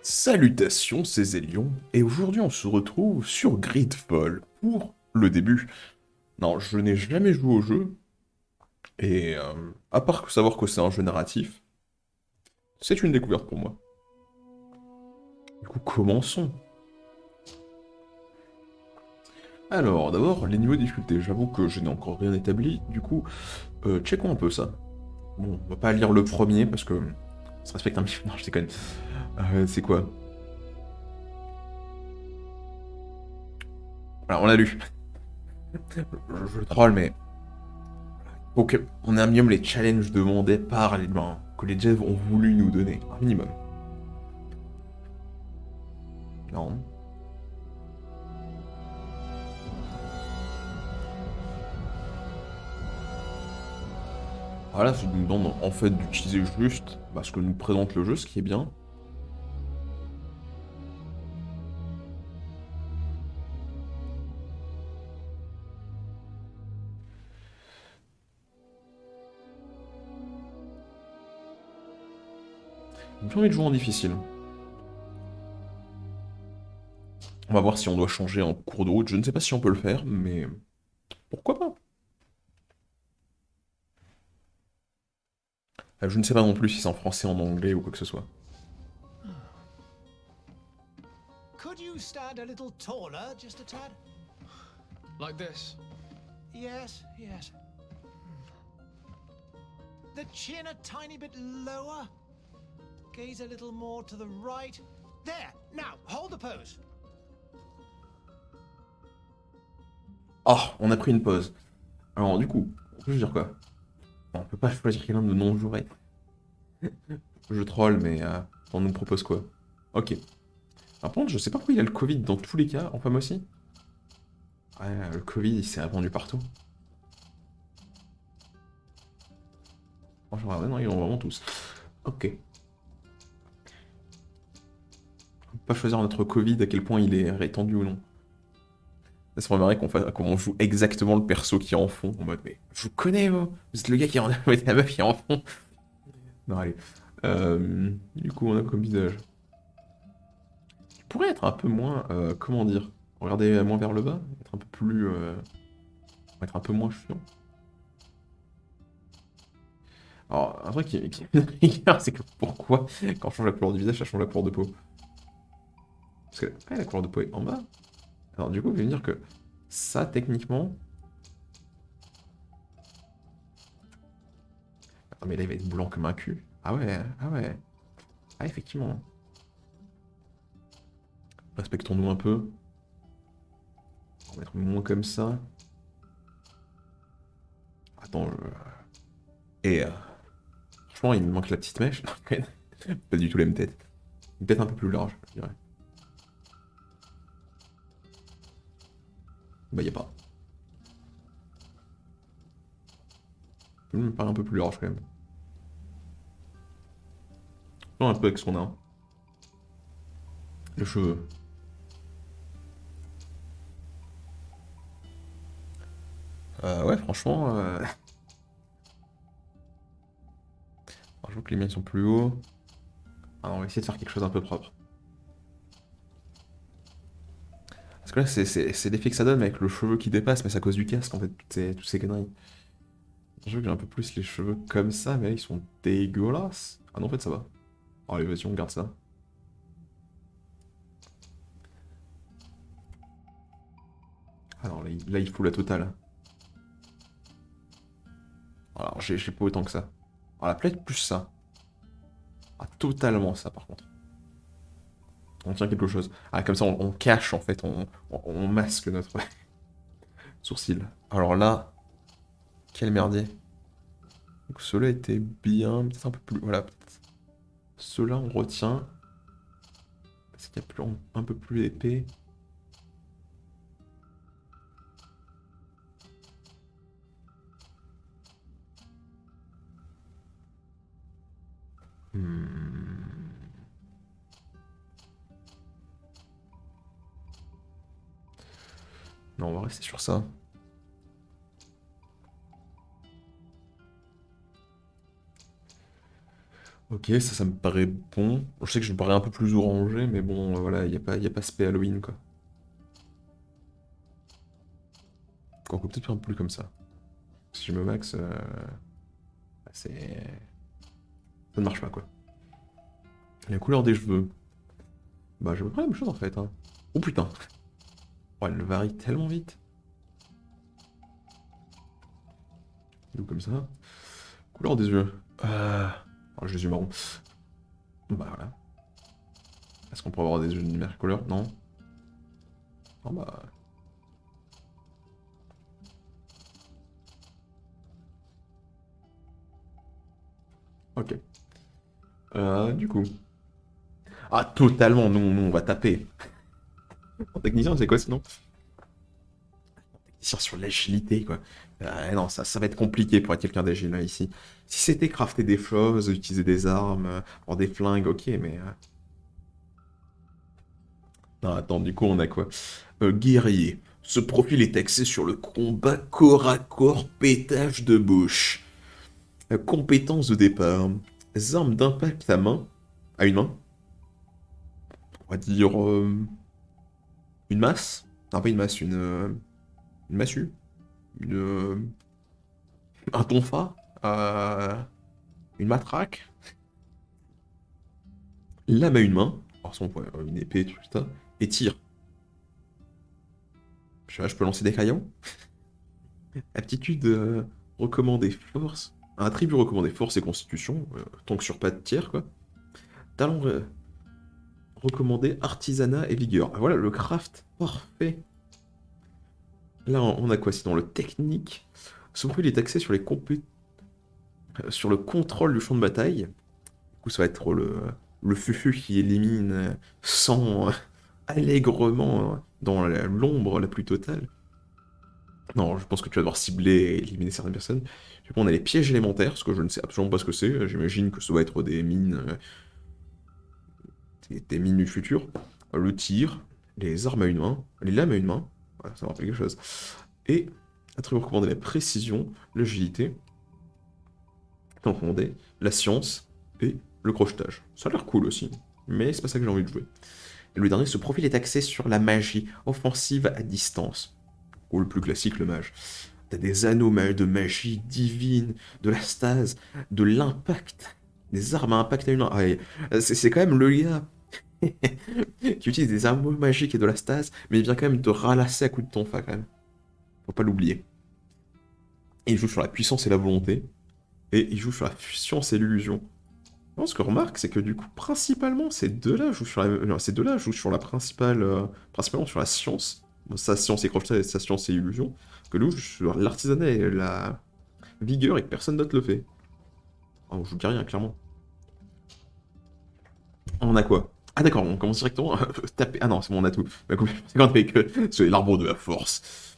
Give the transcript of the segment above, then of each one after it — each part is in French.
Salutations, c'est Zélion, et aujourd'hui on se retrouve sur GreedFall pour le début. Non, je n'ai jamais joué au jeu, et à part savoir que c'est un jeu narratif, c'est une découverte pour moi. Du coup, commençons. Alors, d'abord, les niveaux de difficulté. J'avoue que je n'ai encore rien établi, du coup, checkons un peu ça. Bon, on va pas lire le premier, parce que ça respecte un petit peu... Non, je déconne. C'est quoi? Alors, on l'a lu. Je troll, mais faut qu'on ait un minimum les challenges demandés par les ben, que les devs ont voulu nous donner, un minimum. Non. Voilà, ça nous demande en fait d'utiliser juste ce que nous présente le jeu, ce qui est bien. J'ai envie de jouer en difficile. On va voir si on doit changer en cours de route. Je ne sais pas si on peut le faire, mais pourquoi pas? Je ne sais pas non plus si c'est en français, en anglais ou quoi que ce soit. Could you stand a little taller, just a tad? Like this? Yes, yes. The chin a tiny bit lower. Gaze a little more to the right. There! Now, hold the pose. Ah, on a pris une pause. Alors du coup, on peut dire quoi? On peut pas choisir quelqu'un de non-joué. Je troll, mais on nous propose quoi? Ok. Par contre, je sais pas pourquoi il a le Covid dans tous les cas, en femme aussi. Ouais, le Covid, il s'est répandu partout. Franchement, ouais, non, ils l'ont vraiment tous. Ok. On peut pas choisir notre Covid, à quel point il est répandu ou non. Ça me marrer qu'on joue exactement le perso qui est en fond, en mode, mais je vous connais, vous êtes le gars qui est en... Vous êtes la meuf qui est en fond. Non, allez. Du coup, on a comme visage. Il pourrait être un peu moins, comment dire, regardez moins vers le bas, être un peu plus, être un peu moins chiant. Alors, un truc qui me rigueur, c'est que pourquoi, quand on change la couleur du visage, ça change la couleur de peau? Parce que la couleur de peau est en bas. Alors du coup, je vais dire que ça, techniquement... Attends, mais là, il va être blanc comme un cul. Ah ouais, ah ouais. Ah, effectivement. Respectons-nous un peu. On va mettre moins comme ça. Attends, Et franchement, il me manque la petite mèche. Pas du tout la même tête. Peut-être un peu plus large, je dirais. Bah, y a pas. Il me paraît un peu plus large, quand même. Non, un peu avec ce qu'on a. Les cheveux. Ouais, franchement... Alors, je vois que les miens sont plus hauts. Ah non, on va essayer de faire quelque chose d'un peu propre. Parce que là, c'est l'effet que ça donne avec le cheveu qui dépasse, mais c'est à cause du casque, en fait, toutes ces conneries. Je veux que j'ai un peu plus les cheveux comme ça, mais là, ils sont dégueulasses. Ah non, en fait, ça va. Allez, vas-y, on garde ça. Ah non, là, il faut la totale. Alors, j'ai pas autant que ça. Alors, peut-être plus ça. Ah, totalement ça, par contre. On tient quelque chose. Ah, comme ça, on cache, en fait, on masque notre sourcil. Alors là, quel merdier. Donc, ceux-là étaient bien, peut-être un peu plus... Voilà, peut-être. Ceux-là, on retient. Parce qu'il y a plus, un peu plus épais. Hmm. Non, on va rester sur ça. Ok, ça me paraît bon. Je sais que je me parais un peu plus orangé, mais bon, voilà, y a pas spé Halloween, quoi. On peut peut-être faire un peu plus comme ça. Si je me max, bah, ça ne marche pas, quoi. La couleur des cheveux. Bah, j'ai à peu près la même chose, en fait, hein. Oh putain. Oh, elle varie tellement vite. Ou comme ça. Couleur des yeux. Oh, j'ai les yeux marrons. Bah, voilà. Est-ce qu'on pourrait avoir des yeux d'une meilleure couleur? Non. Non, bah... Ok. Du coup... Ah, totalement, nous, on va taper. En technicien, c'est quoi sinon? Technicien sur l'agilité, quoi. Non, ça va être compliqué pour être quelqu'un d'agile, là, ici. Si c'était crafter des choses, utiliser des armes, avoir des flingues, ok, mais... Non, attends, du coup, on a quoi? Guerrier. Ce profil est axé sur le combat corps à corps, pétage de bouche. Compétences de départ. Armes d'impact à une main. On va dire une masse. Non, pas une masse, une massue. Une, un tonfa. euh, une matraque. Lame à une main. Alors, ça, on pourrait une épée, tout ça. Et tir. Je sais pas, je peux lancer des crayons. Aptitude recommandée force. Un attribut recommandé force et constitution. Tant que sur pas de tir, quoi. Talent recommandé artisanat et vigueur. Ah, voilà le craft parfait. Là, on a quoi sinon? Le technique. Ce profil est axé sur sur le contrôle du champ de bataille. Du coup, ça va être le fufu qui élimine sans allègrement dans l'ombre la plus totale. Non, je pense que tu vas devoir cibler et éliminer certaines personnes. Du coup, on a les pièges élémentaires, ce que je ne sais absolument pas ce que c'est. J'imagine que ça doit être des mines, des mines du futur. Le tir, les armes à une main, les lames à une main. Voilà, ça me rappelle quelque chose. Et, attribut recommandé, la précision, l'agilité, recommandé, la science et le crochetage. Ça a l'air cool aussi, mais c'est pas ça que j'ai envie de jouer. Et le dernier, ce profil est axé sur la magie offensive à distance. Ou le plus classique, le mage. T'as des anneaux de magie divine, de la stase, de l'impact, des armes à impact à une main. Ah, ouais, c'est quand même le gars qui utilise des armes magiques et de la stase, mais il vient quand même te ralasser à coups de tonfa quand même. Faut pas l'oublier. Et il joue sur la puissance et la volonté, et il joue sur la science et l'illusion. Non, ce que je remarque, c'est que du coup, principalement, ces deux-là jouent sur la, non, ces deux-là jouent sur la principale, principalement sur la science. Bon, sa science et crochet, sa science et illusion. Que nous, sur l'artisanat et la vigueur et que personne d'autre le fait. Oh, on joue rien, clairement. On a quoi? Ah d'accord, on commence directement à taper. Ah non, c'est bon, on a tout. Bah, c'est quand même que c'est l'arbre de la force.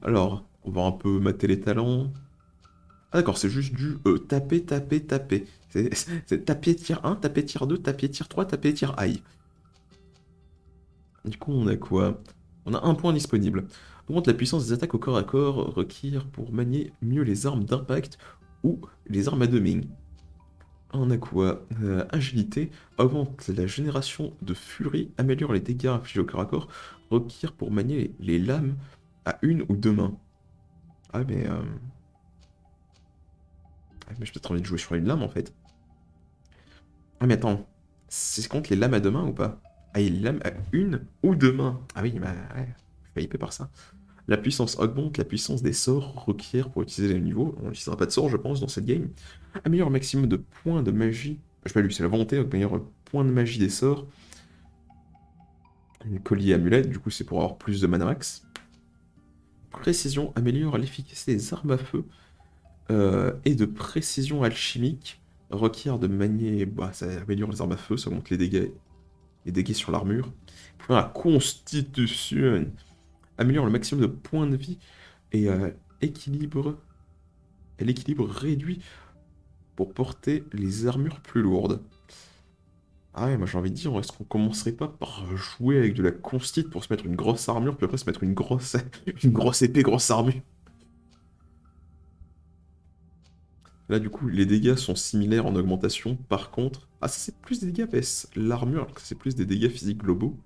Alors, on va un peu mater les talents. Ah d'accord, c'est juste du taper, taper, taper. C'est taper tir 1, taper tir 2, taper tir 3, taper tir aïe. Du coup, on a quoi? On a un point disponible. Augmente la puissance des attaques au corps à corps requiert pour manier mieux les armes d'impact ou les armes à demi. On a quoi? Agilité, augmente la génération de furie, améliore les dégâts infligés au corps à corps, requiert pour manier les lames à une ou deux mains. Ah mais j'ai peut-être envie de jouer sur une lame en fait. Ah mais attends, c'est contre les lames à deux mains ou pas? Ah, il y a les lames à une ou deux mains. Ah oui, bah ouais, je suis hypé par ça. La puissance augmente, la puissance des sorts requiert pour utiliser les niveaux. On n'utilisera pas de sorts, je pense, dans cette game. Améliore le maximum de points de magie. Je sais pas lui, c'est la volonté, donc améliore le point de magie des sorts. Les collier amulette, du coup, c'est pour avoir plus de mana max. Précision améliore l'efficacité des armes à feu et de précision alchimique. Requiert de manier. Bah, ça améliore les armes à feu, ça augmente les dégâts sur l'armure. Pour la constitution, améliore le maximum de points de vie et équilibre. Et l'équilibre réduit pour porter les armures plus lourdes. Ah ouais, moi j'ai envie de dire, est-ce qu'on commencerait pas par jouer avec de la constite pour se mettre une grosse armure, puis après se mettre une grosse, une grosse épée, grosse armure? Là, du coup, les dégâts sont similaires en augmentation. Par contre... Ah, ça, c'est plus des dégâts vs l'armure, alors que c'est plus des dégâts physiques globaux.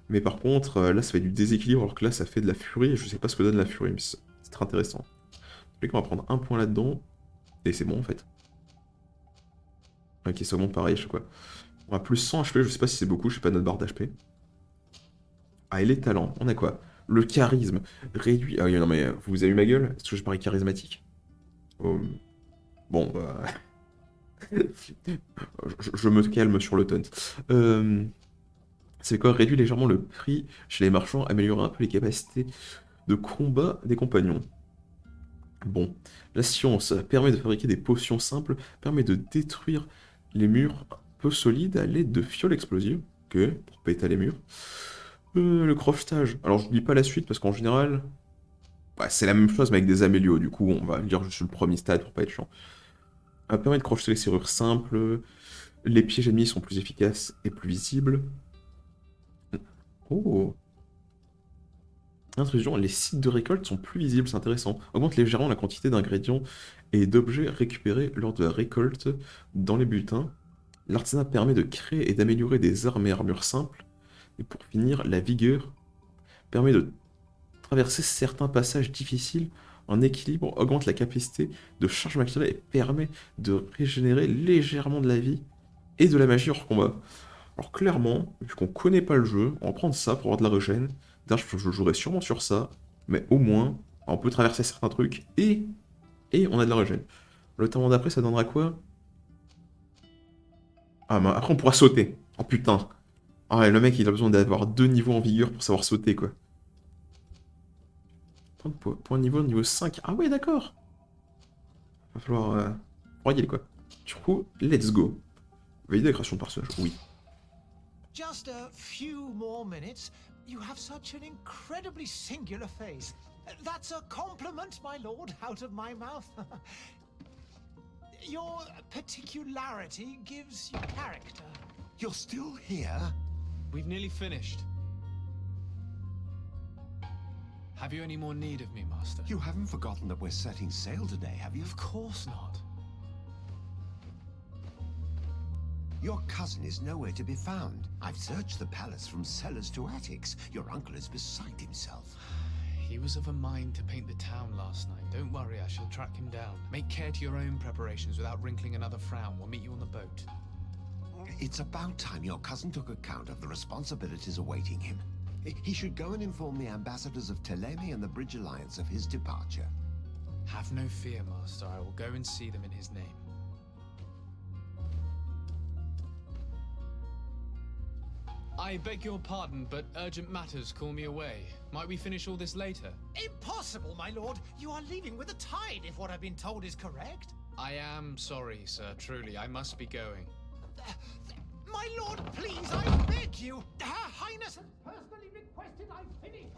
Mais par contre, là, ça fait du déséquilibre, alors que là, ça fait de la furie. Et je sais pas ce que donne la furie, mais c'est très intéressant. Je qu'on va prendre un point là-dedans. Et c'est bon, en fait. Ok, ça augmente pareil, je sais quoi. On a plus 100 HP, je sais pas si c'est beaucoup, je sais pas notre barre d'HP. Ah, et les talents, on a quoi? Le charisme, réduit... Ah oui, non mais, vous avez eu ma gueule? Est-ce que je parie charismatique? Oh, bon, bah... je me calme sur le taunt. C'est quoi? Réduit légèrement le prix chez les marchands, améliorer un peu les capacités de combat des compagnons. Bon, la science permet de fabriquer des potions simples, permet de détruire les murs peu solides à l'aide de fioles explosives. Ok, pour péter les murs. Le crochetage. Alors je lis pas la suite parce qu'en général, ouais, c'est la même chose mais avec des amélios. Du coup, on va lire juste le premier stade pour pas être chiant. Ça permet de crocheter les serrures simples. Les pièges ennemis sont plus efficaces et plus visibles. Oh, intrusion, les sites de récolte sont plus visibles, c'est intéressant. Augmente légèrement la quantité d'ingrédients et d'objets récupérés lors de la récolte dans les bulletins. L'artisanat permet de créer et d'améliorer des armes et armures simples. Et pour finir, la vigueur permet de traverser certains passages difficiles en équilibre, augmente la capacité de charge maximale et permet de régénérer légèrement de la vie et de la magie hors combat. Alors clairement, vu qu'on connaît pas le jeu, on va prendre ça pour avoir de la régène. D'ailleurs, je jouerai sûrement sur ça, mais au moins, on peut traverser certains trucs et on a de la régène. Le temps d'après, ça donnera quoi? Ah, mais après, on pourra sauter. Oh putain. Ah ouais, le mec, il a besoin d'avoir 2 niveaux en vigueur pour savoir sauter, quoi. Point de niveau 5. Ah ouais, d'accord. Va falloir royer, quoi. Du coup, let's go. Valider la création de personnage, oui. Just a few more minutes. You have such an incredibly singular face. That's a compliment, my lord, out of my mouth. Your particularity gives you character. You're still here? We've nearly finished. Have you any more need of me, Master? You haven't forgotten that we're setting sail today, have you? Of course not. Your cousin is nowhere to be found. I've searched the palace from cellars to attics. Your uncle is beside himself. He was of a mind to paint the town last night. Don't worry, I shall track him down. Make care to your own preparations without wrinkling another frown. We'll meet you on the boat. It's about time your cousin took account of the responsibilities awaiting him. He should go and inform the ambassadors of Teleme and the Bridge Alliance of his departure. Have no fear, Master. I will go and see them in his name. I beg your pardon, but urgent matters call me away. Might we finish all this later? Impossible, my lord. You are leaving with the tide, if what I've been told is correct. I am sorry, sir. Truly, I must be going. My lord, please, I beg you. Her Highness has personally requested I finish.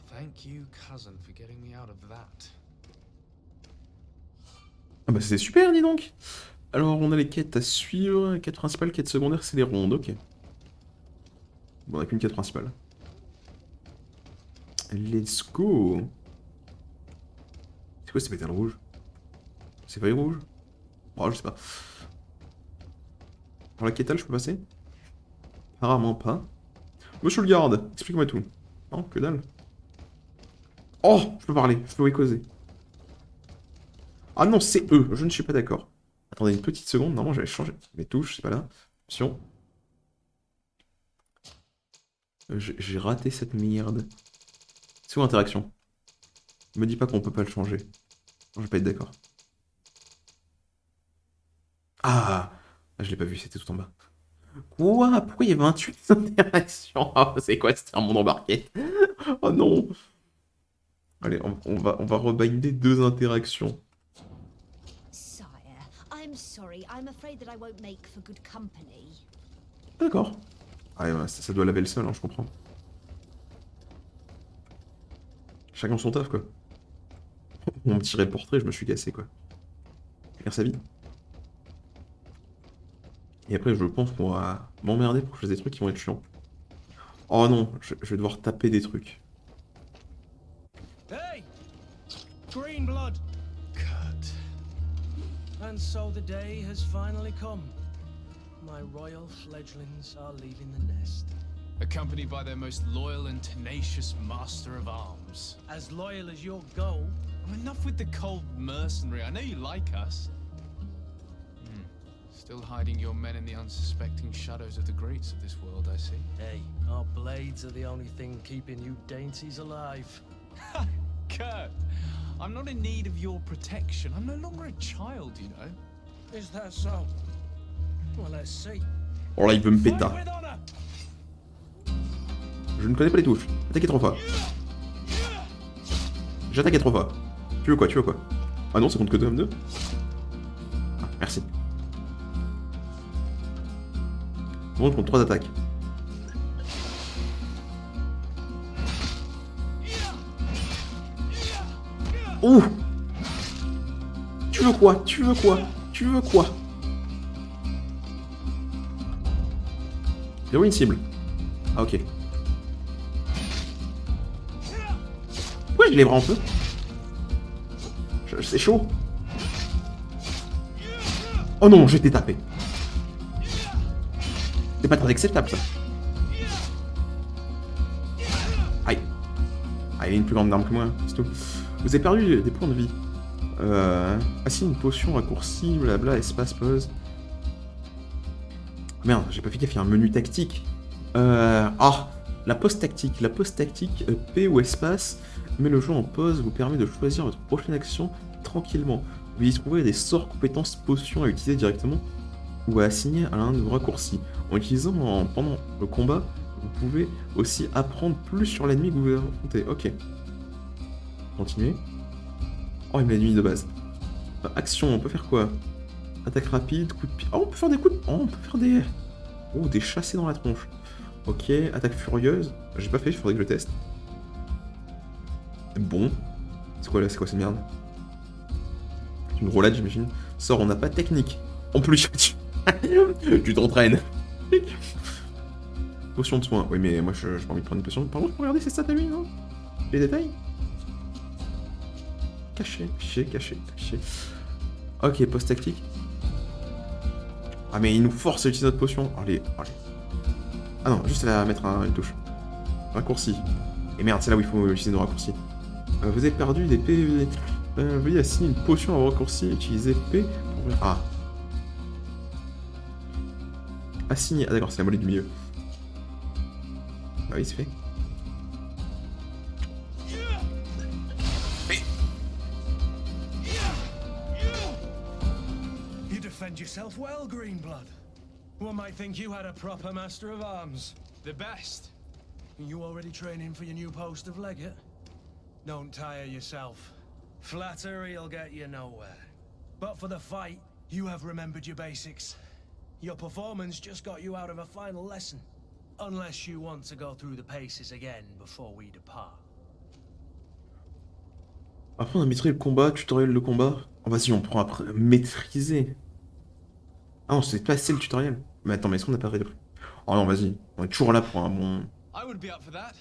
Thank you, cousin, for getting me out of that. Ah bah c'est super, dis donc. Alors, on a les quêtes à suivre. Quête principale, quête secondaire, c'est les rondes, ok. Bon, on a qu'une quête principale. Let's go. C'est quoi ces pétales rouges? C'est feuille rouge? Oh, je sais pas. Pour la quête, je peux passer? Apparemment pas. Monsieur le garde, explique-moi tout. Non, que dalle. Oh, je peux parler, je peux causer. Ah non, c'est eux, je ne suis pas d'accord. Attendez une petite seconde, normalement j'avais changé mes touches, c'est pas là. Option. J'ai raté cette merde. C'est où interaction? Me dis pas qu'on peut pas le changer. Non, je vais pas être d'accord. Ah, je l'ai pas vu, c'était tout en bas. Quoi? Pourquoi il y a 28 interactions? Oh, c'est quoi? C'était un monde embarqué. Oh non. Allez, on va rebinder 2 interactions. Sire, I'm sorry. I'm afraid that I won't make for good company. D'accord. Ah, ouais, ça doit laver le sol, hein, je comprends. Chacun son taf, quoi. Mon petit portrait, je me suis cassé, quoi. Faire sa vie. Et après, je pense qu'on va m'emmerder pour que je fasse des trucs qui vont être chiants. Oh non, je vais devoir taper des trucs. Hey! Green blood! Cut. And so the day has finally come. My royal fledglings are leaving the nest. Accompanied by their most loyal and tenacious master of arms. As loyal as you'll go. Enough with the cold mercenary. I know you like us. Still hiding your men in the unsuspecting shadows of the greats of this world, I see. Hey, our blades are the only thing keeping you dainties alive. Kurt, I'm not in need of your protection. I'm no longer a child, you know. Is that so? Well, let's see. Oh là, il veut me Fight péter. with honor. Je ne connais pas les touches. Attaquer 3 fois. J'ai attaqué 3 fois. Tu veux quoi? Tu veux quoi? Ah non, ça compte que 2 M2. Ah, merci. Bon, je compte 3 attaques. Ouh! Tu veux quoi? Tu veux quoi? Tu veux quoi? Zéro une cible. Ah ok. Ouais, je les bras un peu. C'est chaud. Oh non, j'ai été tapé. C'est pas très acceptable ça. Aïe. Ah, il a une plus grande arme que moi, c'est tout. Vous avez perdu des points de vie. Assigne une potion raccourcie, blabla, espace, pause. Merde, j'ai pas fait gaffe, il y a un menu tactique. Ah, la pause tactique. La pause tactique, P ou espace, met le jeu en pause, vous permet de choisir votre prochaine action tranquillement. Vous y trouverez des sorts, compétences, potions à utiliser directement ou à assigner à l'un de vos raccourcis. En utilisant pendant le combat, vous pouvez aussi apprendre plus sur l'ennemi que vous affrontez. Ok. Continuez. Oh, il me l'a dit de base. Action, on peut faire quoi? Attaque rapide, coup de pied. Oh, on peut faire des coups de... Oh, on peut faire des... Oh, des chassés dans la tronche. Ok, attaque furieuse. J'ai pas fait, il faudrait que je teste. Bon. C'est quoi cette merde? Une roulade, j'imagine. Sort, on n'a pas de technique. En plus, tu t'entraînes. Potion de soin. Oui, mais moi, j'ai pas envie de prendre une potion. Par contre, je peux regarder ses stats à lui, non? Les détails? Caché, caché, caché, caché. Ok, post tactique. Ah, mais il nous force à utiliser notre potion. Allez, allez. Ah non, juste à mettre une touche. Raccourci. Et merde, c'est là où il faut utiliser nos raccourcis. Vous avez perdu des PV. Veuillez assigner une potion à vos raccourcis. Utilisez P pour... Ah. Assigner. Ah d'accord, c'est la molette du milieu. Bah oui, c'est fait. You defend yourself well, Greenblood. One might think you had a proper master of arms. The best. You already training for your new post of legate? Don't tire yourself. Flattery'll get you nowhere. But for the fight, you have remembered your basics. Your performance just got you out of a final lesson. Unless you want to go through the paces again before we depart. Après on a maîtrisé le combat, tutoriel de combat. Oh vas-y, on prend après maîtriser. Ah non, c'est pas assez le tutoriel. Mais attends, mais est-ce qu'on n'a pas réglé? Oh non, vas-y, on est toujours là pour un bon... I would be up for that.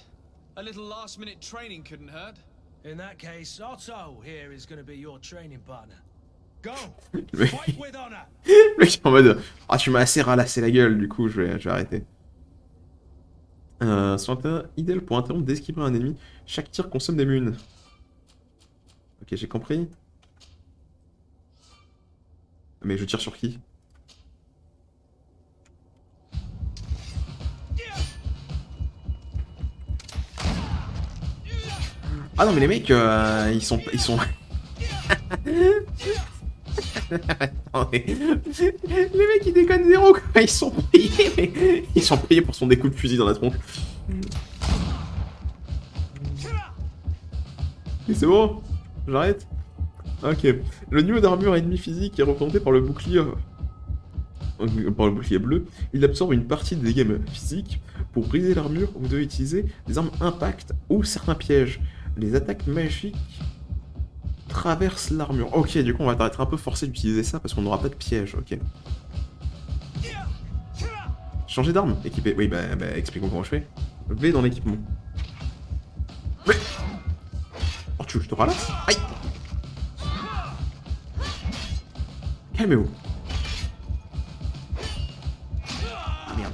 A little last-minute training couldn't hurt. In that case, Otto here is going to be your training partner. Go! Le Fight with honor! mec est en mode... Ah, tu m'as assez ralassé la gueule, du coup, je vais arrêter. Idéal pour interrompre d'esquiver un ennemi. Chaque tir consomme des munes. Ok, j'ai compris. Mais je tire sur qui? Ah non mais les mecs, ils sont... Attendez. Les mecs ils déconnent zéro quoi, ils sont payés, mais... Ils sont payés pour son découp de fusil dans la tronche. Et c'est bon? J'arrête? Ok. Le niveau d'armure ennemi physique est représenté par le bouclier... Par le bouclier bleu. Il absorbe une partie des dégâts physiques. Pour briser l'armure, vous devez utiliser des armes impact ou certains pièges. Les attaques magiques traversent l'armure. Ok, du coup on va être un peu forcé d'utiliser ça parce qu'on n'aura pas de piège. Ok. Changer d'arme, équipé. Oui, bah expliquons comment je fais. V dans l'équipement. V. Oh, tu veux que je te ralasse? Aïe. Calmez-vous. Ah merde.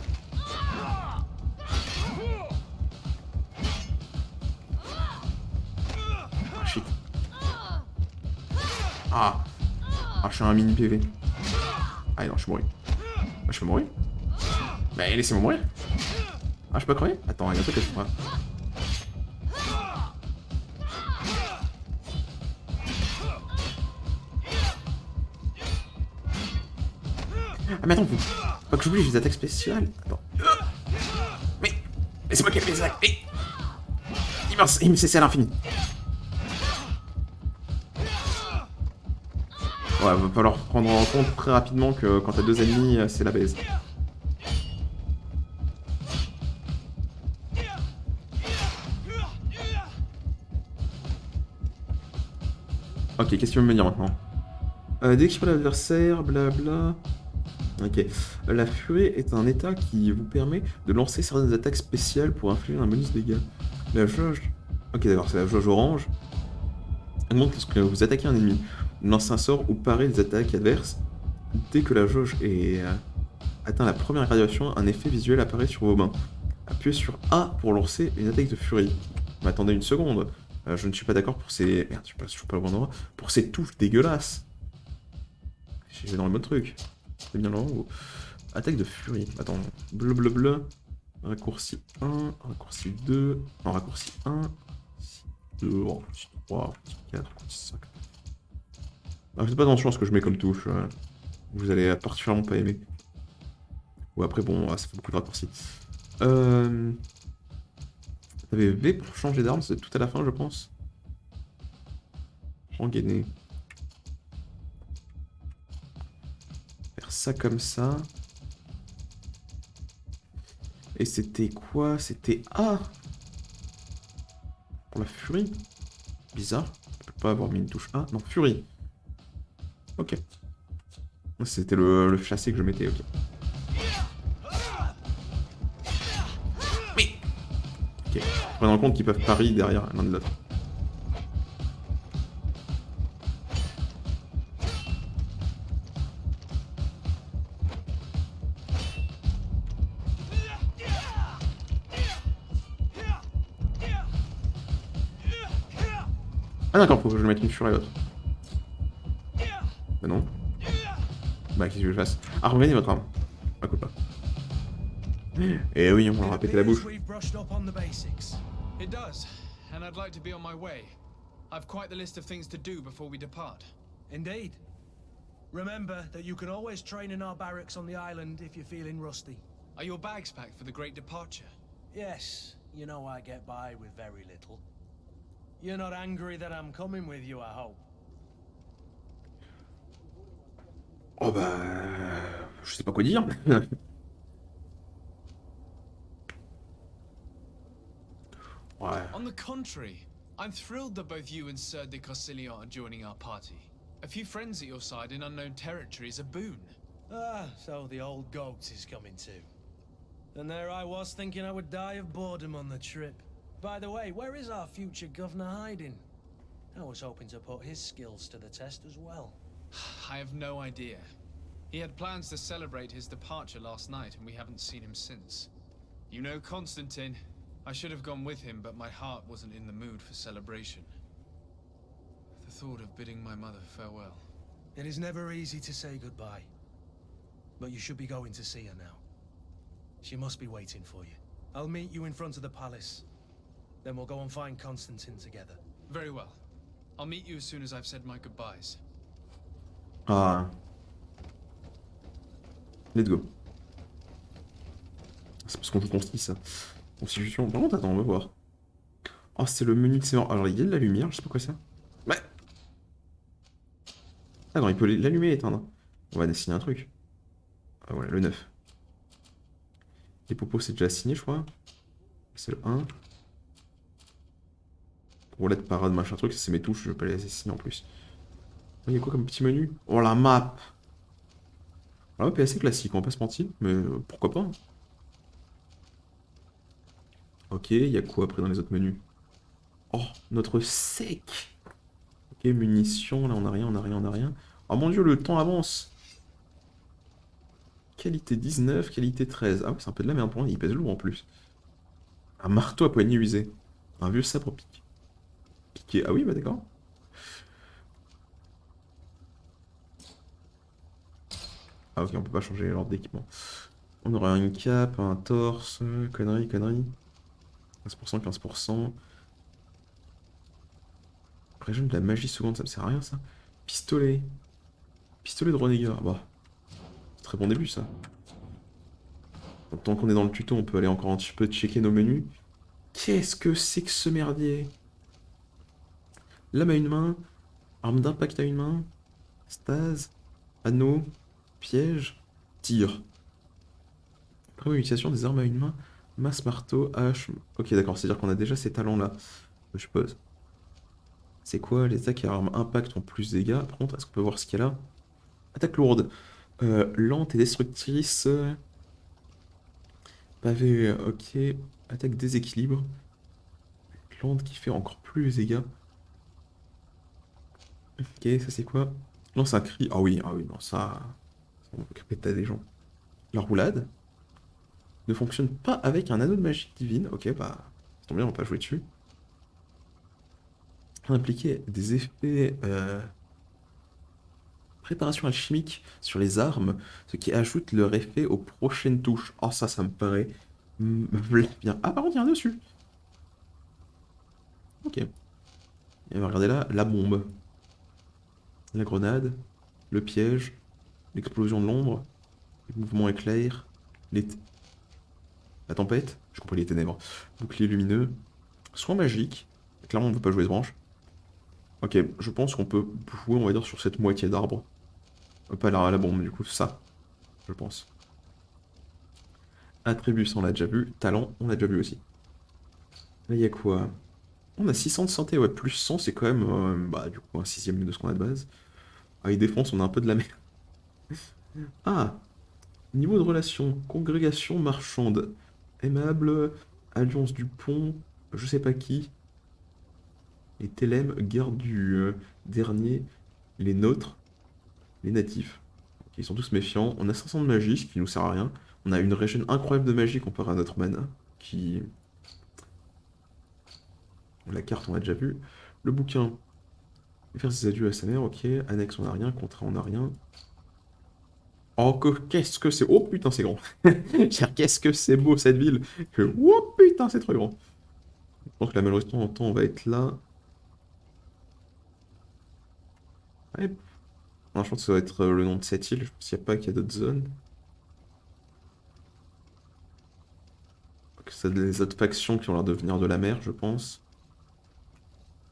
Ah shit. Ah. Ah, je suis un mini PV. Ah non, je suis mort. Ah, je peux mourir. Mais laissez-moi mourir. Ah, je peux crever? Attends, il y a un truc que je ferai. Ah mais attends, faut que j'oublie les attaques spéciales. Attends. Mais laissez-moi calmer les attaques. Mais il me cesse à l'infini. Ouais, va falloir prendre en compte très rapidement que quand t'as 2 ennemis, c'est la baise. Ok, qu'est-ce que tu veux me dire maintenant? D'équiper l'adversaire, blabla. Ok. La furie est un état qui vous permet de lancer certaines attaques spéciales pour infliger un bonus de dégâts. La jauge... Ok, d'accord, c'est la jauge orange. Augmente lorsque vous attaquez un ennemi. Lancez un sort ou parez les attaques adverses. Dès que la jauge est atteint la première graduation, un effet visuel apparaît sur vos mains. Appuyez sur A pour lancer une attaque de furie. Mais attendez une seconde. Je ne suis pas d'accord pour ces... Merde, je suis pas le bon endroit. Pour ces touches dégueulasses. Je vais dans le bon truc. C'est bien là haut. Attaque de furie. Attends. Bleu, bleu, bleu. Raccourci 1. Raccourci 2. Non, raccourci 1. Raccourci 2. Raccourci 3. Raccourci 4. Raccourci 5. Alors, faites pas attention à ce que je mets comme touche. Vous allez particulièrement pas aimer. Ou après, bon, ça fait beaucoup de raccourcis. T'avais V pour changer d'arme, c'est tout à la fin, je pense. Rengainer. Faire ça comme ça. Et c'était quoi? C'était A pour la furie. Bizarre. Je peux pas avoir mis une touche A. Non, furie. Ok. C'était le chassé que je mettais, ok. Oui. Ok. Prenez en compte qu'ils peuvent parier derrière l'un de l'autre. Ah d'accord, faut que je mette une furie à l'autre. Bah non. Bah qu'est-ce que je fasse? Ah, revenez votre arme. Pas cool pas. Eh oui, on leur a pété la bouche. It does, and I'd like to be on my way. I've quite the list of things to do before we depart. Indeed. Remember that you can always train in our barracks on the island if you're feeling rusty. Are your bags packed for the great departure? Yes, you know I get by with very little. You're not angry that I'm coming with you, I hope. Oh bah... Je sais pas quoi dire. Ouais. On the contrary, I'm thrilled that both you and Sir de Cossillon are joining our party. A few friends at your side in unknown territory is a boon. Ah, so the old goat is coming too. And there I was thinking I would die of boredom on the trip. By the way, where is our future governor hiding? I was hoping to put his skills to the test as well. I have no idea. He had plans to celebrate his departure last night, and we haven't seen him since. You know Constantine. I should have gone with him, but my heart wasn't in the mood for celebration. The thought of bidding my mother farewell. It is never easy to say goodbye. But you should be going to see her now. She must be waiting for you. I'll meet you in front of the palace. Then we'll go and find Constantine together. Very well. I'll meet you as soon as I've said my goodbyes. Ah. Let's go. C'est parce qu'on joue consti ça. Constitution. Par contre, attends, on va voir. Oh, c'est le menu de séance. Alors, il y a de la lumière, je sais pas quoi c'est. Ouais. Ah non, il peut l'allumer et l'éteindre. On va dessiner un truc. Ah voilà, le 9. Les popos, c'est déjà signé, je crois. C'est le 1. Roulette, parade, machin truc, c'est mes touches, je vais pas les assigner en plus. Il y a quoi comme petit menu? Oh, la map! La map est assez classique, on va pas se mentir, mais pourquoi pas. Ok, il y a quoi après dans les autres menus? Oh, notre sec! Ok, munitions, là on a rien, on a rien, on a rien. Oh mon dieu, le temps avance! Qualité 19, qualité 13. Ah oui, c'est un peu de la merde pour lui, il pèse lourd en plus. Un marteau à poignée usée. Un vieux sabre piqué. Ah oui, bah d'accord. Ah ok, on peut pas changer l'ordre d'équipement. On aurait une cape, un torse, conneries. 15%, 15%. Région de la magie seconde, ça me sert à rien ça. Pistolet. Pistolet de renégat. Bah, c'est très bon début ça. Donc, tant qu'on est dans le tuto, on peut aller encore un petit peu checker nos menus. Qu'est-ce que c'est que ce merdier? Lame à une main, arme d'impact à une main, stase, anneau, piège, tir. Première utilisation des armes à une main, masse, marteau, hache. Ok, d'accord, c'est-à-dire qu'on a déjà ces talents-là, je suppose. C'est quoi les attaques à armes impact ont plus de dégâts? Par contre, est-ce qu'on peut voir ce qu'il y a là? Attaque lourde, lente et destructrice. Pavé, ok. Attaque déséquilibre. Lente qui fait encore plus de dégâts. Ok, ça c'est quoi? Lance un cri. Ah oui, non, ça. On va péter des gens. La roulade ne fonctionne pas avec un anneau de magie divine. Ok, bah, ça tombe bien, on va pas jouer dessus. Impliquer des effets préparation alchimique sur les armes, ce qui ajoute leur effet aux prochaines touches. Oh, ça me paraît bien. Ah, par contre, il y a un dessus. Ok. Et on va regarder là, la bombe, la grenade, le piège, l'explosion de l'ombre, le mouvement éclair, les la tempête, je compris les ténèbres, bouclier lumineux, soin magique. Clairement, on ne peut pas jouer ce branche. Ok, je pense qu'on peut jouer, on va dire, sur cette moitié d'arbre. Pas la bombe, du coup, ça, je pense. Attribut, ça, on l'a déjà vu. Talent, on l'a déjà vu aussi. Là, il y a quoi? On a 600 de santé, ouais, plus 100, c'est quand même, bah, du coup, un sixième de ce qu'on a de base. Avec défense, on a un peu de la merde. Ah, niveau de relation, congrégation marchande, aimable, alliance du pont, je sais pas qui, les Télèmes, garde du dernier, les nôtres, les natifs. Ok, ils sont tous méfiants. On a 500 de magie, ce qui nous sert à rien. On a une régène incroyable de magie comparé à notre mana, qui... La carte, on a déjà vu. Le bouquin, faire ses adieux à sa mère, ok. Annexe, on a rien. Contrat, on a rien. Oh, qu'est-ce que c'est... Oh putain, c'est grand. Qu'est-ce que c'est beau, cette ville. Oh putain, c'est trop grand. Je pense que là, malheureusement, on va être là. Ouais. Non, je pense que ça va être le nom de cette île. Je pense qu'il n'y a pas qu'il y a d'autres zones. Que c'est des autres factions qui ont l'air de venir de la mer, je pense.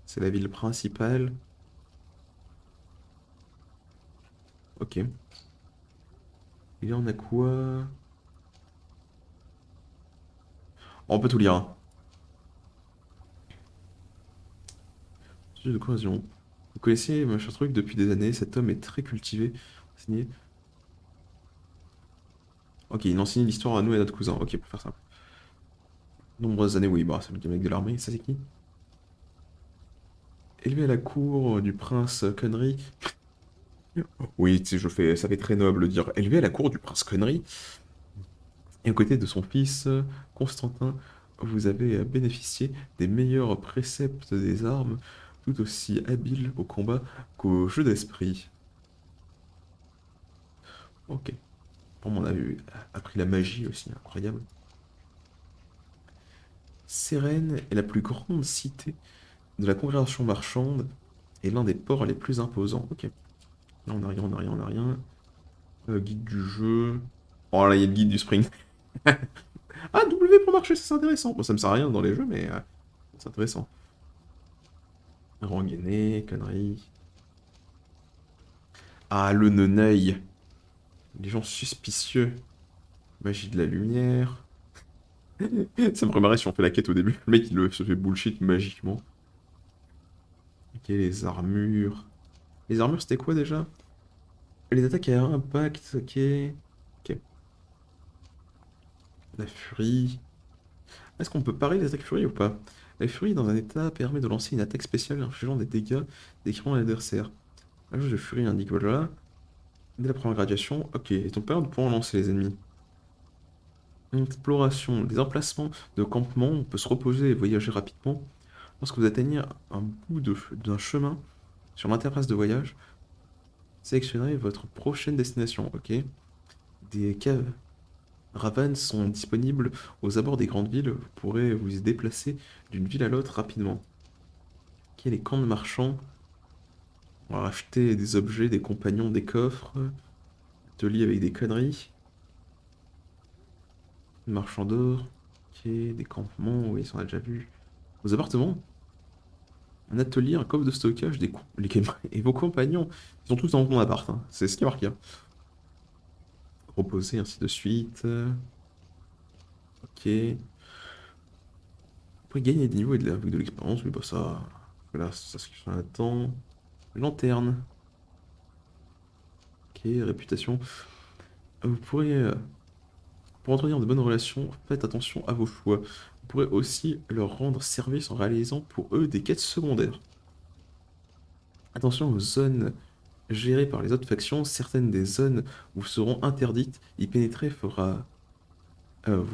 C'est la ville principale. Ok. Et là, on a quoi? Oh, on peut tout lire, hein. Sujet de cohésion. Vous connaissez machin truc depuis des années. Cet homme est très cultivé. Enseigné. Ok, il enseigne l'histoire à nous et à notre cousin. Ok, pour faire simple. Nombreuses années, oui, bah, c'est le mec de l'armée. Ça, c'est qui? Élevé à la cour du prince Connery. Oui, tu sais, ça fait très noble de dire élevé à la cour du prince Connery. Et aux côtés de son fils, Constantin, vous avez bénéficié des meilleurs préceptes des armes, tout aussi habile au combat qu'au jeu d'esprit. Ok. Bon, on a appris la magie aussi, incroyable. Sérène est la plus grande cité de la congrégation marchande et l'un des ports les plus imposants. Ok. Là, on a rien, on a rien, on a rien. Guide du jeu. Oh là, il y a le guide du spring. Ah, W pour marcher, c'est intéressant. Bon, ça me sert à rien dans les jeux, mais c'est intéressant. Rang gainé, conneries. Ah, le neneuil. Les gens suspicieux. Magie de la lumière. Ça me remarrait si on fait la quête au début. Le mec, se fait bullshit magiquement. Ok, les armures. Les armures, c'était quoi déjà? Les attaques à impact, ok. Ok. La furie. Est-ce qu'on peut parer les attaques furie ou pas? La furie, dans un état, permet de lancer une attaque spéciale infligeant des dégâts décrivant l'adversaire. La jauge de furie indique, voilà. Dès la première graduation, ok, et ton période pour lancer les ennemis. Exploration, des emplacements de campement, on peut se reposer et voyager rapidement. Lorsque vous atteignez un bout d'un chemin sur l'interface de voyage, sélectionnez votre prochaine destination, ok. Des caravanes sont disponibles aux abords des grandes villes, vous pourrez vous y déplacer d'une ville à l'autre rapidement. Ok, les camps de marchands, on va acheter des objets, des compagnons, des coffres, atelier avec des conneries. Marchand d'or, ok, des campements, oui, ça on a déjà vu. Vos appartements, un atelier, un coffre de stockage, et vos compagnons, ils sont tous dans mon appart, hein. C'est ce qui est marqué, hein. Reposer, ainsi de suite. Ok. Vous pouvez gagner des niveaux avec de l'expérience, mais pas ça. Voilà, ça c'est ce qu'on attend. Lanterne. Ok, réputation. Vous pourrez, pour entretenir de bonnes relations, faites attention à vos choix. Vous pourrez aussi leur rendre service en réalisant pour eux des quêtes secondaires. Attention aux zones gérées par les autres factions. Certaines des zones vous seront interdites. Y pénétrer vous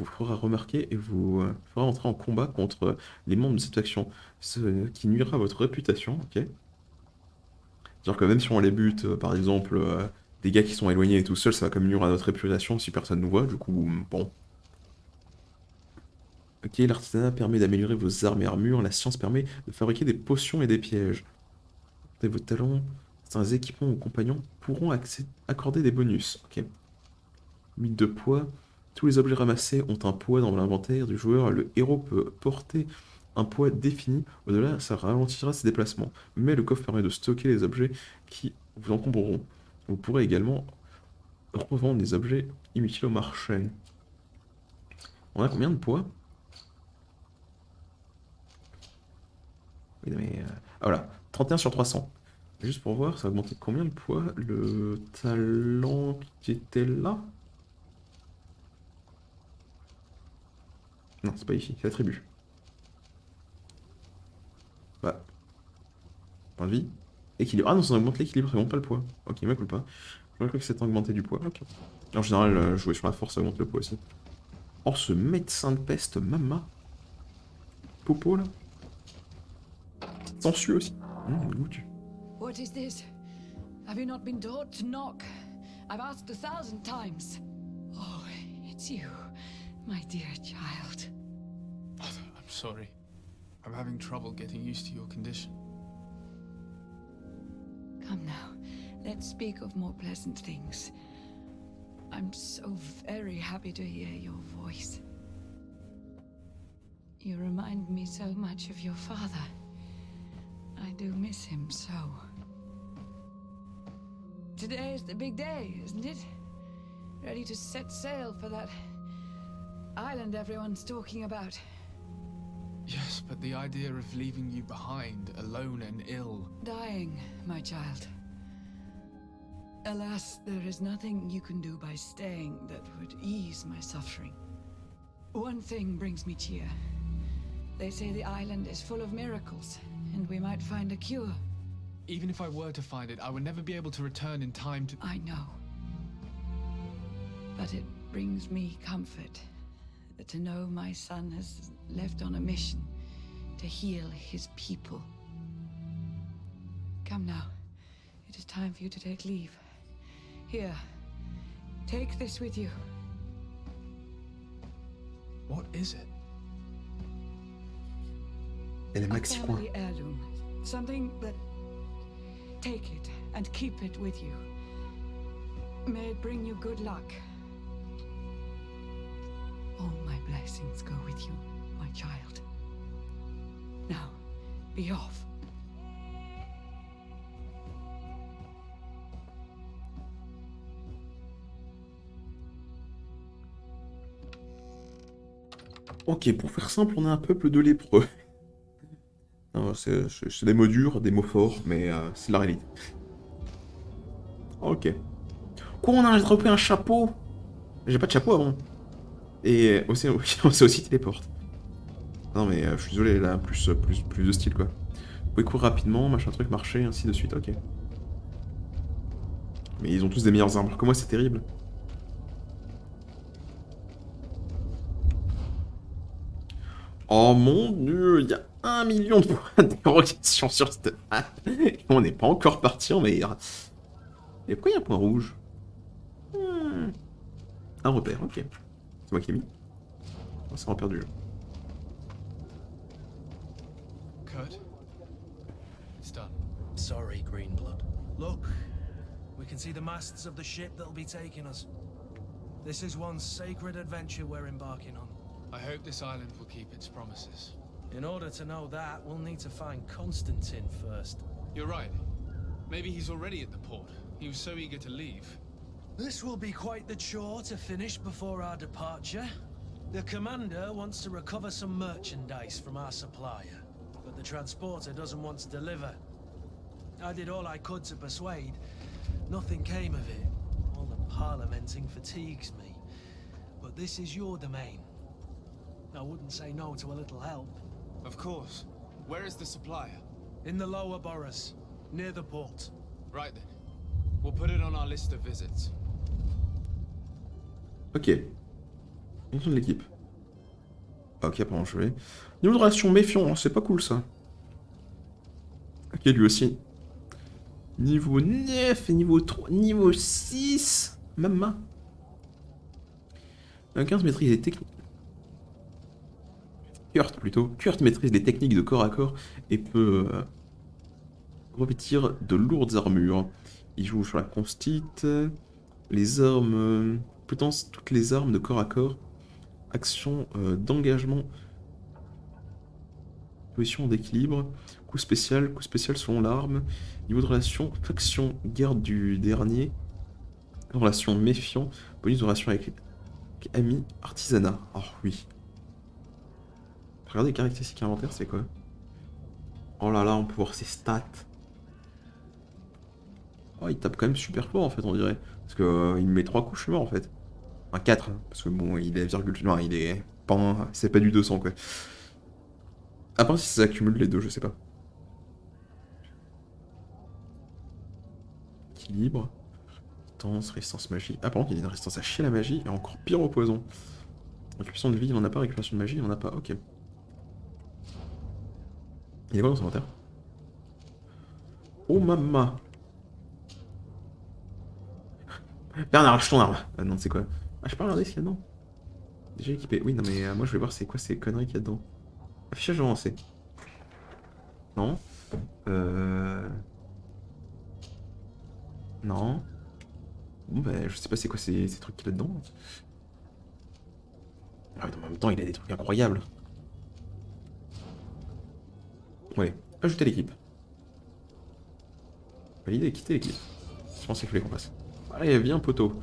fera remarquer et vous fera entrer en combat contre les membres de cette faction. Ce qui nuira à votre réputation, ok? C'est-à-dire que même si on les bute, par exemple, des gars qui sont éloignés et tout seuls, ça va quand même nuire à notre réputation si personne nous voit, du coup, bon. Ok, l'artisanat permet d'améliorer vos armes et armures, la science permet de fabriquer des potions et des pièges. Et vos talents, certains équipements ou compagnons pourront accorder des bonus, ok. Mythe de poids, tous les objets ramassés ont un poids dans l'inventaire du joueur, le héros peut porter un poids défini, au-delà ça ralentira ses déplacements, mais le coffre permet de stocker les objets qui vous encombreront. Vous pourrez également revendre des objets inutiles au marché. On a combien de poids? Oui, mais, ah voilà, 31 sur 300. Juste pour voir, ça a augmenté de combien le poids? Le talent qui était là? Non, c'est pas ici, c'est l'attribut. Bah. Point de vie. Équilibre. Ah non, ça augmente l'équilibre, ça augmente pas le poids. Ok, m'a coule pas. Je crois que c'est augmenté du poids. Ok. En général, jouer sur la force, ça augmente le poids aussi. Oh, ce médecin de peste, mama. Popo, là. Sensueux aussi. Goûtu. What is this? Have you not been taught to knock? I've asked 1,000 times. Oh, it's you, my dear child. I'm sorry. I'm having trouble getting used to your condition. Come now, let's speak of more pleasant things. I'm so very happy to hear your voice. You remind me so much of your father. I do miss him so. Today is the big day, isn't it? Ready to set sail for that island everyone's talking about. Yes, but the idea of leaving you behind, alone and ill. Dying, my child. Alas, there is nothing you can do by staying that would ease my suffering. One thing brings me cheer. They say the island is full of miracles, and we might find a cure. Even if I were to find it, I would never be able to return in time to... I know. But it brings me comfort to know my son has left on a mission to heal his people. Come now. It is time for you to take leave. Here, take this with you. What is it? Elle est A maxi coin. family heirloom. Something that... Take it and keep it with you. May it bring you good luck. All my blessings go with you, my child. Now, be off. Ok, pour faire simple, on est un peuple de lépreux. Non, c'est des mots durs, des mots forts, mais c'est la réalité. Ok. Quoi, on a retrouvé un chapeau? J'ai pas de chapeau avant. Et aussi, on s'est aussi téléporte. Non mais je suis désolé, là, plus de style quoi. Vous pouvez courir rapidement, machin truc, marcher, ainsi de suite, ok. Mais ils ont tous des meilleures armures que moi, c'est terrible. Oh mon dieu, il y a 1 million de points d'interrogation sur cette map. On n'est pas encore parti en mer. Et pourquoi il y a un point rouge? Un repère, ok. C'est moi qui l'ai mis. Oh, c'est un repère du jeu. Kurt, it's done. Sorry, Greenblood. Look, we can see the masts of the ship that'll be taking us. This is one sacred adventure we're embarking on. I hope this island will keep its promises. In order to know that, we'll need to find Constantine first. You're right. Maybe he's already at the port. He was so eager to leave. This will be quite the chore to finish before our departure. The commander wants to recover some merchandise from our supplier, but the transporter doesn't want to deliver. I did all I could to persuade. Nothing came of it. All the parliamenting fatigues me. But this is your domain. I wouldn't say no to a little help. Of course. Where is the supplier? In the lower boroughs, near the port. Right then. We'll put it on our list of visits. Ok. Fonction de l'équipe. Ok, pardon, je vais. Niveau de relation méfiant, c'est pas cool ça. Ok, lui aussi. Niveau 9, niveau 3, niveau 6. Maman. 15 maîtrise les techniques. Kurt plutôt. Kurt maîtrise les techniques de corps à corps et peut revêtir de lourdes armures. Il joue sur la constite, les armes, potence, toutes les armes de corps à corps, action d'engagement, position d'équilibre, coup spécial selon l'arme, niveau de relation, faction, garde du dernier, relation méfiant, bonus de relation avec ami, artisanat. Oh oui. Regardez les caractéristiques inventaires, c'est quoi? Oh là là, on peut voir ses stats. Oh, il tape quand même super fort en fait, on dirait. Parce que il me met 3 coups, je suis mort en fait. Un 4, hein, parce que bon, il est virgule. Non, il est pas un... C'est pas du 200 quoi. Après, si ça accumule les deux, je sais pas. Équilibre. Résistance, résistance magie. Ah, par contre, il y a une résistance à chier la magie et encore pire au poison. Récupération de vie, il en a pas. Récupération de magie, il en a pas. Ok. Il est quoi dans son inventaire? Oh maman. Bernard, lâche ton arme. Ah non, c'est quoi? Ah, je peux regarder ce qu'il y a dedans. Déjà équipé. Oui, non, mais moi je vais voir c'est quoi ces conneries qu'il y a dedans. Affichage avancé. Non. Non. Bon, bah, je sais pas c'est quoi ces trucs qu'il y a dedans. Ah, mais en même temps, il a des trucs incroyables. Ouais, ajouter l'équipe. Valider et quitter l'équipe. Je pensais qu'il fallait qu'on passe. Allez, viens, poteau.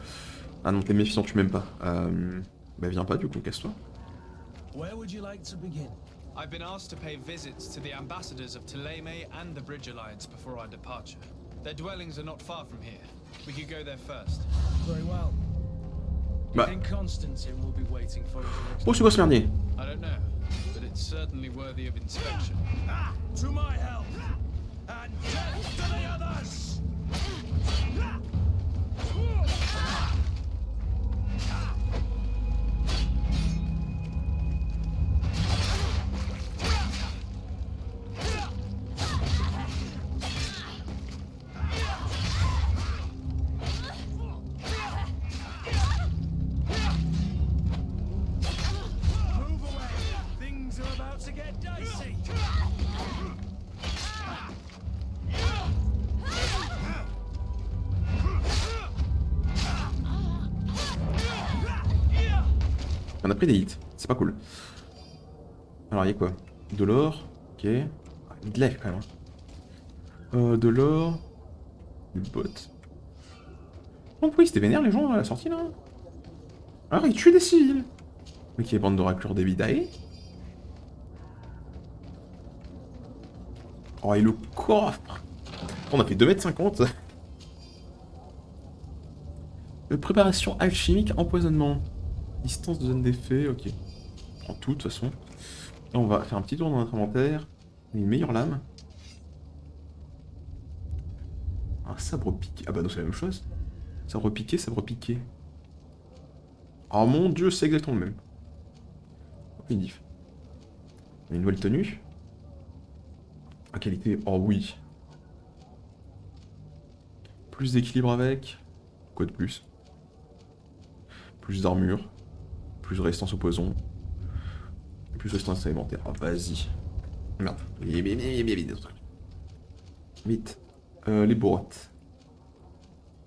Ah non, t'es méfiant, tu m'aimes pas. Bah, viens pas, du coup, casse-toi. Where would you like to begin? I've been asked to pay visits to the ambassadors of Thélème and the Bridge Alliance before our departure. Their dwellings are not far from here. We could go there first. Very well. You Bah. think Constantine will be waiting for us next? Oh, c'est quoi ce merdier? I don't know, but it's certainly worthy of inspection. To my help! And death to the others! Move away! Things are about to get dicey! On a pris des hits, c'est pas cool. Alors, il y a quoi? De l'or, ok. Ah, il lève quand même. Hein. De l'or. Une botte. Oh, oui, c'était vénère les gens à la sortie là. Alors, ils tuent des civils. Ok, bande de raclures des bidae. Oh, et le coffre. On a fait 2,50 m. Préparation alchimique, empoisonnement. Distance de zone d'effet, ok. On prend tout de toute façon. Là, on va faire un petit tour dans notre inventaire. Une meilleure lame. Un sabre piqué. Ah bah non, c'est la même chose. Ça repiquait, ça repiquait. Oh mon dieu, c'est exactement le même. Redif. Une nouvelle tenue. Ah, qualité, oh oui. Plus d'équilibre avec. Quoi de plus? Plus d'armure. Plus de résistance au poison. Plus de résistance alimentaire. Ah, vas-y. Merde. Vite. Vite. Les boîtes.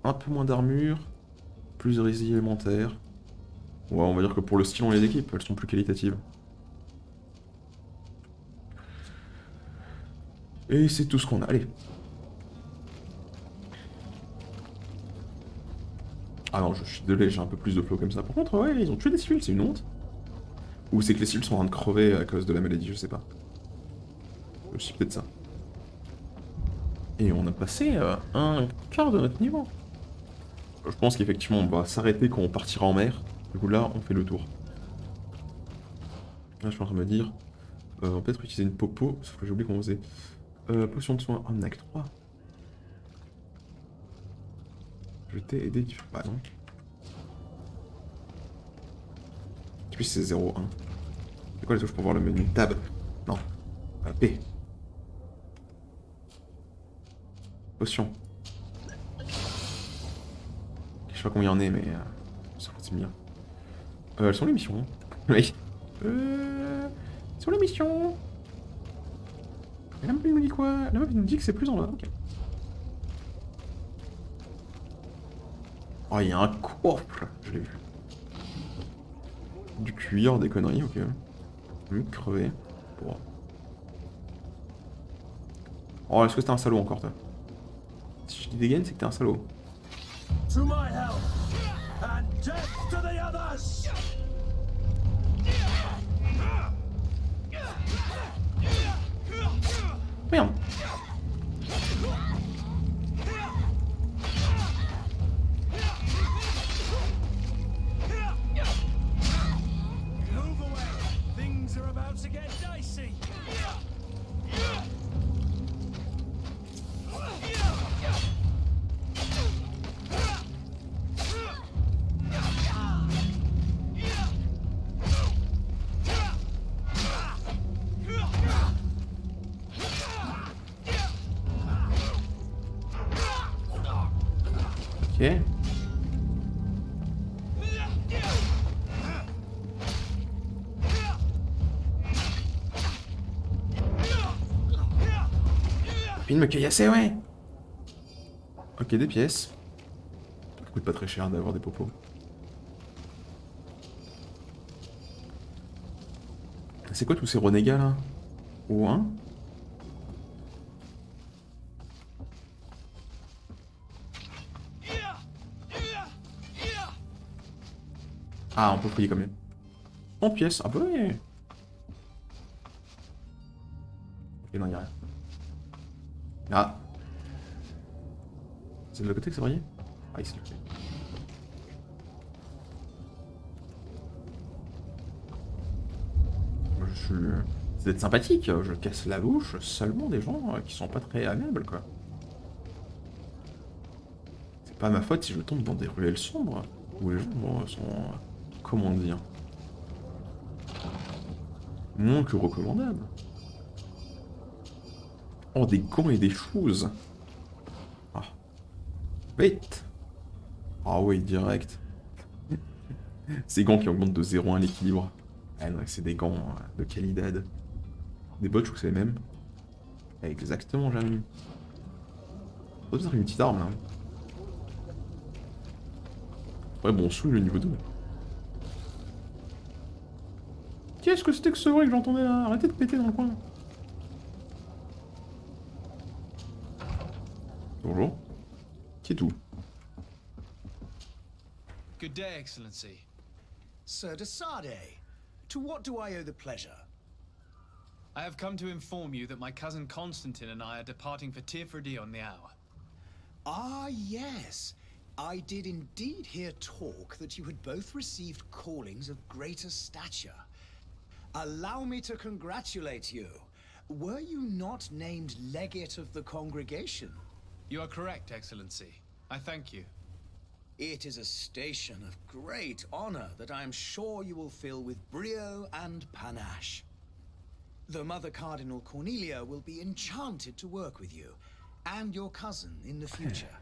Un peu moins d'armure. Plus de résistance alimentaire. Ouais, on va dire que pour le style, on les équipes. Elles sont plus qualitatives. Et c'est tout ce qu'on a. Allez. Ah non, je suis désolé, j'ai un peu plus de flow comme ça. Par contre, ouais, ils ont tué des civils, c'est une honte. Ou c'est que les civils sont en train de crever à cause de la maladie, je sais pas. C'est peut-être ça. Et on a passé un quart de notre niveau. Je pense qu'effectivement, on va s'arrêter quand on partira en mer. Du coup, là, on fait le tour. Là, je suis en train de me dire... on va peut-être utiliser une popo, sauf que j'ai oublié comment on faisait. Potion de soin, on a que 3. Jeter, aider, bah non. Et puis c'est 0, 1. C'est quoi les touches pour voir le menu? Tab. Non. P. Potion. Je sais pas combien il y en a, mais... ça c'est bien. Elles sont les missions. Oui. Elles sont les missions. Et la map nous dit quoi? La map nous dit que c'est plus en bas, ok. Oh, il y a un coffre, je l'ai vu. Du cuir, des conneries, ok. Crever. Bon. Oh, est-ce que c'était un salaud encore, toi? Si je dis dégaine, c'est que t'es un salaud. To my help, and death to the others! Merde. Move away! Things are about to get dicey! Ok. Puis de me caillasser, ouais. Ok, des pièces. Ça coûte pas très cher d'avoir des popos. C'est quoi tous ces renégats là? Ou un? Ah, on peut fouiller quand même. En pièces, ah bah ouais. Ok, non, y'a rien. Ah. C'est de l'autre côté que c'est vrai? Ah, ici. Je suis... C'est d'être sympathique, je casse la bouche seulement des gens qui sont pas très agréables, quoi. C'est pas ma faute si je tombe dans des ruelles sombres, où les gens sont... comment dire... moins que recommandables. Oh, des gants et des choses. Ah. Vite. Ah oui, direct. Ces gants qui augmentent de 0,1 l'équilibre. Ah non, c'est des gants de qualité. Des bottes, je crois que c'est les mêmes. Exactement, j'ai mis. Peut-être une petite arme là. Ouais, bon, sous le niveau 2. Qu'est-ce que c'était que ce bruit que j'entendais là? Arrêtez de péter dans le coin. Bonjour. Qui est tout? Good day, Excellency. Sir de Sade, to what do I owe the pleasure? I have come to inform you that my cousin Constantine and I are departing for Tirfredi on the hour. Ah, yes. I did indeed hear talk that you had both received callings of greater stature. Allow me to congratulate you. Were you not named legate of the congregation? You are correct, Excellency. I thank you. It is a station of great honor that I am sure you will fill with brio and panache. The Mother Cardinal Cornelia will be enchanted to work with you, and your cousin in the future.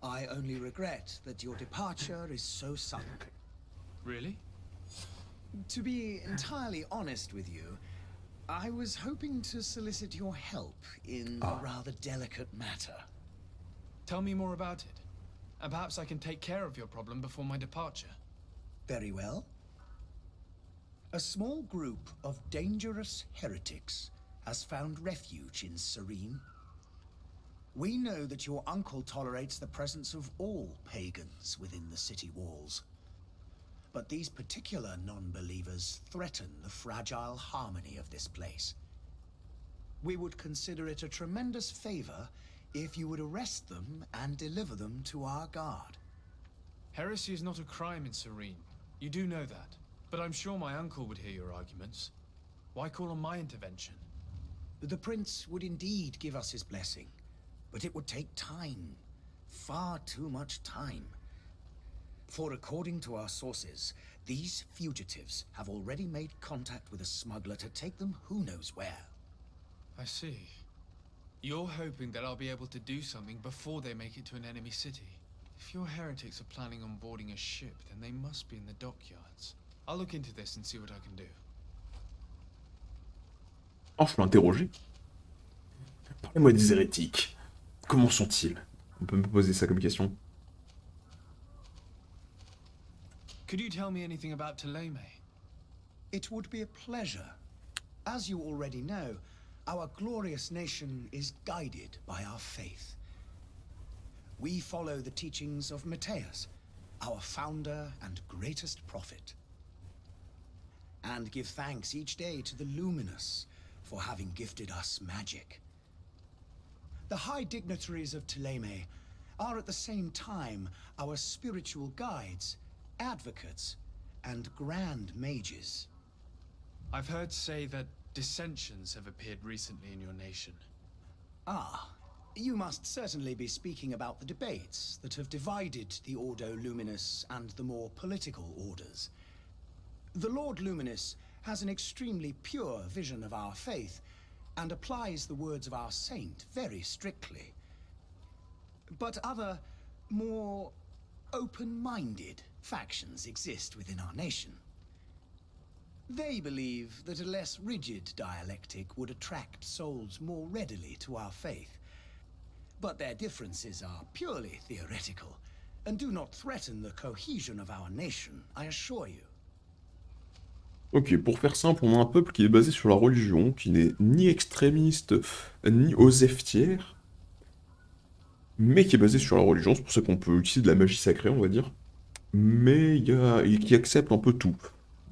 I only regret that your departure is so sudden. Really? To be entirely honest with you, I was hoping to solicit your help in a rather delicate matter. Tell me more about it. And perhaps I can take care of your problem before my departure. Very well. A small group of dangerous heretics has found refuge in Serene. We know that your uncle tolerates the presence of all pagans within the city walls. But these particular non-believers threaten the fragile harmony of this place. We would consider it a tremendous favor if you would arrest them and deliver them to our guard. Heresy is not a crime in Serene. You do know that. But I'm sure my uncle would hear your arguments. Why call on my intervention? The prince would indeed give us his blessing, but it would take time. Far too much time. For according to our sources, these fugitives have already made contact with a smuggler to take them who knows where. I see. You're hoping that I'll be able to do something before they make it to an enemy city. If your heretics are planning on boarding a ship, then they must be in the dockyards. I'll look into this and see what I can do. Oh, je peux l'interroger. Parlez-moi des hérétiques. Comment sont-ils? On peut me poser ça comme question. Could you tell me anything about Ptolemy? It would be a pleasure. As you already know, our glorious nation is guided by our faith. We follow the teachings of Matthias, our founder and greatest prophet, and give thanks each day to the Luminous for having gifted us magic. The high dignitaries of Ptolemy are at the same time our spiritual guides, advocates, and grand mages. I've heard say that dissensions have appeared recently in your nation. Ah, you must certainly be speaking about the debates that have divided the Ordo Luminous and the more political orders. The Lord Luminous has an extremely pure vision of our faith and applies the words of our saint very strictly. But other, more open-minded factions exist within our nation. They believe that a less rigid dialectic would attract souls more readily to our faith. But their differences are purely theoretical and do not threaten the cohesion of our nation, I assure you. Ok, pour faire simple, on a un peuple qui est basé sur la religion, qui n'est ni extrémiste, ni oseftière, mais qui est basé sur la religion, c'est pour ça qu'on peut utiliser de la magie sacrée, on va dire. Mais qui accepte un peu tout.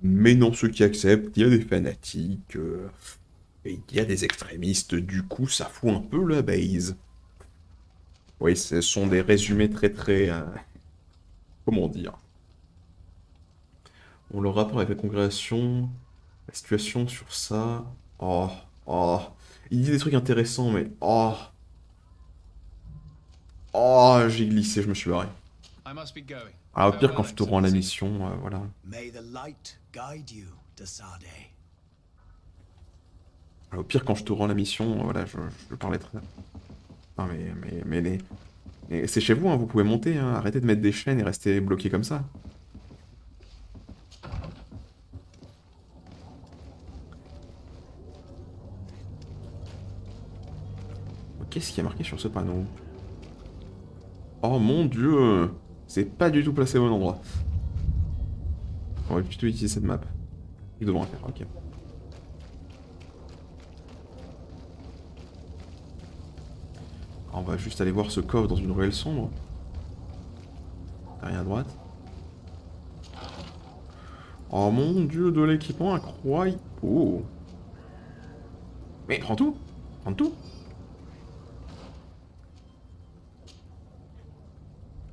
Mais dans ceux qui acceptent, il y a des fanatiques, et il y a des extrémistes, du coup ça fout un peu la base. Oui, ce sont des résumés très... comment dire? On le rapport avec la congrégation, la situation sur ça... Oh, oh... Il dit des trucs intéressants, mais... Oh... Oh, j'ai glissé, je me suis barré. I must be going. Ah, au pire, quand Farewell, je te rends la Excellency. mission, voilà. May the light guide you, Desade. Au pire, quand je te rends la mission, voilà, je parlais très... Non, mais c'est chez vous, hein, vous pouvez monter, hein, arrêtez de mettre des chaînes et rester bloqué comme ça. Qu'est-ce qui est marqué sur ce panneau? Oh mon dieu! C'est pas du tout placé au bon endroit. On va plutôt utiliser cette map. Nous devons la faire, ok. On va juste aller voir ce coffre dans une ruelle sombre. Rien à droite. Oh mon dieu, de l'équipement incroyable. Oh. Mais prends tout. Prends tout.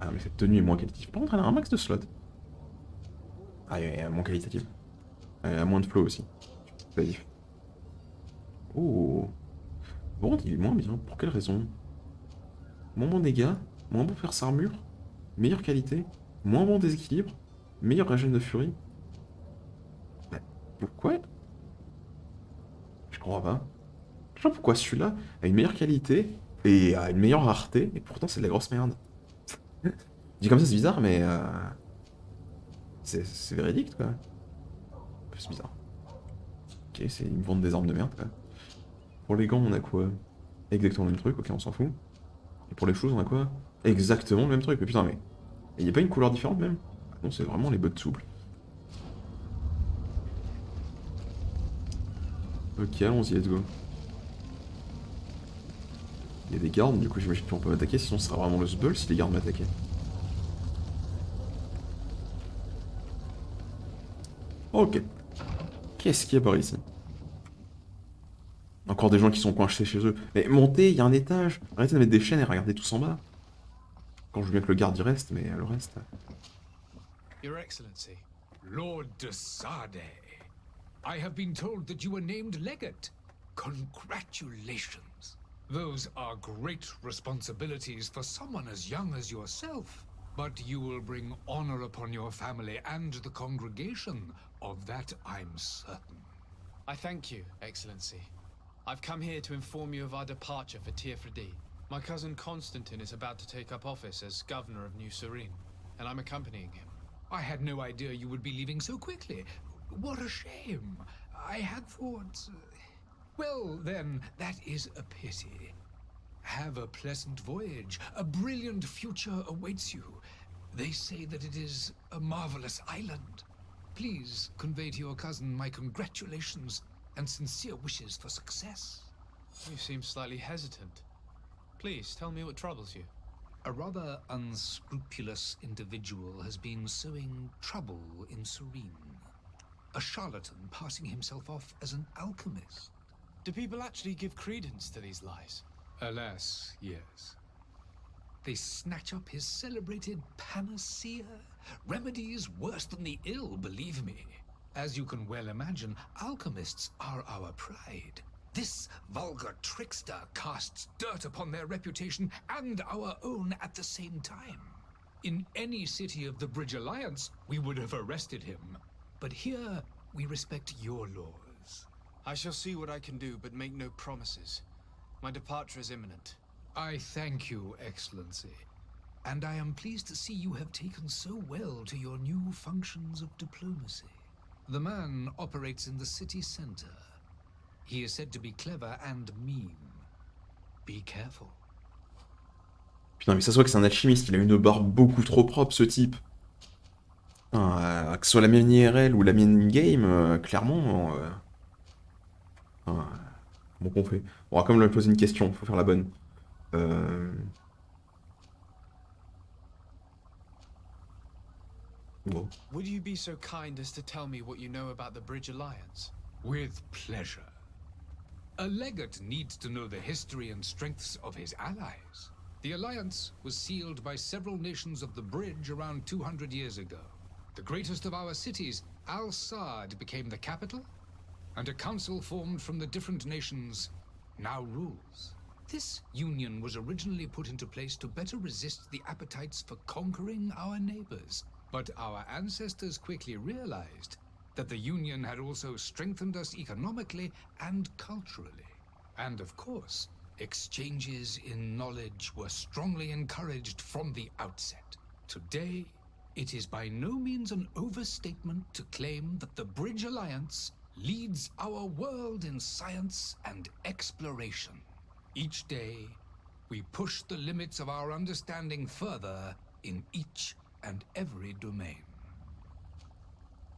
Ah mais cette tenue est moins qualitative. Par contre elle a un max de slots. Ah elle est moins qualitative. Elle a moins de flow aussi. C'est diff. Oh. Bon, il est moins bien. Pour quelle raison? Moins bon dégâts, moins bon faire sa armure. meilleure qualité, moins bon déséquilibre, meilleur régène de furie. Mais pourquoi? Je comprends pas. Je sais pas pourquoi celui-là a une meilleure qualité et a une meilleure rareté, et pourtant c'est de la grosse merde. Dit comme ça, c'est bizarre, mais c'est véridique, quoi. C'est bizarre. Ok, ils me vendent des armes de merde, quoi. Pour les gants, on a quoi? Exactement le même truc, ok, on s'en fout. Et pour les choses, on a quoi? Exactement le même truc, mais putain, mais... Il y a pas une couleur différente, même? Non, c'est vraiment les bottes souples. Ok, allons-y, let's go. Il y a des gardes, du coup j'imagine qu'on peut m'attaquer, sinon ce sera vraiment le sbull si les gardes m'attaquaient. Ok. Qu'est-ce qu'il y a par ici? Encore des gens qui sont coincés chez eux. Mais montez, il y a un étage. Arrêtez de mettre des chaînes et regardez tous en bas. Quand je veux bien que le garde y reste, mais le reste... Your Excellency. Lord de Sade, I have been told that you were named legate. Congratulations. Those are great responsibilities for someone as young as yourself. But you will bring honor upon your family and the congregation. Of that I'm certain. I thank you, Excellency. I've come here to inform you of our departure for Tiefredi. My cousin Constantine is about to take up office as governor of New Serene, and I'm accompanying him. I had no idea you would be leaving so quickly. What a shame. I had thought... Well, then, that is a pity. Have a pleasant voyage. A brilliant future awaits you. They say that it is a marvelous island. Please convey to your cousin my congratulations and sincere wishes for success. You seem slightly hesitant. Please, tell me what troubles you. A rather unscrupulous individual has been sowing trouble in Serene. A charlatan passing himself off as an alchemist. Do people actually give credence to these lies? Alas, yes. They snatch up his celebrated panacea. Remedies worse than the ill, believe me. As you can well imagine, alchemists are our pride. This vulgar trickster casts dirt upon their reputation and our own at the same time. In any city of the Bridge Alliance, we would have arrested him. But here, we respect your laws. I shall see what I can do, but make no promises. My departure is imminent. I thank you, Excellency. And I am pleased to see you have taken so well to your new functions of diplomacy. The man operates in the city center. He is said to be clever and mean. Be careful. Putain, mais ça se voit que c'est un alchimiste, il a une barbe beaucoup trop propre, ce type. Putain, que ce soit la mienne IRL ou la mienne in-game, clairement... bon qu'on fait. On va quand même lui poser une question, faut faire la bonne. Bon. Would you be so kind as to tell me what you know about the Bridge Alliance? With pleasure. A legate needs to know the history and strengths of his allies. The alliance was sealed by several nations of the Bridge around 200 years ago. The greatest of our cities, Al-Sad, became the capital, and a council formed from the different nations now rules. This union was originally put into place to better resist the appetites for conquering our neighbors. But our ancestors quickly realized that the Union had also strengthened us economically and culturally. And of course, exchanges in knowledge were strongly encouraged from the outset. Today, it is by no means an overstatement to claim that the Bridge Alliance leads our world in science and exploration. Each day, we push the limits of our understanding further in each and every domain.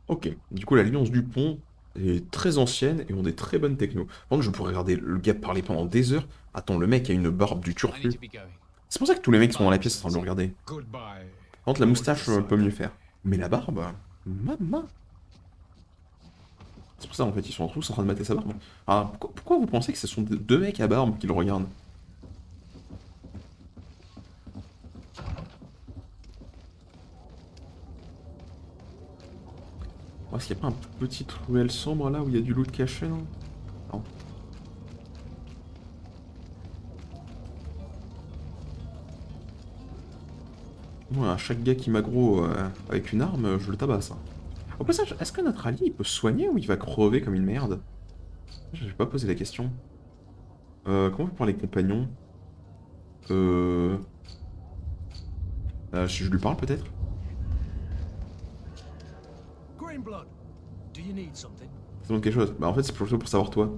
Ok, du coup l'alliance du pont est très ancienne et ont des très bonnes technos. Par contre, je pourrais regarder le gars parler pendant des heures. Attends, le mec a une barbe du turfu. C'est pour ça que tous les mecs qui sont dans la pièce sont en train de le regarder. Par contre, la moustache peut mieux faire. Mais la barbe, maman. C'est pour ça en fait, ils sont tous en train de mater sa barbe. Ah, pourquoi vous pensez que ce sont deux mecs à barbe qui le regardent? Est-ce qu'il n'y a pas un petit ruelle sombre là où il y a du loot caché, non? Non. Moi, chaque gars qui m'aggro avec une arme, je le tabasse. Hein. Au passage, est-ce que notre allié il peut se soigner ou il va crever comme une merde? Je vais pas poser la question. Comment on fait pour les compagnons? Si je lui parle peut-être? Greenblood, do you need something? Ça demande quelque chose. Bah en fait c'est plutôt pour savoir toi.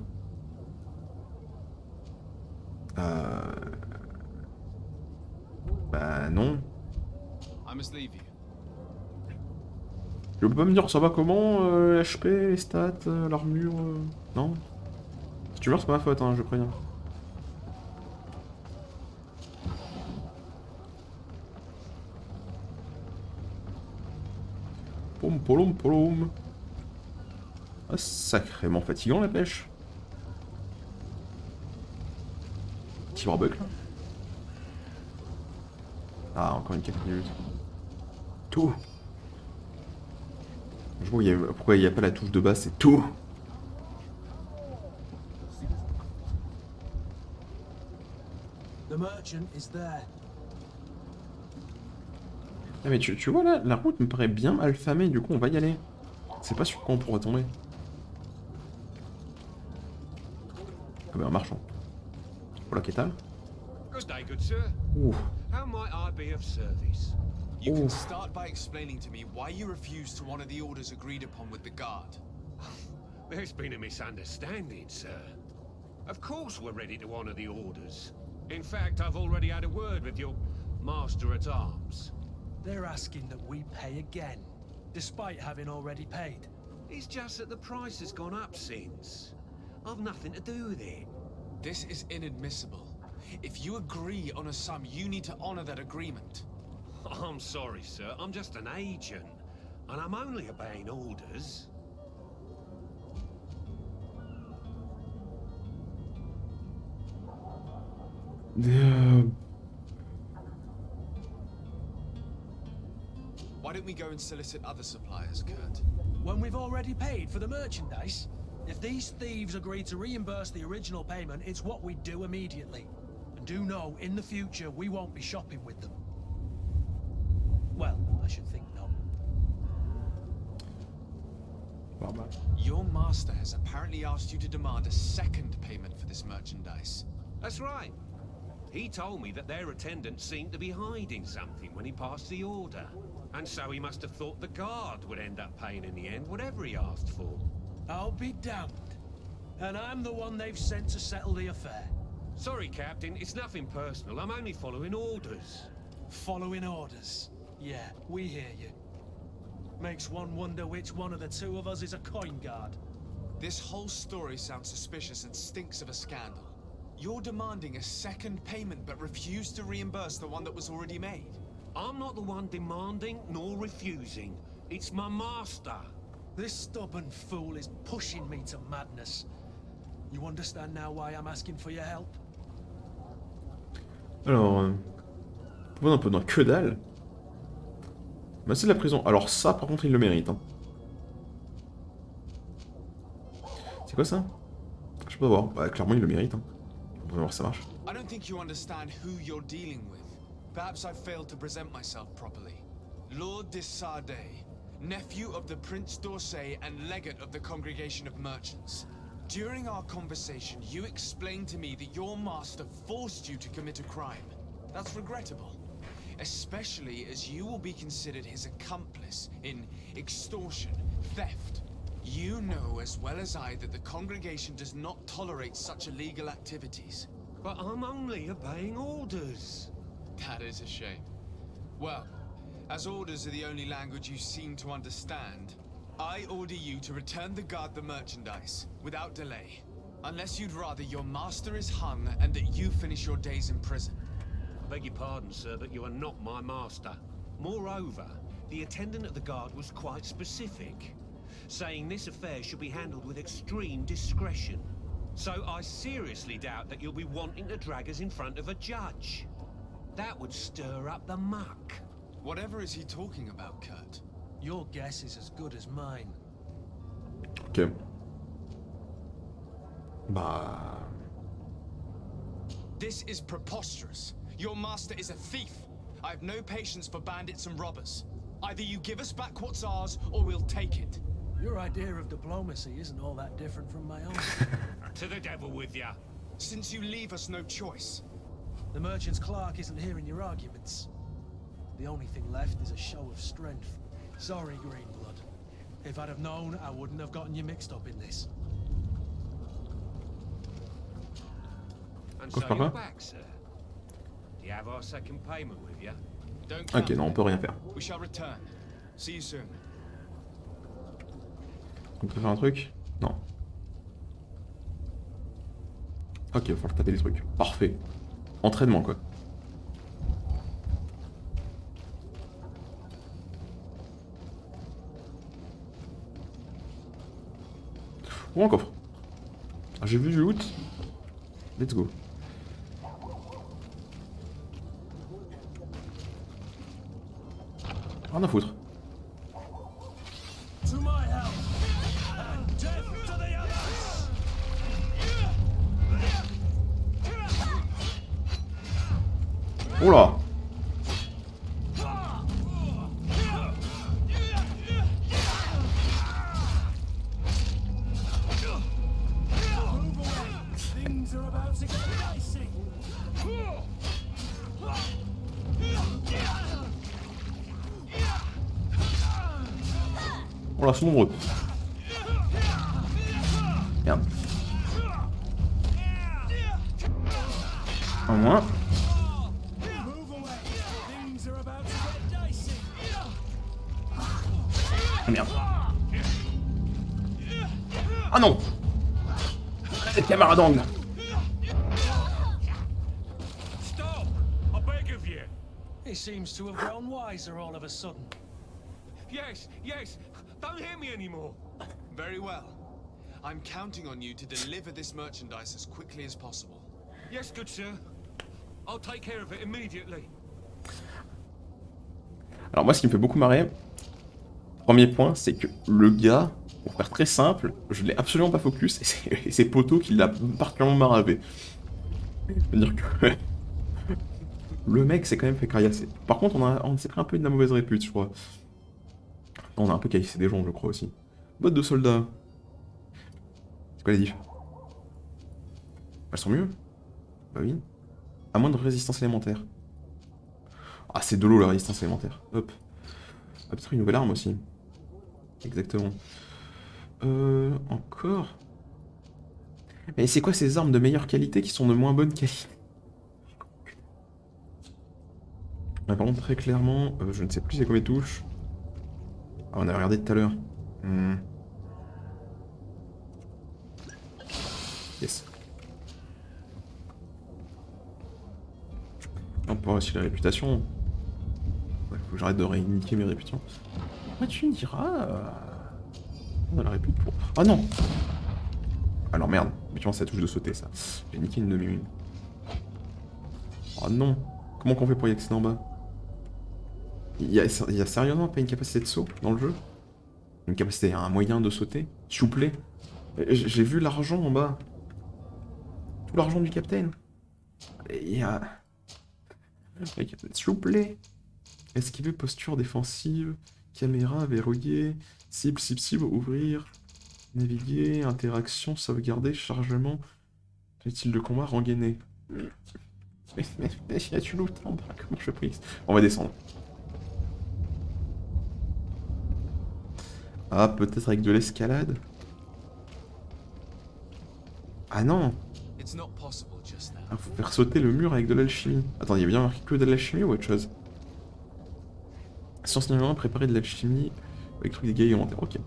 Bah non. I must leave you. Tu peux pas me dire ça va comment, l'HP, les stats, l'armure, non? Si tu meurs c'est pas ma faute, hein, je préviens. Pom polom polom. Ah, sacrément fatigant la pêche. Petit warbuck là. Ah, encore une 4 minutes. Tout. Je vois pourquoi il n'y a pas la touche de base, c'est tout. The merchant is there. Ah mais tu vois là, la route me paraît bien mal famée, du coup on va y aller. C'est pas sur quoi on pourra tomber. Comme un marchand. Voilà, qu'est-ce Good day, good sir. Ouh. How might I be of service? You can Oof. start by explaining to me why you refused to honor the orders agreed upon with the guard. There's been a misunderstanding, sir. Of course we're ready to honor the orders. In fact, I've already had a word with your master-at-arms. They're asking that we pay again, despite having already paid. It's just that the price has gone up since. I've nothing to do with it. This is inadmissible. If you agree on a sum, you need to honor that agreement. I'm sorry, sir. I'm just an agent. And I'm only obeying orders. Why don't we go and solicit other suppliers, Kurt? When we've already paid for the merchandise? If these thieves agree to reimburse the original payment, it's what we do immediately. And do know, in the future, we won't be shopping with them. Well, I should think not. Your master has apparently asked you to demand a second payment for this merchandise. That's right. He told me that their attendant seemed to be hiding something when he passed the order. And so he must have thought the guard would end up paying in the end, whatever he asked for. I'll be damned. And I'm the one they've sent to settle the affair. Sorry, Captain, it's nothing personal. I'm only following orders. Following orders. Yeah, we hear you. Makes one wonder which one of the two of us is a coin guard. This whole story sounds suspicious and stinks of a scandal. You're demanding a second payment but refuse to reimburse the one that was already made. I'm not the one demanding nor refusing. It's my master. This stubborn fool is pushing me to madness. You understand now why I'm asking for your help? Alors, on va un peu dans que dalle. Bah c'est de la prison. Alors ça, par contre, il le mérite. Hein. C'est quoi ça? Je peux pas voir. Bah clairement, il le mérite. Hein. On va voir si ça marche. I don't think you understand who you're dealing with. Perhaps I failed to present myself properly. Lord de Sardet, nephew of the Prince d'Orsay and legate of the Congregation of Merchants. During our conversation, you explained to me that your master forced you to commit a crime. That's regrettable, especially as you will be considered his accomplice in extortion, theft. You know as well as I that the congregation does not tolerate such illegal activities. But I'm only obeying orders. That is a shame. Well, as orders are the only language you seem to understand, I order you to return the guard the merchandise, without delay. Unless you'd rather your master is hung and that you finish your days in prison. I beg your pardon, sir, but you are not my master. Moreover, the attendant of the guard was quite specific, saying this affair should be handled with extreme discretion. So I seriously doubt that you'll be wanting to drag us in front of a judge. That would stir up the muck. Whatever is he talking about, Kurt? Your guess is as good as mine. Ok. Bah... This is preposterous. Your master is a thief. I have no patience for bandits and robbers. Either you give us back what's ours, or we'll take it. Your idea of diplomacy isn't all that different from my own. To the devil with ya. Since you leave us no choice. The merchant's clerk isn't hearing your arguments. The only thing left is a show of strength. Sorry, Greenblood. If I'd have known, I wouldn't have gotten you mixed up in this. And so you're back, sir. Do you have our second payment with you? Don't Ok, count non, on it. peut rien faire. We shall return. See you soon. On peut faire un truc? Non. Ok, il va falloir taper des trucs. Parfait. Entraînement, quoi. Oh, un coffre. Ah, j'ai vu du loot. Let's go. Rien à foutre. To my help! And death to the others! Oula! Things are about to get dicey! Oh là, c'est nombreux. Merde. Un moins. Things are about to get dicey! Ah merde. Ah non! Les camarades d'angle. Stop! I beg of you. He seems to have grown wiser all of a sudden. Yes, yes. Don't hit me anymore. Very well. I'm counting on you to deliver this merchandise as quickly as possible. Yes, good sir. I'll take care of it immediately. Alors moi, ce qui me fait beaucoup marrer, premier point, c'est que le gars, pour faire très simple, je l'ai absolument pas focus, et c'est Poto qui l'a particulièrement maravé. C'est-à-dire que le mec s'est quand même fait caillasser. Par contre, on s'est pris un peu de la mauvaise répute, je crois. On a un peu caillassé des gens, je crois aussi. Bottes de soldats. C'est quoi les diff? Elles sont mieux? Bah oui. À moins de résistance élémentaire. Ah, c'est de l'eau la résistance élémentaire. Hop. Ah, peut-être une nouvelle arme aussi. Exactement. Encore. Mais c'est quoi ces armes de meilleure qualité qui sont de moins bonne qualité? Par contre, très clairement, je ne sais plus c'est quoi mes touches. Ah, on a regardé tout à l'heure. Yes. On peut voir aussi la réputation. Ouais, faut que j'arrête de réindiquer mes réputations. Ouais, tu me diras. On a la répute pour. Ah non! Alors merde, mais tu vois, c'est la touche de sauter ça. J'ai niqué une demi-mine. Oh non! Comment qu'on fait pour y accéder en bas? Il y a sérieusement pas une capacité de saut dans le jeu? Une capacité, un moyen de sauter? S'il vous plaît? J'ai vu l'argent en bas. Tout l'argent du capitaine. Il y a... S'il vous plaît. Esquiver, posture défensive, caméra verrouillée, cible, ouvrir, naviguer, interaction, sauvegarder, chargement, style de combat, rengainé. Mais il y a du loot en bas, comment je fais pour X? On va descendre. Ah, peut-être avec de l'escalade? Ah non! Ah, faut faire sauter le mur avec de l'alchimie. Attends, il y a bien marqué que de l'alchimie ou autre chose? Science numéro 1, préparer de l'alchimie avec truc des dégâts élémentaires. Ok.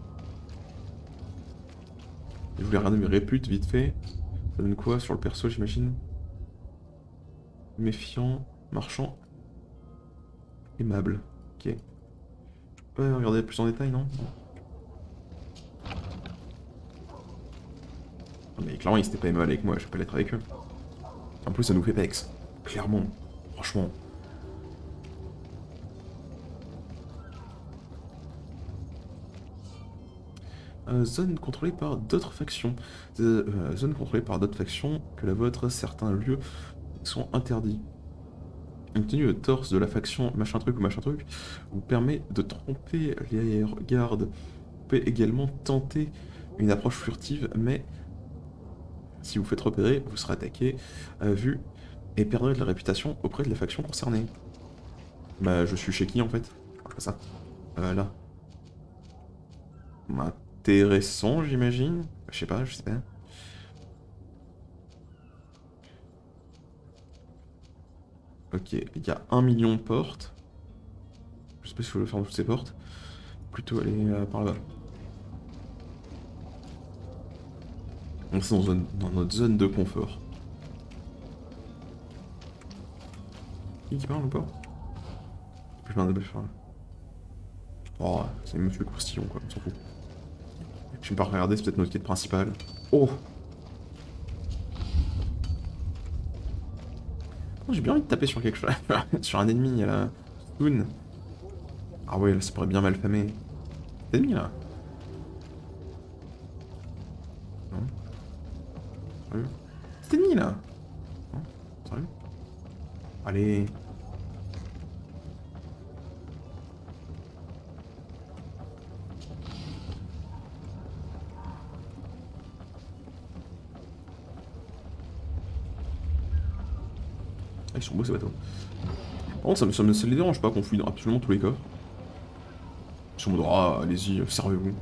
Je voulais regarder mes réputes vite fait. Ça donne quoi sur le perso, j'imagine? Méfiant, marchand, aimable. Ok. Je peux pas regarder plus en détail, non? Mais clairement, ils étaient pas aimables avec moi, je peux pas l'être avec eux. En plus, ça nous fait pex. Clairement. Franchement. Zone contrôlée par d'autres factions. Zone contrôlée par d'autres factions que la vôtre, certains lieux sont interdits. Une tenue de torse de la faction machin truc ou machin truc vous permet de tromper les gardes. Vous pouvez également tenter une approche furtive, mais si vous faites repérer, vous serez attaqué, vu, et perdrez de la réputation auprès de la faction concernée. Bah, je suis chez qui en fait? Je fais ça. Là. Intéressant, j'imagine. Je sais pas, je sais pas. Ok, il y a 1 million de portes. Je sais pas si faut le faire dans toutes ces portes. Plutôt aller par là-bas. On est dans notre zone de confort. Qui parle ou pas? Je parle de faire là. Oh, c'est Monsieur Courstillon quoi, on s'en fout. Je vais pas regarder, c'est peut-être notre quête principale. Oh! Oh, j'ai bien envie de taper sur quelque chose. Sur un ennemi là. Spoon. Ah ouais, là ça pourrait bien mal famer. Cet ennemi là. Non. Sérieux? Cet ennemi là. Non. Sérieux? Allez. Ils sont beaux ces bateaux. Par contre, ça les dérange pas qu'on fouille dans absolument tous les coffres. Ils sont en mode, ah, allez-y, servez-vous.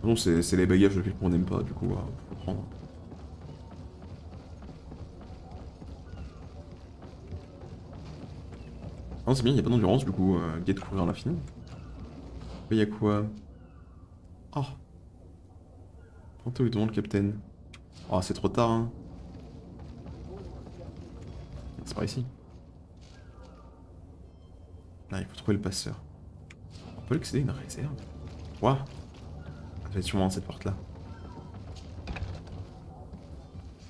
Non, c'est les bagages qu'on n'aime pas, du coup, faut prendre. Non, c'est bien, il n'y a pas d'endurance, du coup, guette courir à l'infini. Il y a quoi? Ah! Tantôt, il demande le capitaine. Ah, c'est trop tard, hein. C'est par ici. Ah, il faut trouver le passeur. On peut accéder à une réserve. Ouah. Ça va être sûrement cette porte-là.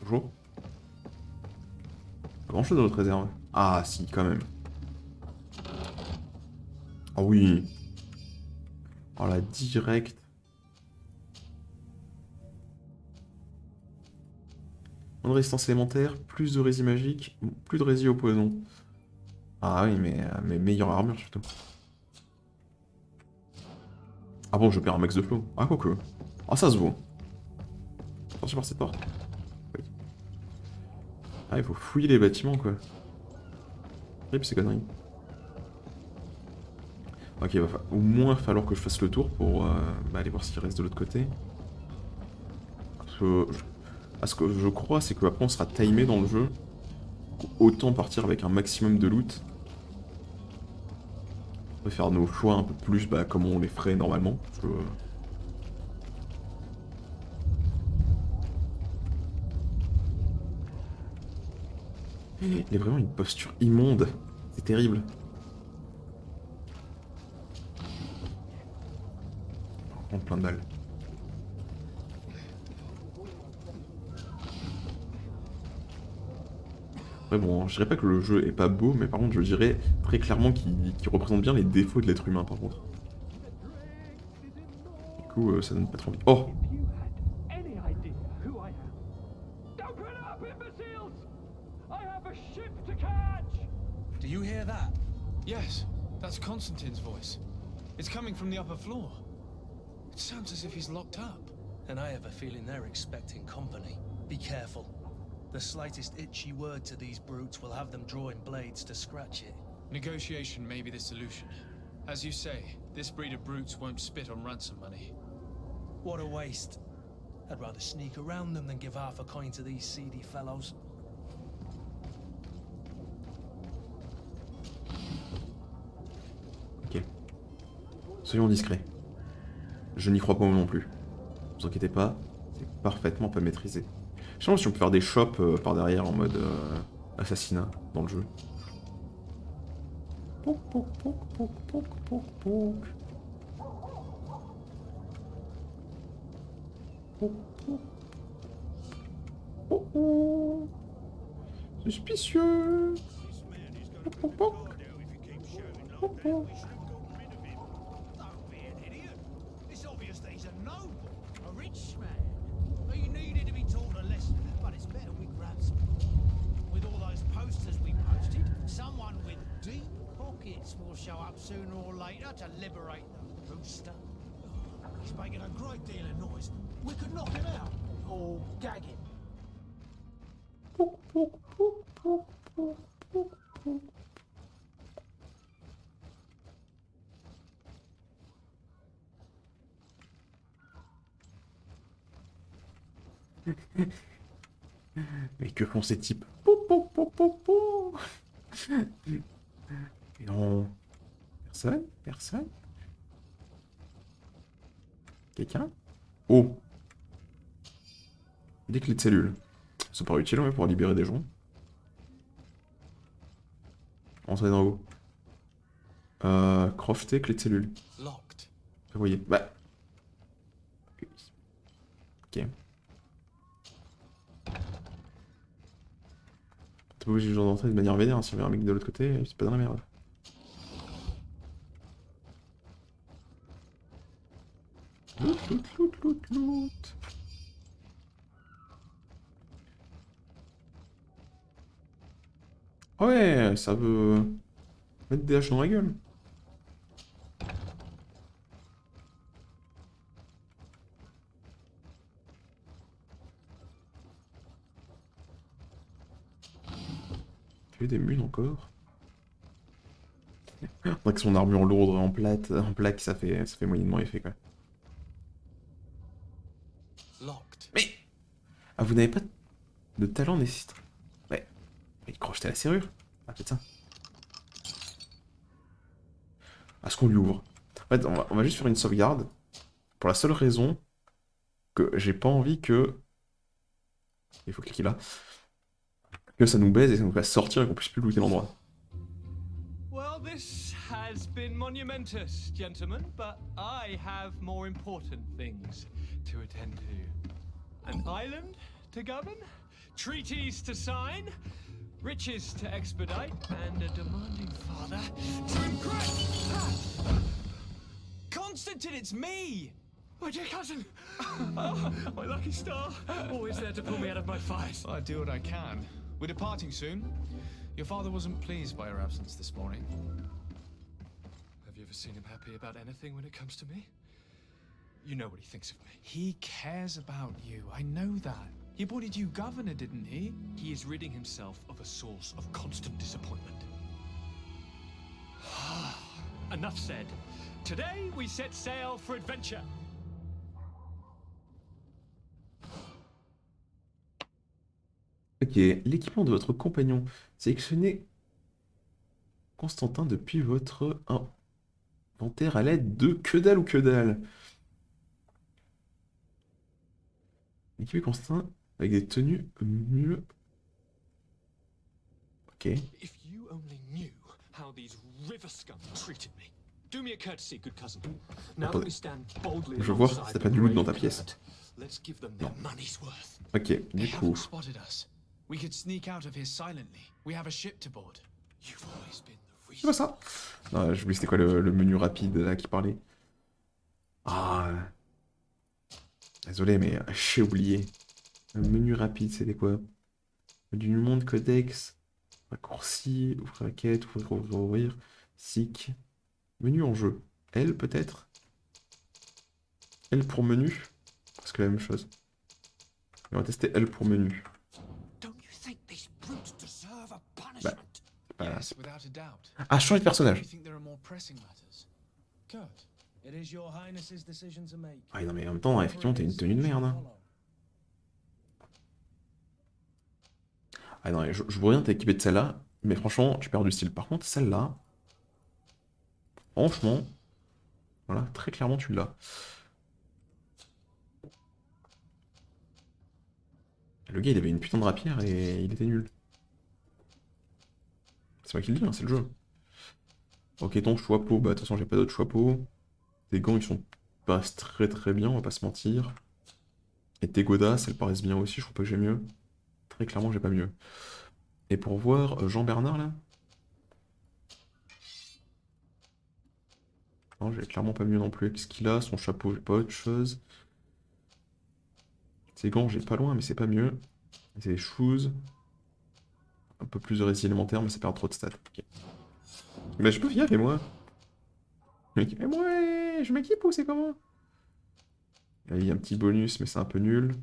Bonjour. Pas grand-chose dans notre réserve. Ah, si, quand même. Ah oui. Oh la direct. Moins de résistance élémentaire, plus de résine magique, plus de résine au poison. Ah oui, mais meilleure armure surtout. Ah bon, je perds un max de flow. Ah, quoique. Ah, ça se vaut. Attention par cette porte. Oui. Ah, il faut fouiller les bâtiments, quoi. Rip ces conneries. Ok, il va au moins falloir que je fasse le tour pour aller voir ce qu'il reste de l'autre côté. Parce que ce que je crois, c'est qu'après on sera timé dans le jeu. Autant partir avec un maximum de loot. On peut faire nos choix un peu plus comme on les ferait normalement. Parce que... Il a vraiment une posture immonde. C'est terrible. On prend plein de balles. Ouais, bon, je dirais pas que le jeu est pas beau, mais par contre, je dirais très clairement qu'il représente bien les défauts de l'être humain, par contre. Du coup, ça donne pas trop envie. Oh! Do you hear that? Yes, that's Constantine's voice. It's coming from the upper floor. It sounds as if he's locked up. And I have a feeling they're expecting company. Be careful. The slightest itchy word to these brutes will have them drawing blades to scratch it. Negotiation may be the solution. As you say, this breed of brutes won't spit on ransom money. What a waste. I'd rather sneak around them than give half a coin to these seedy fellows. Ok. Soyons discrets. Je n'y crois pas non plus. Ne vous inquiétez pas, c'est parfaitement pas maîtrisé. Je sais pas si on peut faire des shops par derrière en mode assassinat dans le jeu. Pouk, pouk, pouk, pouk, pouk, pouk, pouk. Pouk, pouk. Oh, oh. Suspicieux. Pouk, pouk, pouk. Pouk, pouk. Some show up sooner or later to liberate the rooster. He's making a great deal of noise. We could knock him out or gag him. Mais que font ces types? Pou, pou, pou, pou, pou. Non. Personne? Personne? Quelqu'un? Oh! Des clés de cellule. C'est pas utile, mais pour libérer des gens. On s'en est d'en haut. Crofter, clé de cellule. Vous voyez. Bah. Ok. T'es pas obligé d'entrer de manière vénère, hein. Si on un mec de l'autre côté, c'est pas dans la merde. Loot, loot, loot, loot, loot. Ouais, ça veut mettre des haches dans la gueule. Tu as des mules encore. Avec son armure lourde en plaque, ça fait moyennement effet quoi. Mais ah, vous n'avez pas de talent nécessaire. Ouais. Il crochetait la serrure. Ah, peut-être ça. Est-ce qu'on lui ouvre? En fait, on va juste faire une sauvegarde. Pour la seule raison que j'ai pas envie que... Il faut cliquer là. Que ça nous baise et ça nous fasse sortir et qu'on puisse plus looter l'endroit. Well, this has been monumentous, gentlemen, but I have more important things to attend to. An island to govern, treaties to sign, riches to expedite, and a demanding father to impress. Ah! Constantine, it's me! My dear cousin! Oh, my lucky star! Always there to pull me out of my fight. Well, I do what I can. We're departing soon. Your father wasn't pleased by your absence this morning. Have you ever seen him happy about anything when it comes to me? You know what he thinks of me. He cares about you, I know that. He appointed you governor, didn't he? He is ridding himself of a source of constant disappointment. Enough said. Today we set sail for adventure. Ok, l'équipement de votre compagnon. Sélectionnez Constantin depuis votre inventaire à l'aide de que dalle ou que dalle. Équipez Constantin avec des tenues mieux. Ok. If you only knew how these river scum treated me. Do me a courtesy, good cousin. Now that we stand boldly Je vois, si t'as pas du loot dans ta pièce. Let's give them their money's worth. Ok, du coup. Spotted us. We could sneak out of here silently. We have a ship to board. You've always been the C'est pas ça. Non, j'ai oublié c'était quoi le menu rapide là qui parlait. Ah. Désolé, mais j'ai oublié. Le menu rapide, c'était quoi? Du monde, codex, raccourci, ouvrir la quête, ouvrir, seek. Menu en jeu. L peut-être? L pour menu? Presque la même chose. On va tester L pour menu. Bah, voilà. Ah, changer de personnage. Ah non mais en même temps, effectivement, t'as une tenue de merde. Hein. Ah non, je vois rien, t'es équipé de celle-là, mais franchement, tu perds du style. Par contre, celle-là, franchement, voilà, très clairement, tu l'as. Le gars, il avait une putain de rapière et il était nul. C'est moi qui le dis, hein, c'est le jeu. Ok, ton chapeau, bah de toute façon, j'ai pas d'autre chapeau. Tes gants, ils sont pas très très bien, on va pas se mentir. Et tes godasses, elles paraissent bien aussi, je crois pas que j'ai mieux. Très clairement, j'ai pas mieux. Et pour voir Jean-Bernard, là. Non, j'ai clairement pas mieux non plus avec ce qu'il a. Son chapeau, j'ai pas autre chose. Ses gants, j'ai pas loin, mais c'est pas mieux. C'est des shoes. Un peu plus de récits élémentaires, mais ça perd trop de stats. Okay. Mais je peux y aller, moi. Mais moi, je m'équipe ou c'est comment? Il y a un petit bonus, mais c'est un peu nul.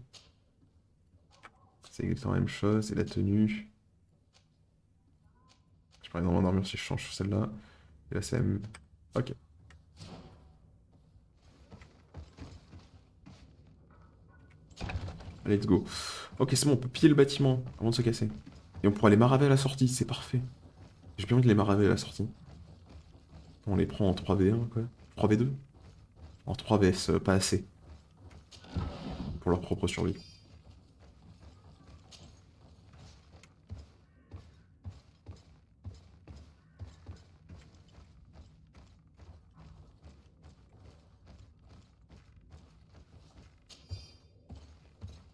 C'est exactement la même chose, c'est la tenue. Je pourrais énormément d'armure si je change sur celle-là. Et là, c'est la même. Ok. Let's go. Ok, c'est bon, on peut piller le bâtiment avant de se casser. Et on pourra les maraver à la sortie, c'est parfait. J'ai bien envie de les maraver à la sortie. On les prend en 3v1, quoi. 3v2? En 3vs, pas assez. Pour leur propre survie.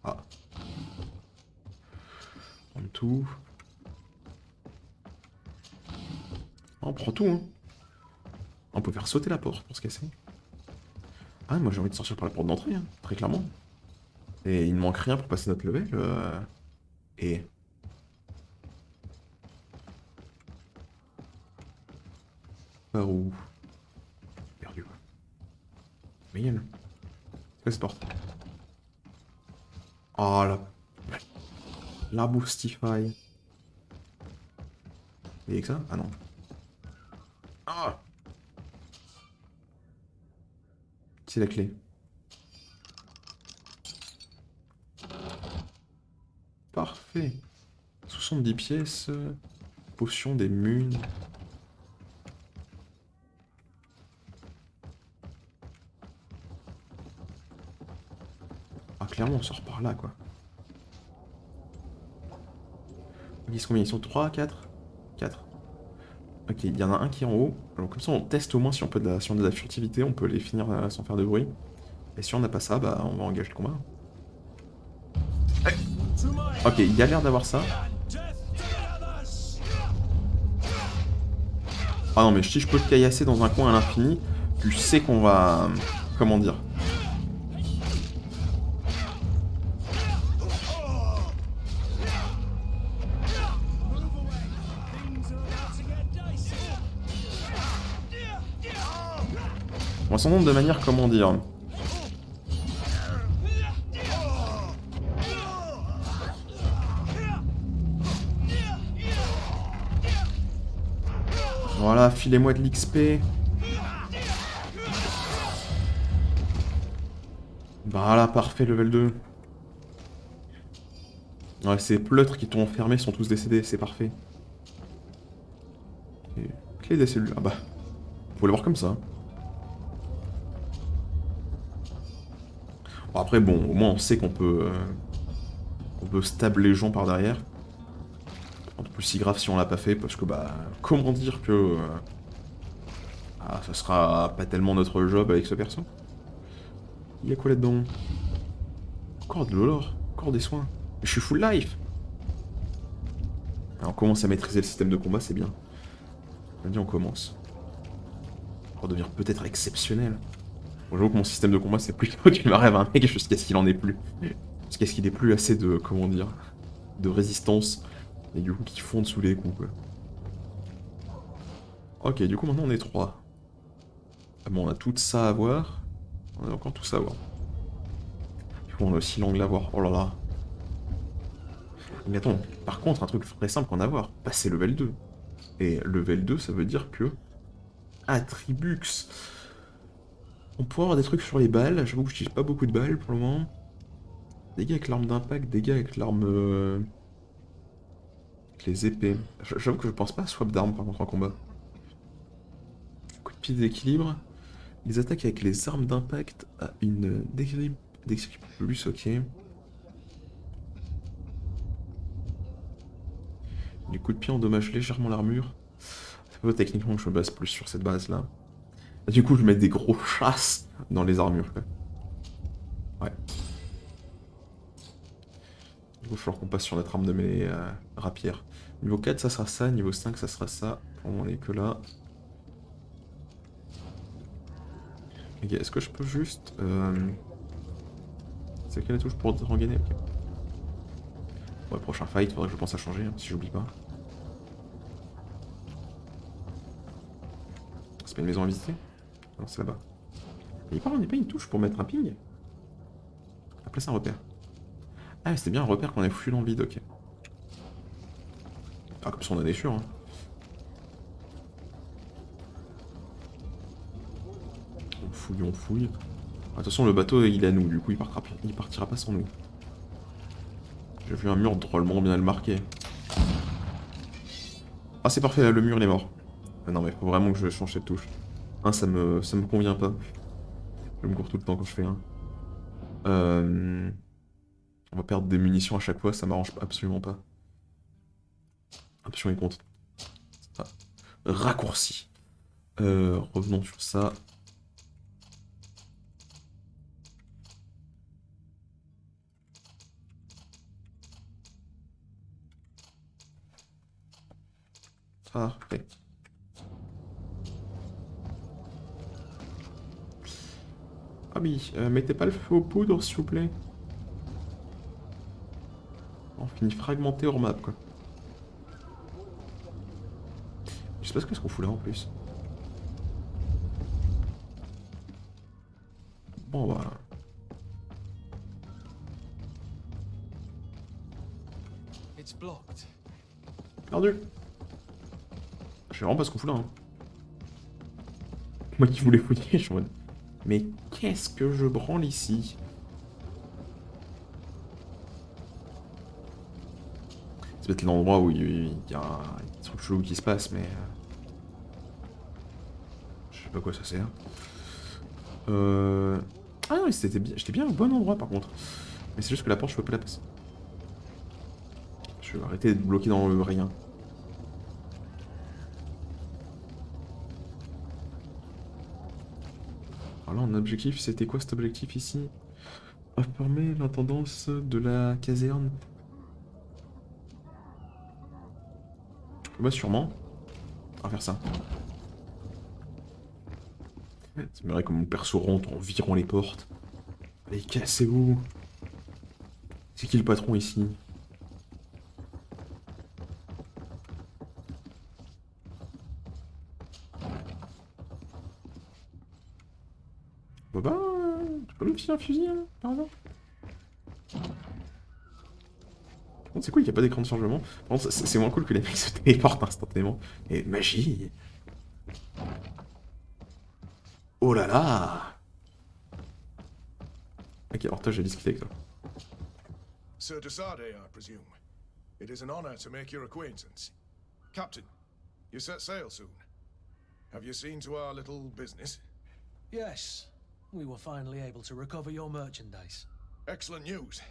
Ah. On prend tout. Ah, on prend tout, hein. On peut faire sauter la porte pour se casser. Ah, moi j'ai envie de sortir par la porte d'entrée, hein, très clairement. Et il ne manque rien pour passer notre level. Et... Par où? Perdu, quoi. Mais il quelle porte? Oh là. La Boostify. Il y a que ça? Ah non. Ah! C'est la clé. Parfait. 70 pièces. Potion des munes. Ah, clairement, on sort par là, quoi. Ils sont combien? Ils sont 3, 4? 4. Ok, il y en a un qui est en haut. Alors, comme ça, on teste au moins si on peut si on a de la furtivité, on peut les finir sans faire de bruit. Et si on n'a pas ça, bah on va engager le combat. Ok, il y a l'air d'avoir ça. Ah non, mais si je peux te caillasser dans un coin à l'infini, tu sais qu'on va... Comment dire? On va s'en rendre de manière, comment dire... Voilà, filez-moi de l'XP. Voilà, parfait, level 2. Ouais, ces pleutres qui t'ont enfermé sont tous décédés, c'est parfait. Et... Clé des cellules, ah bah... Faut le voir comme ça. Bon, après, bon, au moins on sait qu'on peut... on peut stab les gens par derrière. En plus si grave si on l'a pas fait, parce que bah... Comment dire que... Ah, ça sera pas tellement notre job avec ce perso. Il y a quoi là-dedans? Encore de l'or, encore des soins. Je suis full life. Alors, on commence à maîtriser le système de combat, c'est bien. On dit on commence. Pour devenir peut-être exceptionnel. Bon, j'avoue que mon système de combat, c'est plutôt qu'il m'arrive un mec jusqu'à ce qu'il en ait plus. Jusqu'à ce qu'il ait plus assez de, comment dire, de résistance. Et du coup, qui fonde sous les coups, quoi. Ok, du coup, maintenant on est 3. Ah bon, on a tout ça à voir. On a encore tout ça à voir. Du coup, on a aussi l'angle à voir. Oh là là. Mais attends, par contre, un truc très simple qu'on a à voir. Passer level 2. Et level 2, ça veut dire que... Attribux. On pourrait avoir des trucs sur les balles. J'avoue que j'utilise pas beaucoup de balles pour le moment. Dégâts avec l'arme d'impact, dégâts avec l'arme... Avec les épées. J'avoue que je pense pas à swap d'armes par contre en combat. Coup de pied d'équilibre. Les attaques avec les armes d'impact à une d'équilibre plus, ok. Les coups de pied endommagent légèrement l'armure. C'est pas techniquement que je me base plus sur cette base là. Du coup je mets des gros chasses dans les armures quoi. Ouais. Du coup il va falloir qu'on passe sur notre arme de mêlée rapière. Niveau 4 ça sera ça, niveau 5 ça sera ça. Pour on est que là. Ok, est-ce que je peux juste... C'est quelle touche pour rengainer? Ok. Ouais, prochain fight, faudrait que je pense à changer, hein, si j'oublie pas. pas une maison à visiter? Non, c'est là-bas. Il n'y a pas une touche pour mettre un ping? À placer un repère. Ah, mais c'était bien un repère qu'on avait foutu dans le vide, ok. Ah, comme ça on en est sûr, hein. On fouille, on fouille. Attention, le bateau il est à nous, du coup il partira pas sans nous. J'ai vu un mur drôlement bien le marquer. Ah, c'est parfait, là, le mur il est mort. Ah, non, mais faut vraiment que je change cette touche. Ça me convient pas. Je me cours tout le temps quand je fais un. On va perdre des munitions à chaque fois, ça m'arrange absolument pas. Option et compte. Ah. Raccourci. Revenons sur ça. Parfait. Ah oui, mettez pas le feu aux poudres s'il vous plaît. On finit fragmenté hors map quoi. Je sais pas ce qu'on fout là en plus. Bon bah. It's blocked. Perdu. Je sais vraiment pas ce qu'on fout là. Hein. Moi qui voulais fouiller, je suis en mode. Mais qu'est-ce que je branle ici? C'est peut-être l'endroit où il y a un truc chelou qui se passe, mais... Je sais pas quoi ça sert. Ah non, j'étais bien au bon endroit par contre. Mais c'est juste que la porte, je peux pas la passer. Je vais arrêter d'être bloqué dans le rien. Alors là, un objectif, c'était quoi cet objectif ici? Informer l'intendance de la caserne. Bah sûrement. On va faire ça. Ça m'aimerait comme mon perso rentre en virant les portes. Allez, cassez-vous. C'est qui le patron ici? Bah, tu peux me filer un fusil, hein, par hasard? C'est cool qu'il n'y a pas d'écran de chargement. Par contre, c'est moins cool que les mecs se téléportent instantanément. Et magie! Oh là là! Ok, alors toi, j'ai discuté avec toi. Sir Desade, I presume. It is an honor to make your acquaintance. Captain, you set sail soon. Have you seen to our little business? Yes, we were finally able to recover your merchandise. Excellent news.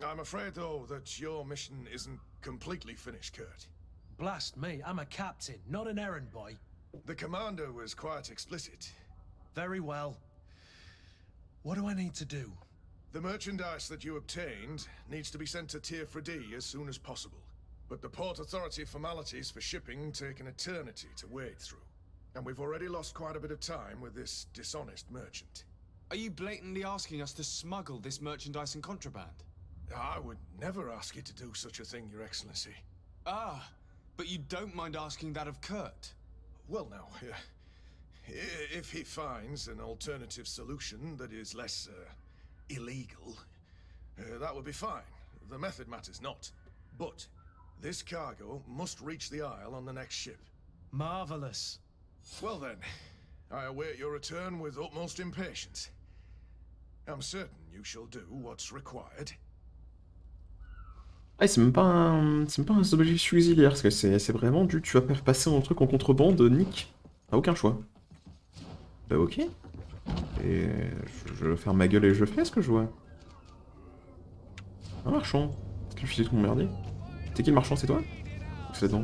I'm afraid, though, that your mission isn't completely finished, Kurt. Blast me, I'm a captain, not an errand boy. The commander was quite explicit. Very well. What do I need to do? The merchandise that you obtained needs to be sent to Tier 4D as soon as possible. But the Port Authority formalities for shipping take an eternity to wade through. And we've already lost quite a bit of time with this dishonest merchant. Are you blatantly asking us to smuggle this merchandise and contraband? I would never ask you to do such a thing, Your Excellency. Ah, but you don't mind asking that of Kurt? Well, now, if he finds an alternative solution that is less illegal, that would be fine. The method matters not. But this cargo must reach the Isle on the next ship. Marvelous. Well then, I await your return with utmost impatience. I'm certain you shall do what's required. Ah, c'est même pas un objectif auxiliaire, parce que c'est vraiment du tu vas faire passer un truc en contrebande, Nick. T'as aucun choix. Bah ok. Et je vais faire ma gueule et je fais ce que je vois. Un marchand. Est-ce que je suis tout mon merdier? C'est qui le marchand, c'est toi? C'est toi.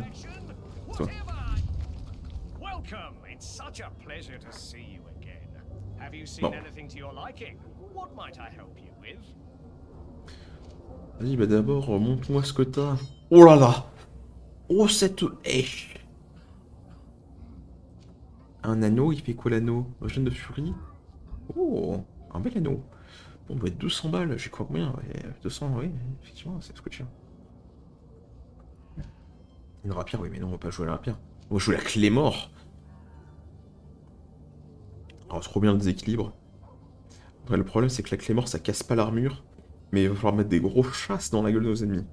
C'est toi. Welcome. It's such a pleasure to see you again. Have you seen Bon. anything to your liking? What might I help you with? Vas-y, bah d'abord, montre-moi ce que t'as. Oh là là! Oh, cette hache! Un anneau, il fait quoi l'anneau? Jeune de furie? Oh, un bel anneau. Bon, doit être 200 balles, j'ai quoi combien? Ouais, 200, oui, effectivement, c'est ce que cher. Une rapière, oui, mais non, on va pas jouer à la rapière. On va jouer à la clé mort. Alors, trop bien le déséquilibre. Après, le problème, c'est que la clé mort, ça casse pas l'armure. Mais il va falloir mettre des gros chasses dans la gueule de nos ennemis.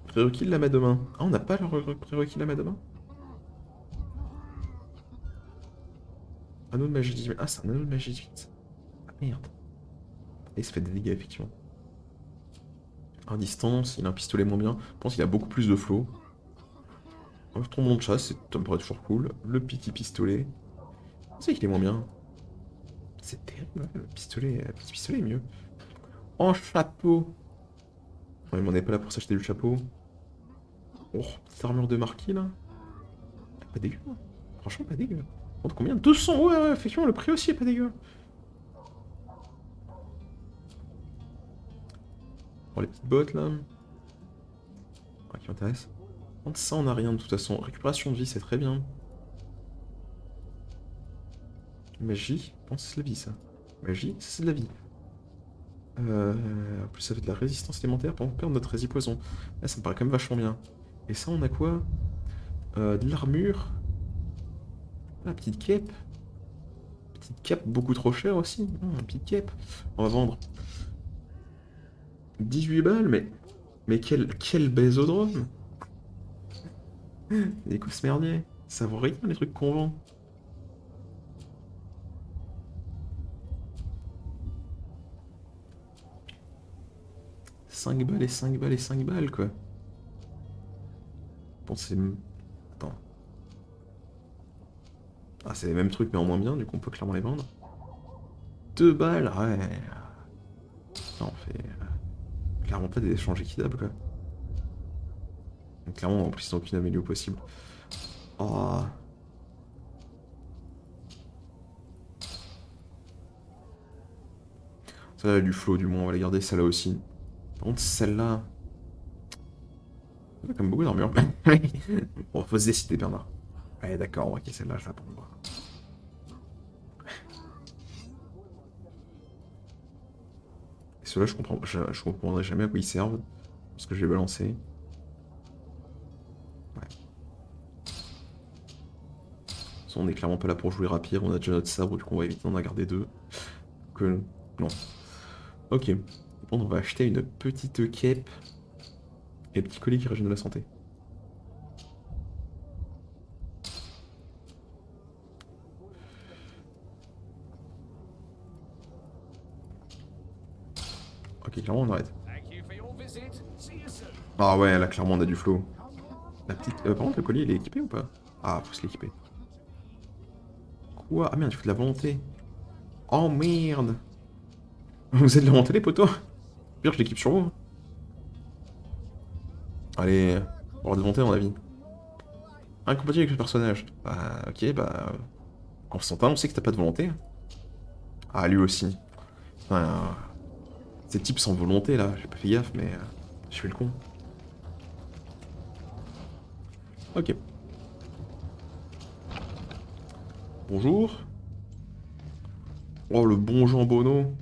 Prérequis de la main de main. Ah, on n'a pas le prérequis de la main de main? Anneau de magie divine. Ah, c'est un anneau de magie divine. Ah, merde. Et il se fait des dégâts, effectivement. À distance, il a un pistolet moins bien. Je pense qu'il a beaucoup plus de flow. Trombon de chasse, ça me paraît toujours cool. Le petit pistolet. C'est qu'il est moins bien. C'est terrible, ouais, le petit pistolet est mieux. En chapeau. Ouais, mais on n'est pas là pour s'acheter du chapeau. Oh, petite armure de marquis là. Pas dégueu. Hein. Franchement, pas dégueu. Contre combien? 200. Ouais, ouais, effectivement, le prix aussi est pas dégueu. Oh, les petites bottes là. Ah, qui m'intéresse. Contre ça, on a rien de toute façon. Récupération de vie, c'est très bien. Magie, je pense que c'est de la vie ça. Magie, c'est de la vie. En plus, ça fait de la résistance élémentaire pour perdre notre rési-poison. Là, ça me paraît quand même vachement bien. Et ça, on a quoi? De l'armure. Ah, petite cape. Petite cape beaucoup trop chère aussi. Petite cape. On va vendre 18 balles, mais quel bésodrome. Des coups merdier. Ça vaut rien les trucs qu'on vend. « 5 balles et 5 balles et 5 balles, quoi. » Bon, c'est... Attends. Ah, c'est les mêmes trucs, mais en moins bien, du coup, on peut clairement les vendre. 2 balles, ouais. Non, on fait... clairement pas des échanges équitables, quoi. Donc, clairement, en plus, ils n'ont aucune amélioration possible. Oh... Ça a du flow, du moins, on va la garder, celle-là aussi. Par contre, celle-là... On a quand même beaucoup d'armure. Bon, faut se décider, Bernard. Ouais, d'accord, ok, celle-là, je la prends. Et ceux-là, je comprendrai jamais à quoi ils servent. Parce que je vais balancer. Ouais. On est clairement pas là pour jouer rapide, on a déjà notre sabre, du coup on va éviter d'en garder 2. Que... non. Ok. Bon, on va acheter une petite cape. Et petit collier qui régène de la santé. Ok, clairement on arrête. Ah ouais, là clairement on a du flow. La petite... par contre le collier il est équipé ou pas? Ah, faut se l'équiper. Quoi? Ah merde, il faut de la volonté. Oh merde. Vous êtes de la volonté les potos? Pire, je l'équipe sur vous. Allez, on va avoir de volonté à mon avis. Incompatible avec le personnage. Bah ok, bah... Constantin, on sait que t'as pas de volonté. Ah, lui aussi. Putain, ces types sans volonté là, j'ai pas fait gaffe, mais... je fais le con. Ok. Bonjour. Oh, le bon jambonneau.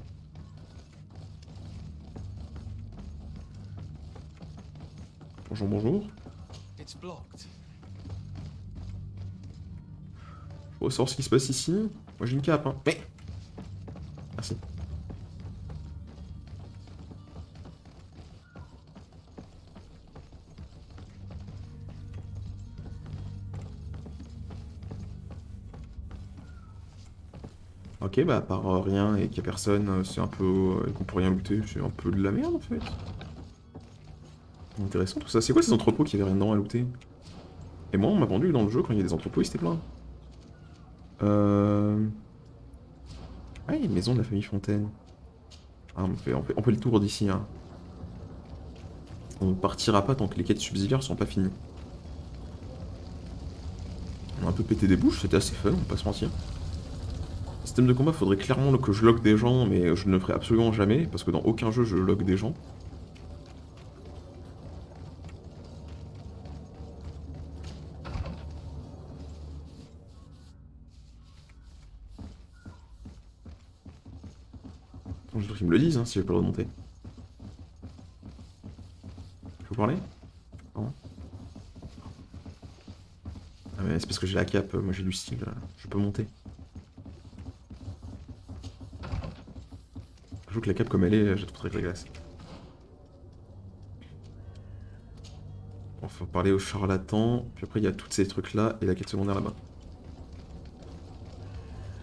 Bonjour, bonjour. On va savoir ce qui se passe ici. Moi j'ai une cape, hein. Mais... merci. Ok, bah à part rien et qu'il y a personne, c'est un peu... et qu'on peut rien looter, c'est un peu de la merde en fait. Intéressant tout ça. C'est quoi ces entrepôts qui avaient rien dedans à looter? Et moi on m'a vendu dans le jeu quand il y a des entrepôts, ils étaient pleins. Ah, il y a une maison de la famille Fontaine. Ah, on fait le tour d'ici. Hein. On ne partira pas tant que les quêtes subsidiaires sont pas finies. On a un peu pété des bouches, c'était assez fun, on va pas se mentir. Système de combat, faudrait clairement que je log des gens, mais je ne le ferai absolument jamais, parce que dans aucun jeu je log des gens. Je voudrais qu'ils me le disent, hein, si j'ai pas le droit de monter. Je peux parler? Non. Ah mais c'est parce que j'ai la cape, moi j'ai du style, je peux monter. J'avoue que la cape comme elle est, je la trouve très dégueulasse. Bon, faut parler au charlatan, puis après il y a tous ces trucs là et la quête secondaire là-bas.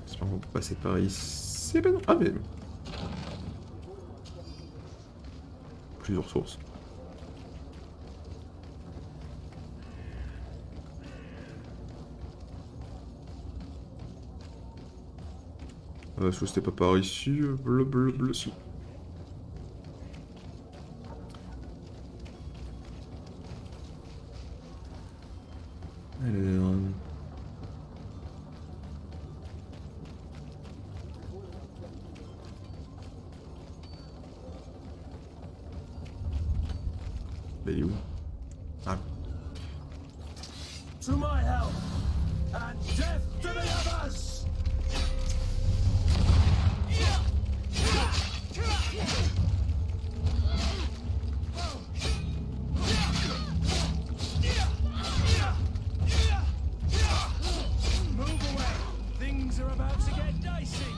J'espère qu'on peut passer par ici. Ben non. Ah mais... Plusieurs sources. C'était pas par ici, bleu, si. Alors... Bah, il est où? Ah. To my help, and death to the others! Move away! Things are about to get dicey!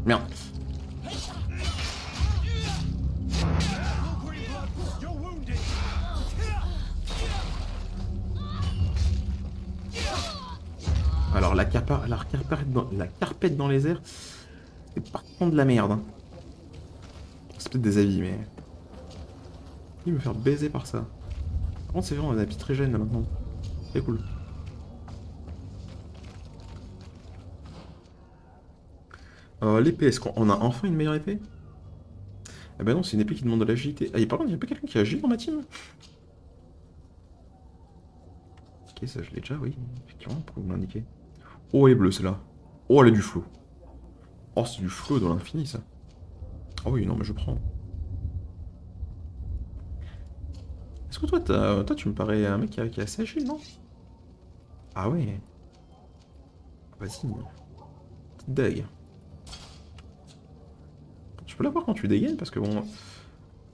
Merde. You're wounded! Alors la carpette dans les airs, c'est par contre de la merde. Hein. C'est peut-être des avis, mais... Il me faire baiser par ça. Par contre c'est vraiment un habit très jeune là maintenant. C'est cool. L'épée, est-ce qu'on a enfin une meilleure épée? Eh ben non, c'est une épée qui demande de l'agilité. Ah, par contre, il y a pas quelqu'un qui agit dans ma team? Ok, ça je l'ai déjà, oui. Effectivement, pourquoi vous me l'indiquez? Oh, elle est bleue celle-là. Oh, elle a du flow. Oh, c'est du flow dans l'infini ça. Ah oui, non, mais je prends. Est-ce que toi, tu me parais un mec qui est assez agile, non? Ah ouais. Vas-y. Petite dague. Tu peux l'avoir quand tu dégaines parce que bon...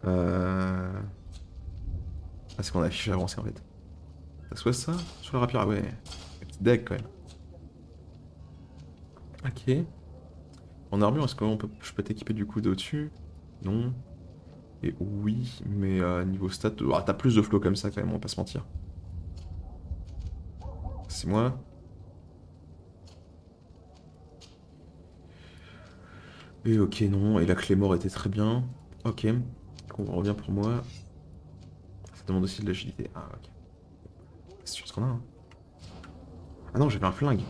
Ah, c'est qu'on a affiché avancé en fait. Ça soit ça, soit le rapier. Ah ouais. Petite dague quand même. Ok. En armure, est-ce que je peux t'équiper du coup d'au-dessus? Non. Et oui, mais niveau stat, t'as plus de flow comme ça quand même, on va pas se mentir. C'est moi. Et ok, non, et la clé mort était très bien. Ok, on revient pour moi. Ça demande aussi de l'agilité. Ah, ok. C'est sûr ce qu'on a, hein. Ah non, j'avais un flingue.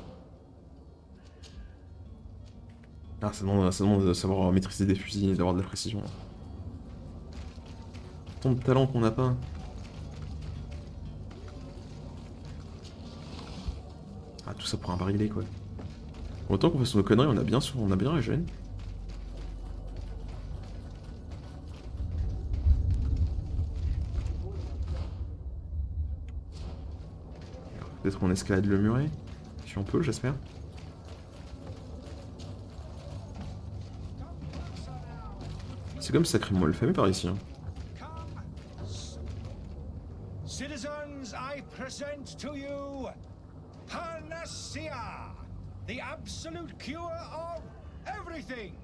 Ah, ça demande de savoir maîtriser des fusils et d'avoir de la précision. Tant de talent qu'on n'a pas. Ah, tout ça pour un barillet, quoi. Autant qu'on fasse nos conneries, on a bien la gêne. Peut-être qu'on escalade le muret. Si on peut, j'espère. C'est comme sacrément le fameux par ici. Hein. Citizens, I present to you Panacea, the absolute cure of everything.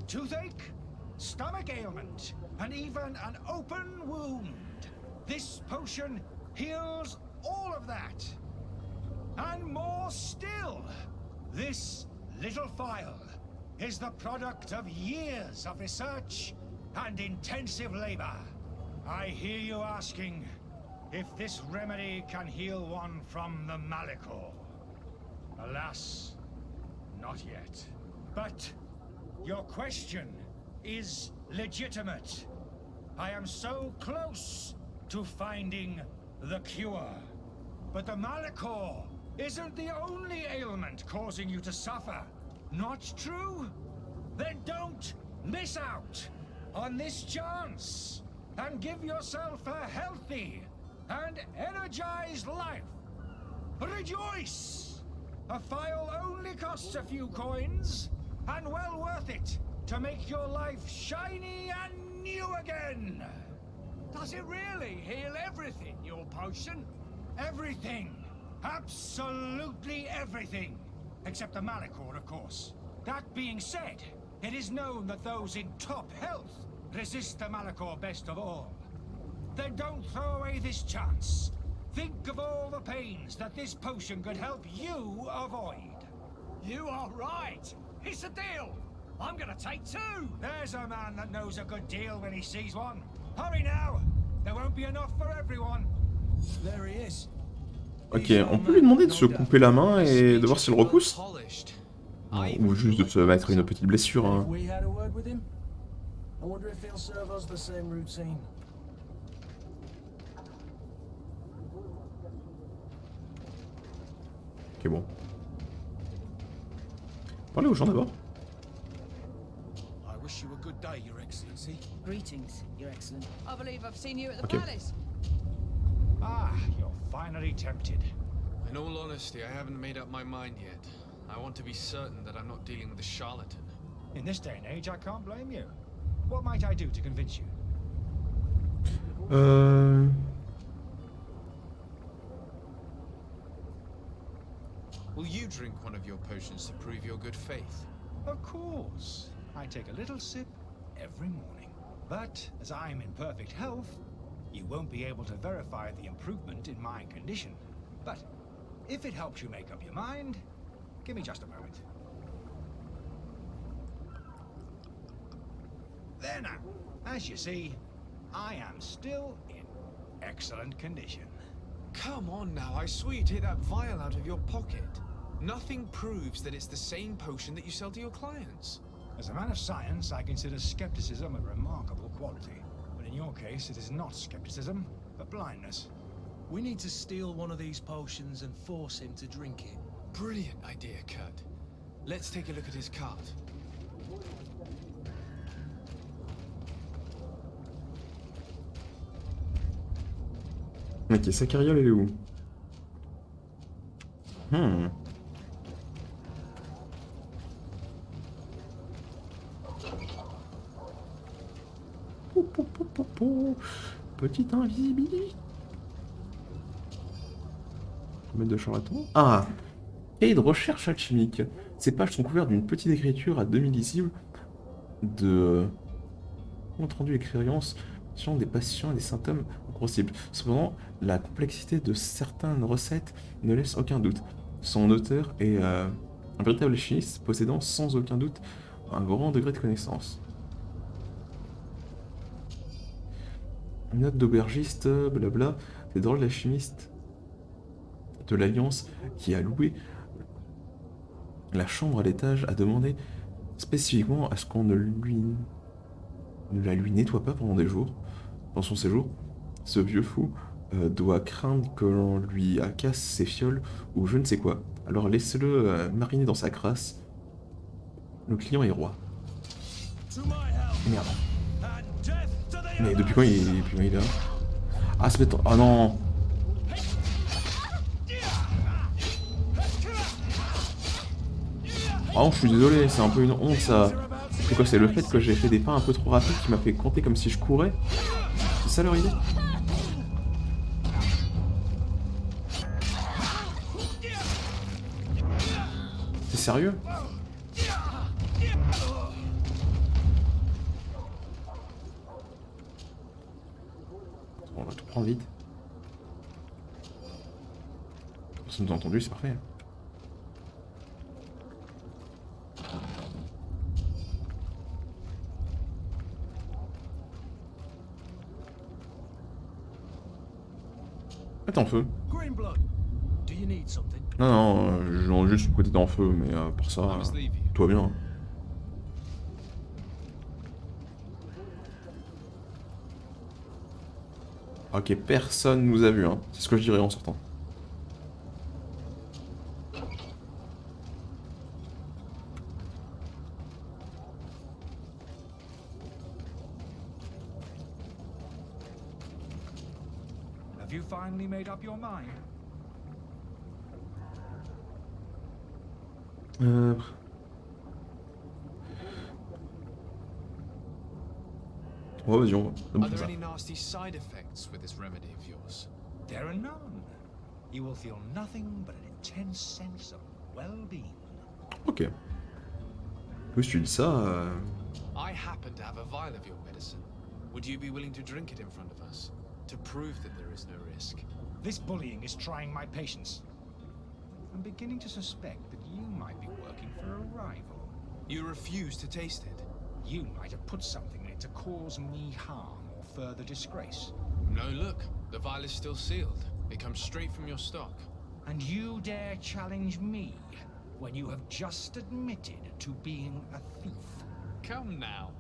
Toothache, stomach ailment, and even an open wound. This potion heals all of that. And more still, this little phial is the product of years of research and intensive labor. I hear you asking if this remedy can heal one from the Malicor. Alas, not yet. But your question is legitimate. I am so close to finding the cure. But the Malicor isn't the only ailment causing you to suffer. Not true? Then don't miss out on this chance and give yourself a healthy and energized life. Rejoice! A phial only costs a few coins, and well worth it to make your life shiny and new again. Does it really heal everything, your potion? Everything. Absolutely everything. Except the Malachor, of course. That being said, it is known that those in top health resist the Malachor best of all. Then don't throw away this chance. Think of all the pains that this potion could help you avoid. You are right. It's a deal. I'm gonna take two. There's a man that knows a good deal when he sees one. Hurry now. There won't be enough for everyone. There he is. Ok, on peut lui demander de se couper la main et de voir s'il repousse. Ou juste de se mettre une petite blessure. Hein. Ok, bon. Parlez aux gens d'abord. I wish you a good day, Your Excellency. Greetings, Your Excellency. I believe I've seen you at the Okay. palace. Ah, you're finally tempted. In all honesty, I haven't made up my mind yet. I want to be certain that I'm not dealing with a charlatan. In this day and age, I can't blame you. What might I do to convince you? Will you drink one of your potions to prove your good faith? Of course. I take a little sip every morning. But as I'm in perfect health, you won't be able to verify the improvement in my condition. But if it helps you make up your mind, give me just a moment. There now. As you see, I am still in excellent condition. Come on now, I swear you take that vial out of your pocket. Nothing proves that it's the same potion that you sell to your clients. As a man of science, I consider skepticism a remarkable quality. But in your case, it is not skepticism, but blindness. We need to steal one of these potions and force him to drink it. Brilliant idea, Kurt. Let's take a look at his cart. Ok, sa carriole, elle est où? Petite invisibilité. Mettre de charlatan. Ah! Et de recherche alchimique. Ces pages sont couvertes d'une petite écriture à demi lisible de compte rendu expérience sur des patients et des symptômes possibles. Cependant, la complexité de certaines recettes ne laisse aucun doute. Son auteur est un véritable alchimiste possédant sans aucun doute un grand degré de connaissance. Une note d'aubergiste, blabla, des drôles d'alchimistes de l'Alliance qui a loué la chambre à l'étage a demandé spécifiquement à ce qu'on ne la lui nettoie pas pendant des jours, dans son séjour. Ce vieux fou doit craindre que l'on lui casse ses fioles ou je ne sais quoi. Alors laissez-le mariner dans sa crasse. Le client est roi. Merde. Mais depuis quand il est là? Ah, c'est bête. Ah non. Ah non, je suis désolé, c'est un peu une honte ça. C'est quoi? C'est le fait que j'ai fait des pas un peu trop rapides qui m'a fait compter comme si je courais? C'est ça leur idée? T'es sérieux? On va tout prendre vite. Personne nous a entendu, c'est parfait. Mets en feu. Non, non, juste le côté en feu, mais pour ça, tout va bien. Ok, personne nous a vu, hein. C'est ce que je dirais en sortant. Have you finally made up your mind? Ouais, vas-y, on Are fait there ça. any nasty side effects with this remedy of yours? There are none. You will feel nothing but an intense sense of well-being. Ok. Oui, si tu dis ça... I happen to have a vial of your medicine. Would you be willing to drink it in front of us? To prove that there is no risk? This bullying is trying my patience. I'm beginning to suspect that you might be working for a rival. You refuse to taste it? You might have put something in it to cause me harm or further disgrace. No, look. The vial is still sealed. It comes straight from your stock. And you dare challenge me when you have just admitted to being a thief? Come now.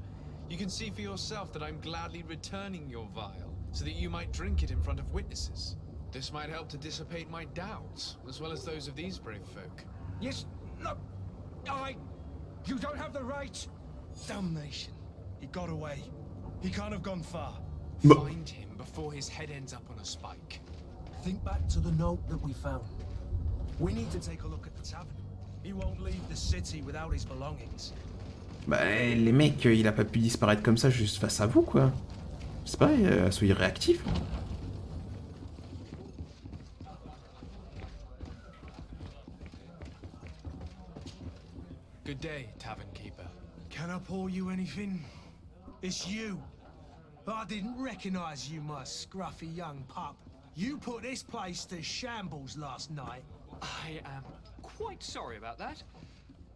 You can see for yourself that I'm gladly returning your vial, so that you might drink it in front of witnesses. This might help to dissipate my doubts, as well as those of these brave folk. Yes, no, you don't have the right. Damnation. He got away. He can't have gone far. Find him before his head ends up on a spike. Think back to the note that we found. We need to take a look at the tavern. He won't leave the city without his belongings. Bah, les mecs, il a pas pu disparaître comme ça juste face à vous, quoi. C'est pas, soyez réactifs. Good day, tavern keeper. Can I pour you anything? It's you. I didn't recognize you, my scruffy young pup. You put this place to shambles last night. I am quite sorry about that.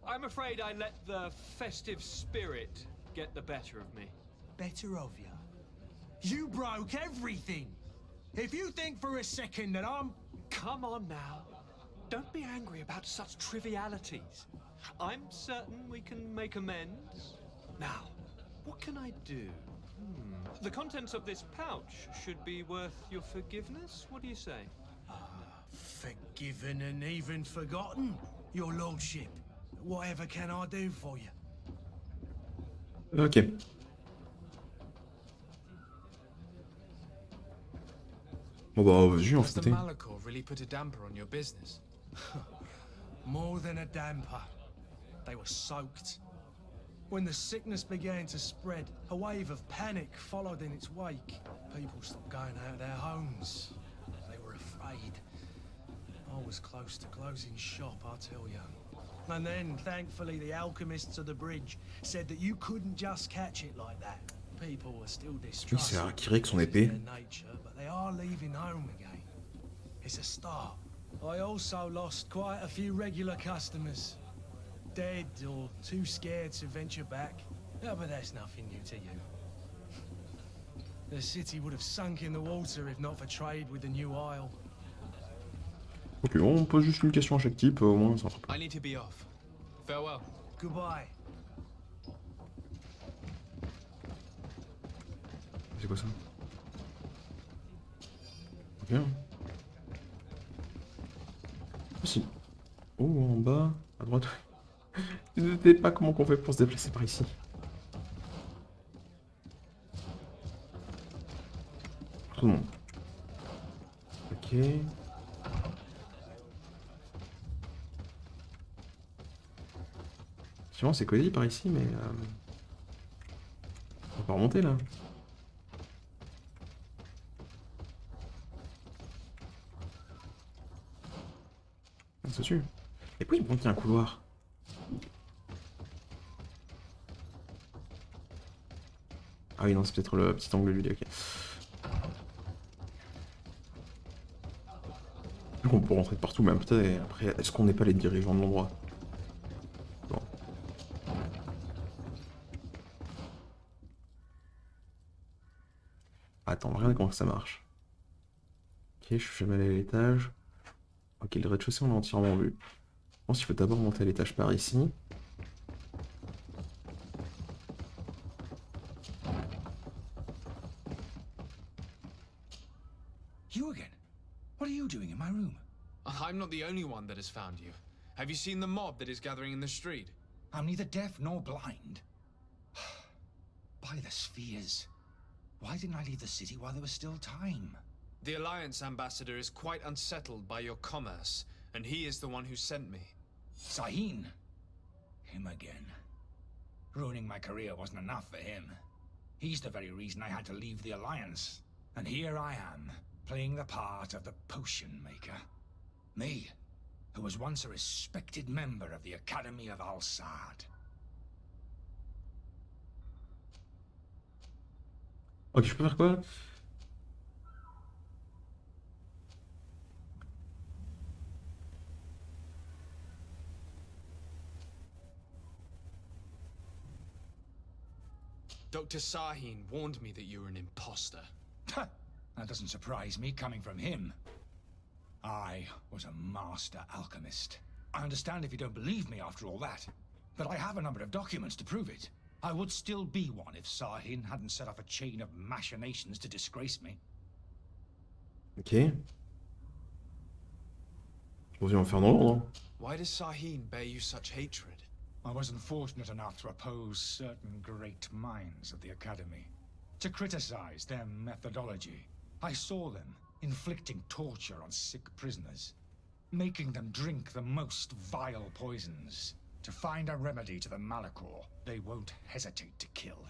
I'm afraid I let the festive spirit get the better of me. Better of you. You broke everything. If you think for a second that I'm... Come on now. Don't be angry about such trivialities. I'm certain we can make amends. Now, what can I do? The contents of this pouch should be worth your forgiveness. What do you say? Forgiven and even forgotten, your lordship. Whatever can I do for you? Ok. Bon bah vas-y, on Does the foutait. Malachor really put a damper on your business? More than a damper. They were soaked. When the sickness began to spread, a wave of panic followed in its wake. People stopped going out of their homes. They were afraid. I was close to closing shop, I tell you. And then, thankfully, the alchemists of the bridge said that you couldn't just catch it like that. People were still Oui, c'est distrustful. Akira avec son épée. Their nature, but they are leaving home again. It's a start. I also lost quite a few regular customers. Dead or too scared to venture back. Oh, but that's nothing new to you. The city would have sunk in the water if not for trade with the new isle. Ok, on pose juste une question à chaque type, au moins ça fera I need to be off. Farewell. Goodbye. C'est quoi ça? Ok. Ah si. Oh, en bas, à droite. Je ne sais pas comment qu'on fait pour se déplacer par ici. Tout le monde. Ok. Sinon c'est cosy par ici, mais... On va pas remonter là. Ah, c'est sûr. Et puis il me manque un couloir. Ah oui non, c'est peut-être le petit angle lui, ok. Donc on peut rentrer de partout, mais peut-être après, est-ce qu'on n'est pas les dirigeants de l'endroit? Bon. Attends, regardez comment ça marche. Ok, je suis jamais allé à l'étage. Ok, le rez-de-chaussée on l'a entièrement vu. Je pense qu'il faut d'abord monter à l'étage par ici. You again? What are you doing in my room? I'm not the only one that has found you. Have you seen the mob that is gathering in the street? I'm neither deaf nor blind. By the spheres. Why didn't I leave the city while there was still time? The Alliance ambassador is quite unsettled by your commerce, and he is the one who sent me. Sahin. Him again. Ruining my career wasn't enough for him. He's the very reason I had to leave the Alliance. And here I am, playing the part of the potion maker. Me, who was once a respected member of the Academy of Al-Sad. Ok, je peux faire quoi? Dr. Sahin warned me that you were an imposter. That doesn't surprise me, coming from him. I was a master alchemist. I understand if you don't believe me after all that, but I have a number of documents to prove it. I would still be one if Sahin hadn't set off a chain of machinations to disgrace me. Ok. Bon, on va faire dans l'ordre. Why does Sahin bear you such hatred? I wasn't fortunate enough to oppose certain great minds of the Academy, to criticize their methodology. I saw them inflicting torture on sick prisoners, making them drink the most vile poisons. To find a remedy to the Malachor, they won't hesitate to kill.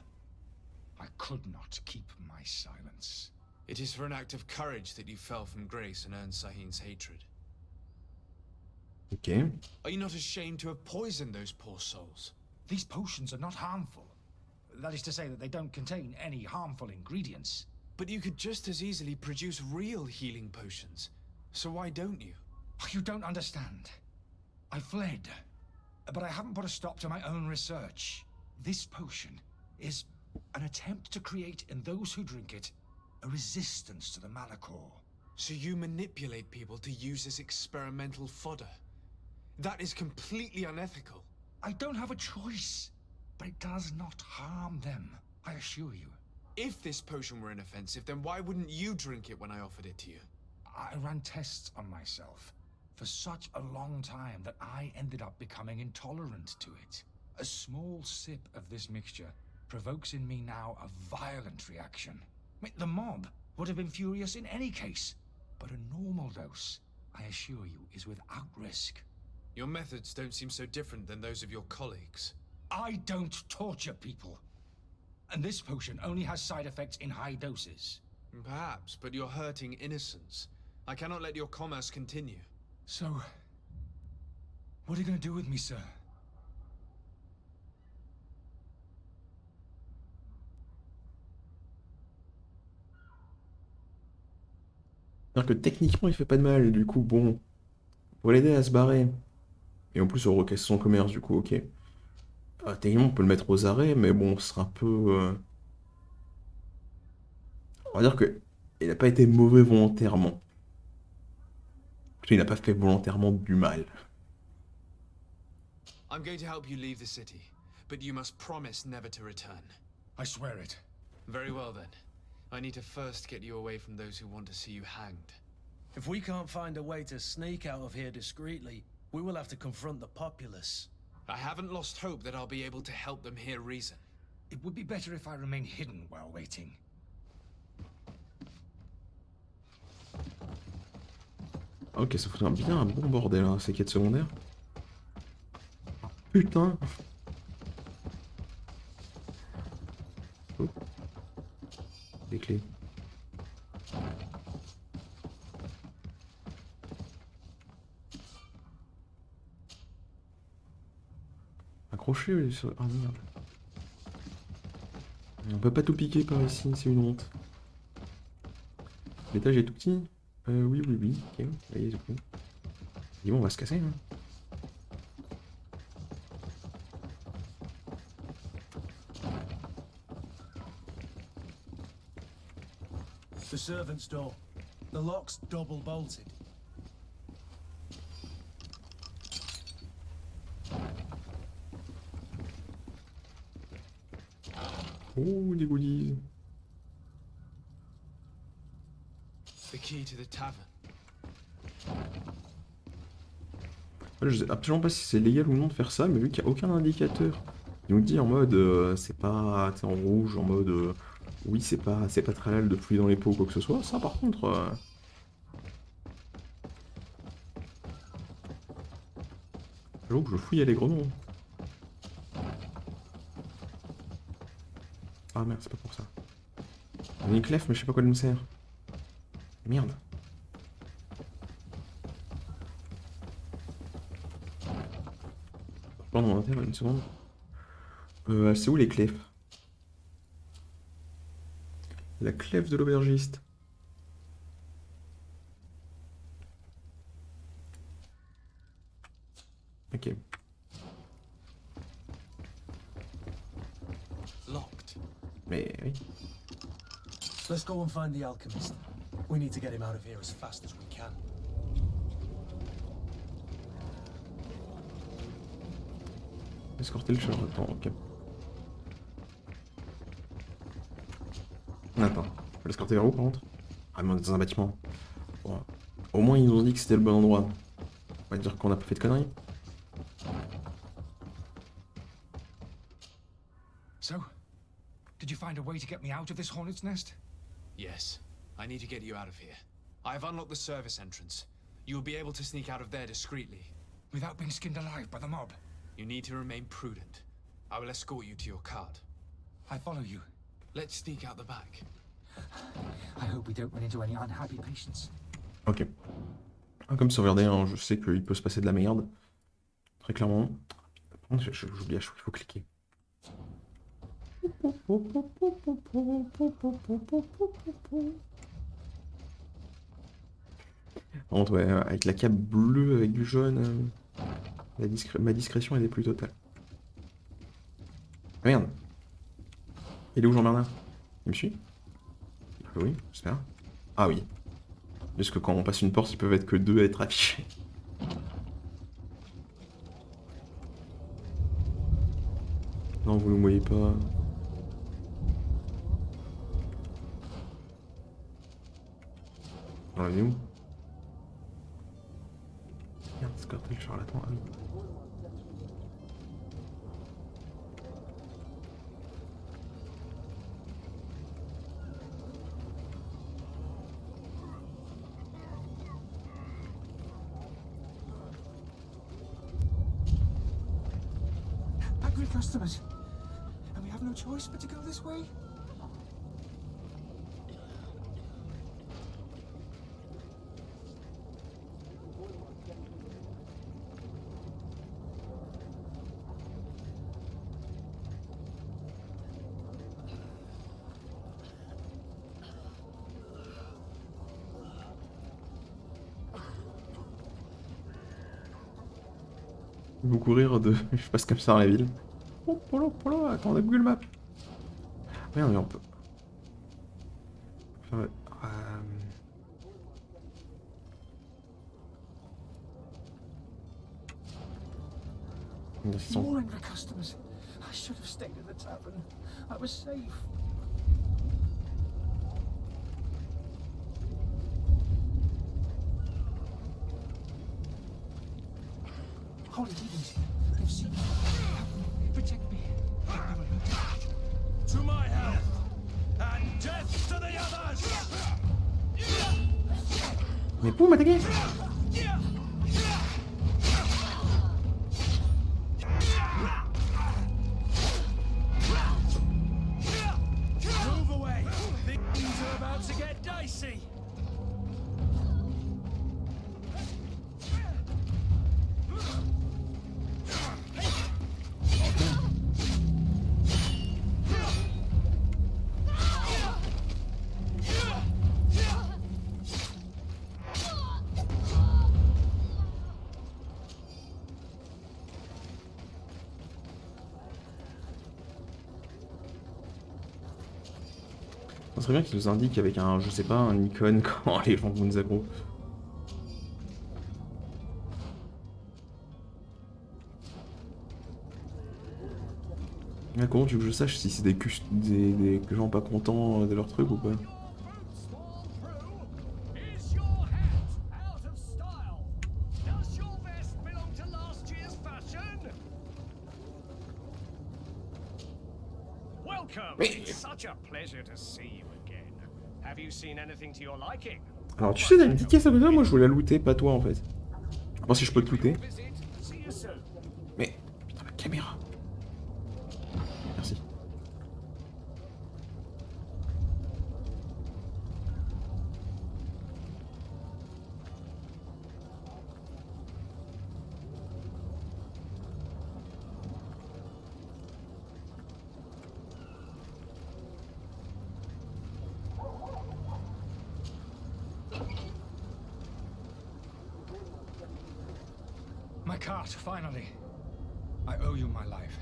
I could not keep my silence. It is for an act of courage that you fell from grace and earned Sahin's hatred. Ok. Are you not ashamed to have poisoned those poor souls? These potions are not harmful. That is to say that they don't contain any harmful ingredients. But you could just as easily produce real healing potions. So why don't you? You don't understand. I fled, but I haven't put a stop to my own research. This potion is an attempt to create in those who drink it a resistance to the Malachor. So you manipulate people to use as experimental fodder? That is completely unethical. I don't have a choice, but it does not harm them, I assure you. If this potion were inoffensive, then why wouldn't you drink it when I offered it to you? I ran tests on myself for such a long time that I ended up becoming intolerant to it. A small sip of this mixture provokes in me now a violent reaction. The mob would have been furious in any case, but a normal dose, I assure you, is without risk. Your methods don't seem so different than those of your colleagues. I don't torture people. And this potion only has side effects in high doses. Perhaps, but you're hurting innocents. I cannot let your commerce continue. So, what are you going to do with me, sir? C'est-à-dire que techniquement il fait pas de mal, du coup bon, faut l'aider à se barrer. Et en plus on recasse son commerce du coup, ok. Techniquement on peut le mettre aux arrêts, mais bon, ce sera un peu... On va dire que il n'a pas été mauvais volontairement. Parce qu'il n'a pas fait volontairement du mal. I'm going to help you leave the city, but you must promise never to return. I swear it. Very well then. I need to first get you away from those who want to see you hanged. If we can't find a way to sneak out of here discreetly, we will have to confront the populace. I haven't lost hope that I'll be able to help them hear reason. It would be better if I remain hidden while waiting. Ok, ça fout bien un bon bordel, hein, ces quêtes secondaires. Putain. Oh. Les clés. Accroché sur... Ah merde. On peut pas tout piquer par ici, c'est une honte. L'étage est tout petit. Oui, ok, allez, c'est bon. Dis-moi, on va se casser, hein. The servant's door. The lock's double bolted. Oh, des goodies. The key to the tavern. Je sais absolument pas si c'est légal ou non de faire ça, mais vu qu'il n'y a aucun indicateur, il nous dit en mode c'est pas en rouge, en mode oui c'est pas très halal de fouiller dans les pots ou quoi que ce soit. Ça par contre, j'avoue que je fouille allègrement. Ah merde, c'est pas pour ça. On a une clef, mais je sais pas quoi elle me sert. Merde. Pardon, mon intérieur, une seconde. C'est où les clefs? La clef de l'aubergiste. Ok. Locked. Mais oui. Let's go and find the alchemist. We need to get him out of here as fast as we can. Escorter le charlatan, ok. Attends, faut l'escorter vers où par contre? Ah mais on est dans un bâtiment. Bon. Au moins ils nous ont dit que c'était le bon endroit. On va dire qu'on a pas fait de conneries. So, did you find a way to get me out of this hornet's nest? Yes. I need to get you out of here. I have unlocked the service entrance. You will be able to sneak out of there discreetly. Without being skinned alive by the mob? You need to remain prudent. I will escort you to your cart. I follow you. Let's sneak out the back. I hope we don't run into any unhappy patients. Ok. Ah, comme sauvegarder, hein, je sais qu'il peut se passer de la merde. Très clairement. Par contre, j'oublie à chaque fois, il faut cliquer. Par contre, ouais, avec la cape bleue avec du jaune, ma discrétion elle est plus totale. Ah, merde. Il est où Jean-Bernard? Il me suit? Oui, j'espère. Ah oui. Parce que quand on passe une porte, ils peuvent être que deux à être affichés. Non, vous ne me voyez pas. On est où? Merde, escorter le charlatan. Ah oui. Angry customers. And we have no choice but to go this way? Vous courir de. Je passe comme ça dans la ville. Oh, polo, attends, on a Google Maps. Merde, mais on peut. Faire. More angry customers. I should have stayed at the tavern. I was safe. Holy heavens, they've seen me. Protect me. To my health, and death to the others! Mais pour m'attaquer! Move away! Things are about to get dicey! Ça serait bien qu'ils nous indiquent avec un, je sais pas, un icône quand les gens vont nous aggro. Ah, comment tu veux que je sache si c'est des gens pas contents de leur truc ou pas? Alors tu sais, t'as une petite caisse à côté, moi je voulais la looter, pas toi en fait. Je sais pas si je peux te looter. Mais, putain la caméra. Merci. cart, finally. I owe you my life.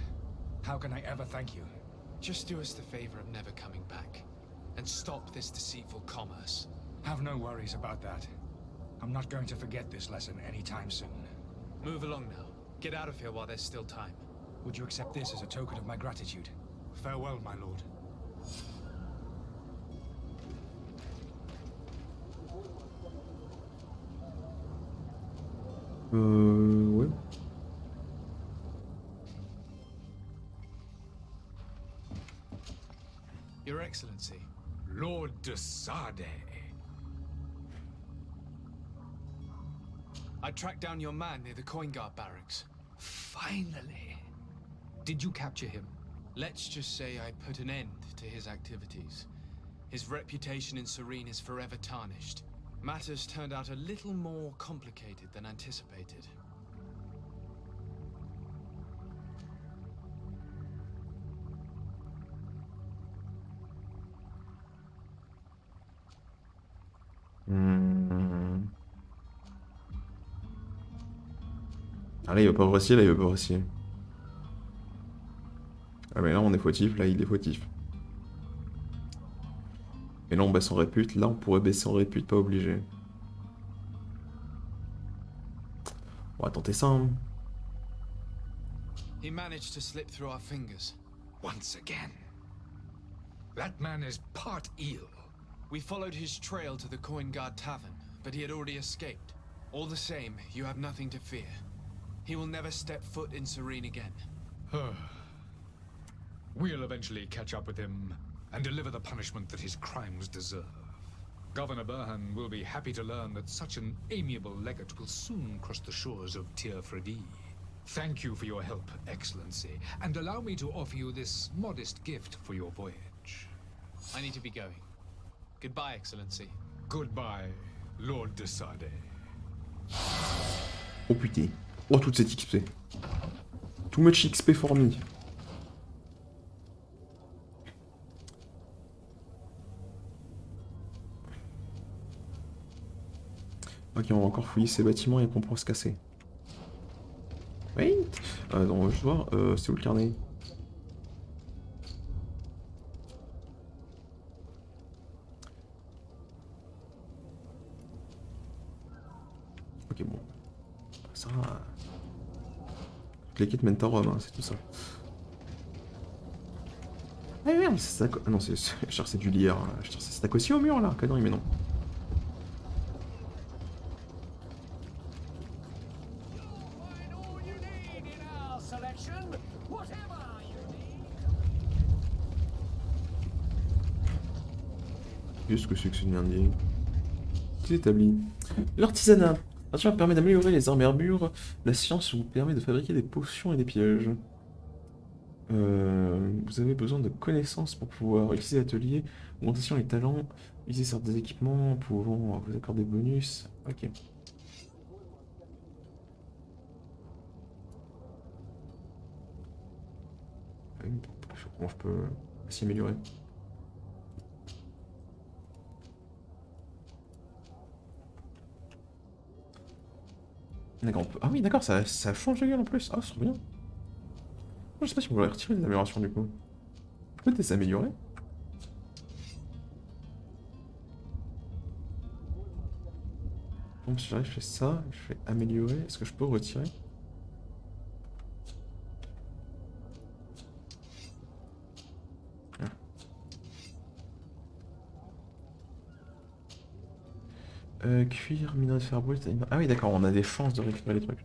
How can I ever thank you? Just do us the favor of never coming back. And stop this deceitful commerce. Have no worries about that. I'm not going to forget this lesson anytime soon. Move along now. Get out of here while there's still time. Would you accept this as a token of my gratitude? Farewell, my lord. Ouais. Your Excellency. Lord de Sade. I tracked down your man near the coin guard barracks. Finally. Did you capture him? Let's just say I put an end to his activities. His reputation in Serene is forever tarnished. Matters turned out a little more complicated than anticipated. Ah là il veut pas réussir, là il veut pas réussir. Ah mais là on est fautif, là il est fautif. Et là on baisse en répute, là on pourrait baisser en répute, pas obligé. On va tenter ça hein. He managed to slip through our fingers. Once again. That man is part eel. We followed his trail to the Coin Guard Tavern, but he had already escaped. All the same, you have nothing to fear. He will never step foot in Serene again. We'll eventually catch up with him and deliver the punishment that his crimes deserve. Governor Burhan will be happy to learn that such an amiable legate will soon cross the shores of Tir Fredi. Thank you for your help, Excellency, and allow me to offer you this modest gift for your voyage. I need to be going. Goodbye, Excellency. Goodbye, Lord de Sade. Oh putain. Oh toute cette XP. Too much XP for me. Ok, on va encore fouiller ces bâtiments et qu'on pourra se casser. Wait. On va juste voir, c'est où le carnet? Ok, bon. Ça... Les quêtes mènent à Rome, hein, c'est tout ça. Ah merde, c'est ça... Ah non, c'est du lierre. Je c'est stack aussi au mur, là. Connerie, mais non. Qu'est-ce que c'est que ce merdier? C'est établi. L'artisanat. L'artisanat permet d'améliorer les armes et armures. La science vous permet de fabriquer des potions et des pièges. Vous avez besoin de connaissances pour pouvoir utiliser l'atelier. Augmentation des talents. Utiliser certains équipements pouvant vous accorder des bonus. Ok. Comment je peux s'y améliorer? D'accord, on peut... Ah oui, d'accord, ça change de gueule en plus. Ah, c'est trop bien. Je sais pas si on va retirer les améliorations du coup. Peut-être s'améliorer. Donc si j'arrive, je fais ça, je fais améliorer. Est-ce que je peux retirer? Cuir, minerai de fer brut. Ah oui, d'accord, on a des chances de récupérer les trucs.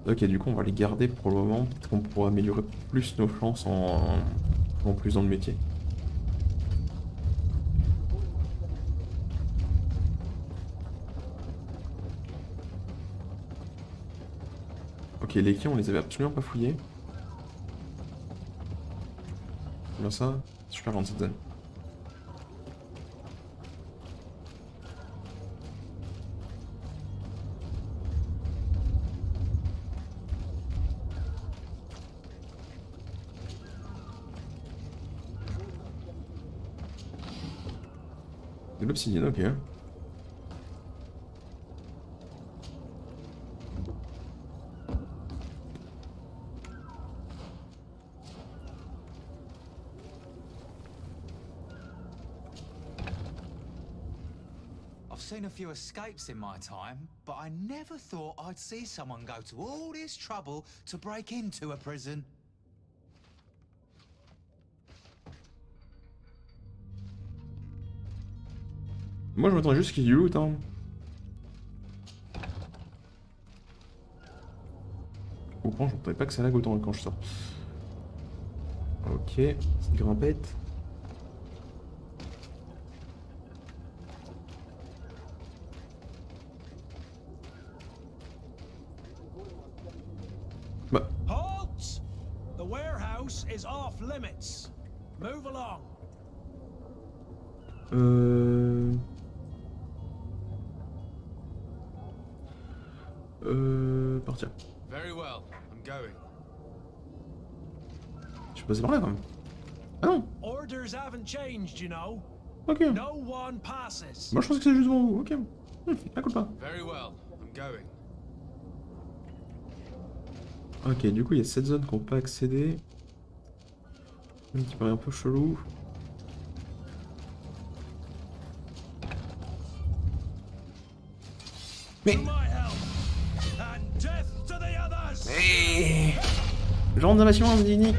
Ok, du coup, on va les garder pour le moment. Peut-être qu'on pourra améliorer plus nos chances en plus dans le métier. Ok, les quais, on les avait absolument pas fouillés. Bien ça, super grande cette zone. De l'obsidienne, ok. seen a few escapes in my time, but I never thought I'd see someone go to all this trouble to break into a prison. Moi je m'attendais juste qu'il y loot, hein. Au point, je ne savais pas que ça lag autant quand je sors. Ok, petite grimpette. Bah. Halt! The warehouse is off limits. Move along. Partir. Very well, I'm going. Je suis passé par là quand même. Ah non! Orders haven't changed, you know. Ok. No one passes. Moi je pense que c'est juste devant vous, ok. Ah cool pas. Very well, I'm going. Ok, du coup il y a cette zone qu'on peut pas accéder. Qui paraît un peu chelou. Mais... Je rentre dans la bâtiment, on me dit Nick.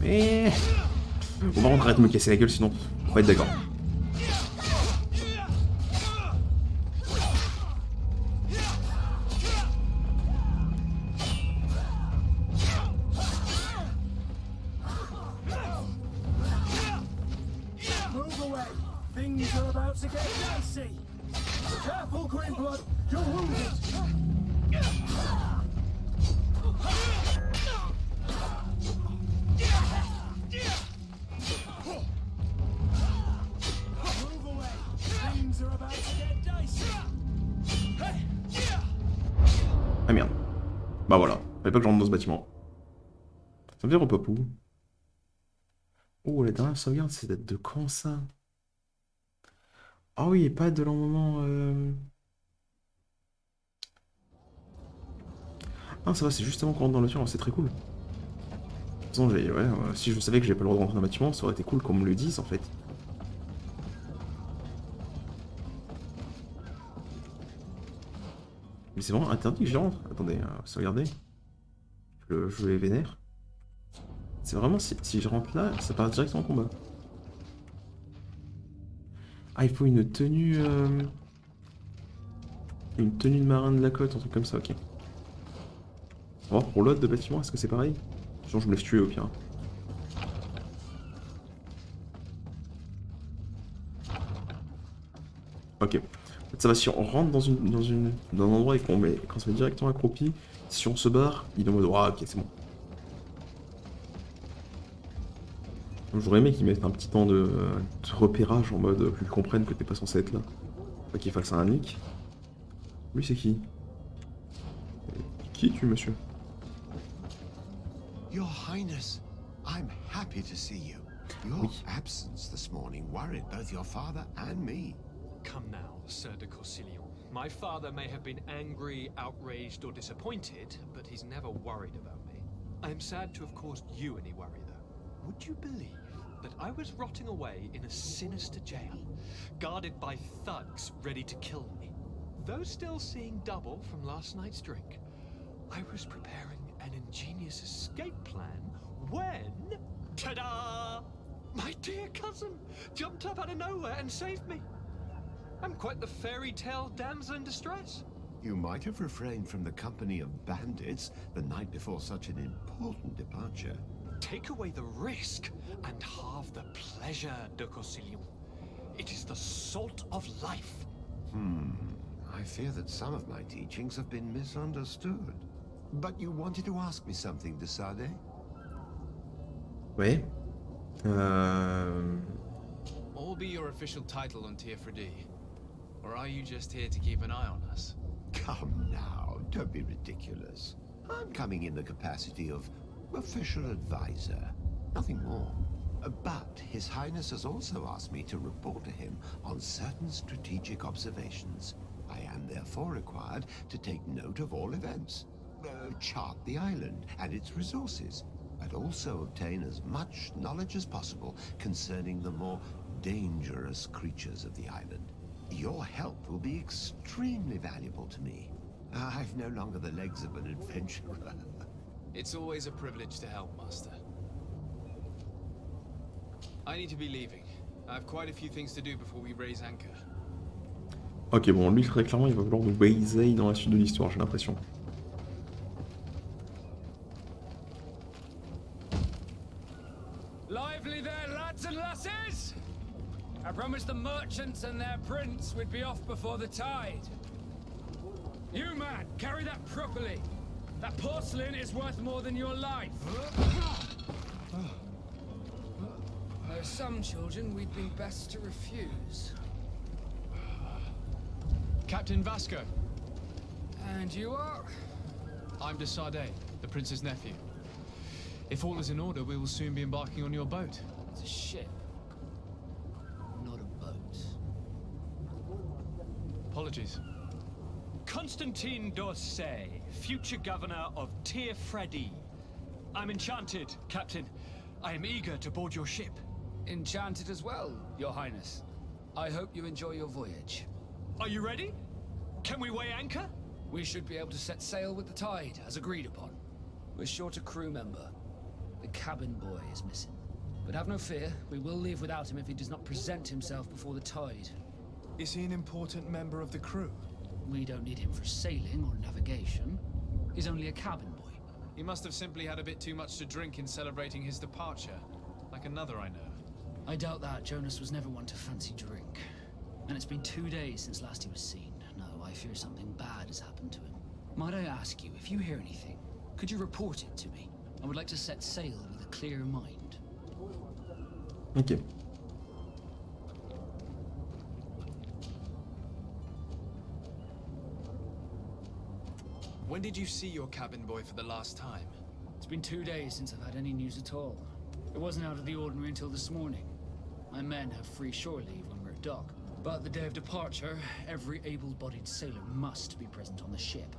Mais... Bon par contre arrête de me casser la gueule sinon on va être d'accord. Move away. Things are about to get dicey. Careful, Greenblood. You're wounded. Ah merde. Bah voilà, fallait pas que je rentre dans ce bâtiment. Ça me fait repop où? Oh, la dernière sauvegarde, c'est date de quand ça? Ah oui, pas de long moment. Ah, ça va, c'est juste avant qu'on rentre dans le bâtiment, c'est très cool. De toute façon, si je savais que j'avais pas le droit de rentrer dans le bâtiment, ça aurait été cool qu'on me le dise en fait. Mais c'est vraiment interdit que j'y rentre. Attendez, sauvegardez. Le jeu est vénère. C'est vraiment si je rentre là, ça part directement en combat. Ah, il faut une tenue. Une tenue de marin de la côte, un truc comme ça, ok. On va voir pour l'autre de bâtiment, est-ce que c'est pareil? Sinon je me laisse tuer au pire. Ok. Ça va, si on rentre dans un endroit et qu'on se met directement accroupi, si on se barre, il est en mode ah, ok, c'est bon. J'aurais aimé qu'ils mettent un petit temps de repérage en mode qu'ils comprennent que t'es pas censé être là. Pas qu'il fasse un nick. Lui, c'est qui? Qui es-tu, monsieur? Your Highness, I'm happy to see you. Your absence this morning worried both your father and me. Come now, Sir de Corsilion. My father may have been angry, outraged, or disappointed, but he's never worried about me. I am sad to have caused you any worry, though. Would you believe that I was rotting away in a sinister jail, guarded by thugs ready to kill me? Though still seeing double from last night's drink, I was preparing an ingenious escape plan when... Ta-da! My dear cousin jumped up out of nowhere and saved me. I'm quite the fairy tale damsel in distress. You might have refrained from the company of bandits the night before such an important departure. Take away the risk and halve the pleasure, de Corsilion. It is the salt of life. I fear that some of my teachings have been misunderstood. But you wanted to ask me something, de Sade? Oui. What will be your official title on Tier-Free? Or are you just here to keep an eye on us? Come now, don't be ridiculous. I'm coming in the capacity of official advisor, nothing more. But His Highness has also asked me to report to him on certain strategic observations. I am therefore required to take note of all events, chart the island and its resources, but also obtain as much knowledge as possible concerning the more dangerous creatures of the island. Your help will be extremely valuable to me. I've no longer the legs of an adventurer. It's always a privilege to help, Master. I need to be leaving. I have quite a few things to do before we raise anchor. Ok, bon, lui, très clairement, il va vouloir nous baiser dans la suite de l'histoire, j'ai l'impression. Lively there, lads and lasses! I promised the merchants and their prince we'd be off before the tide. You, man, carry that properly. That porcelain is worth more than your life. There are some children we'd be best to refuse. Captain Vasco. And you are? I'm de Sade, the prince's nephew. If all is in order, we will soon be embarking on your boat. It's a ship, not a boat. Apologies. Constantine d'Orsay, future governor of Tir Freddy. I'm enchanted, Captain. I am eager to board your ship. Enchanted as well, Your Highness. I hope you enjoy your voyage. Are you ready? Can we weigh anchor? We should be able to set sail with the tide, as agreed upon. We're short a crew member. The cabin boy is missing. But have no fear, we will leave without him if he does not present himself before the tide. Is he an important member of the crew? We don't need him for sailing or navigation. He's only a cabin boy. He must have simply had a bit too much to drink in celebrating his departure, like another I know. I doubt that. Jonas was never one to fancy drink. And it's been 2 days since last he was seen. No, I fear something bad has happened to him. Might I ask you, if you hear anything, could you report it to me? I would like to set sail with a clear mind. Ok. When did you see your cabin boy for the last time? It's been 2 days since I've had any news at all. It wasn't out of the ordinary until this morning. My men have free shore leave when we're at dock. But the day of departure, every able-bodied sailor must be present on the ship.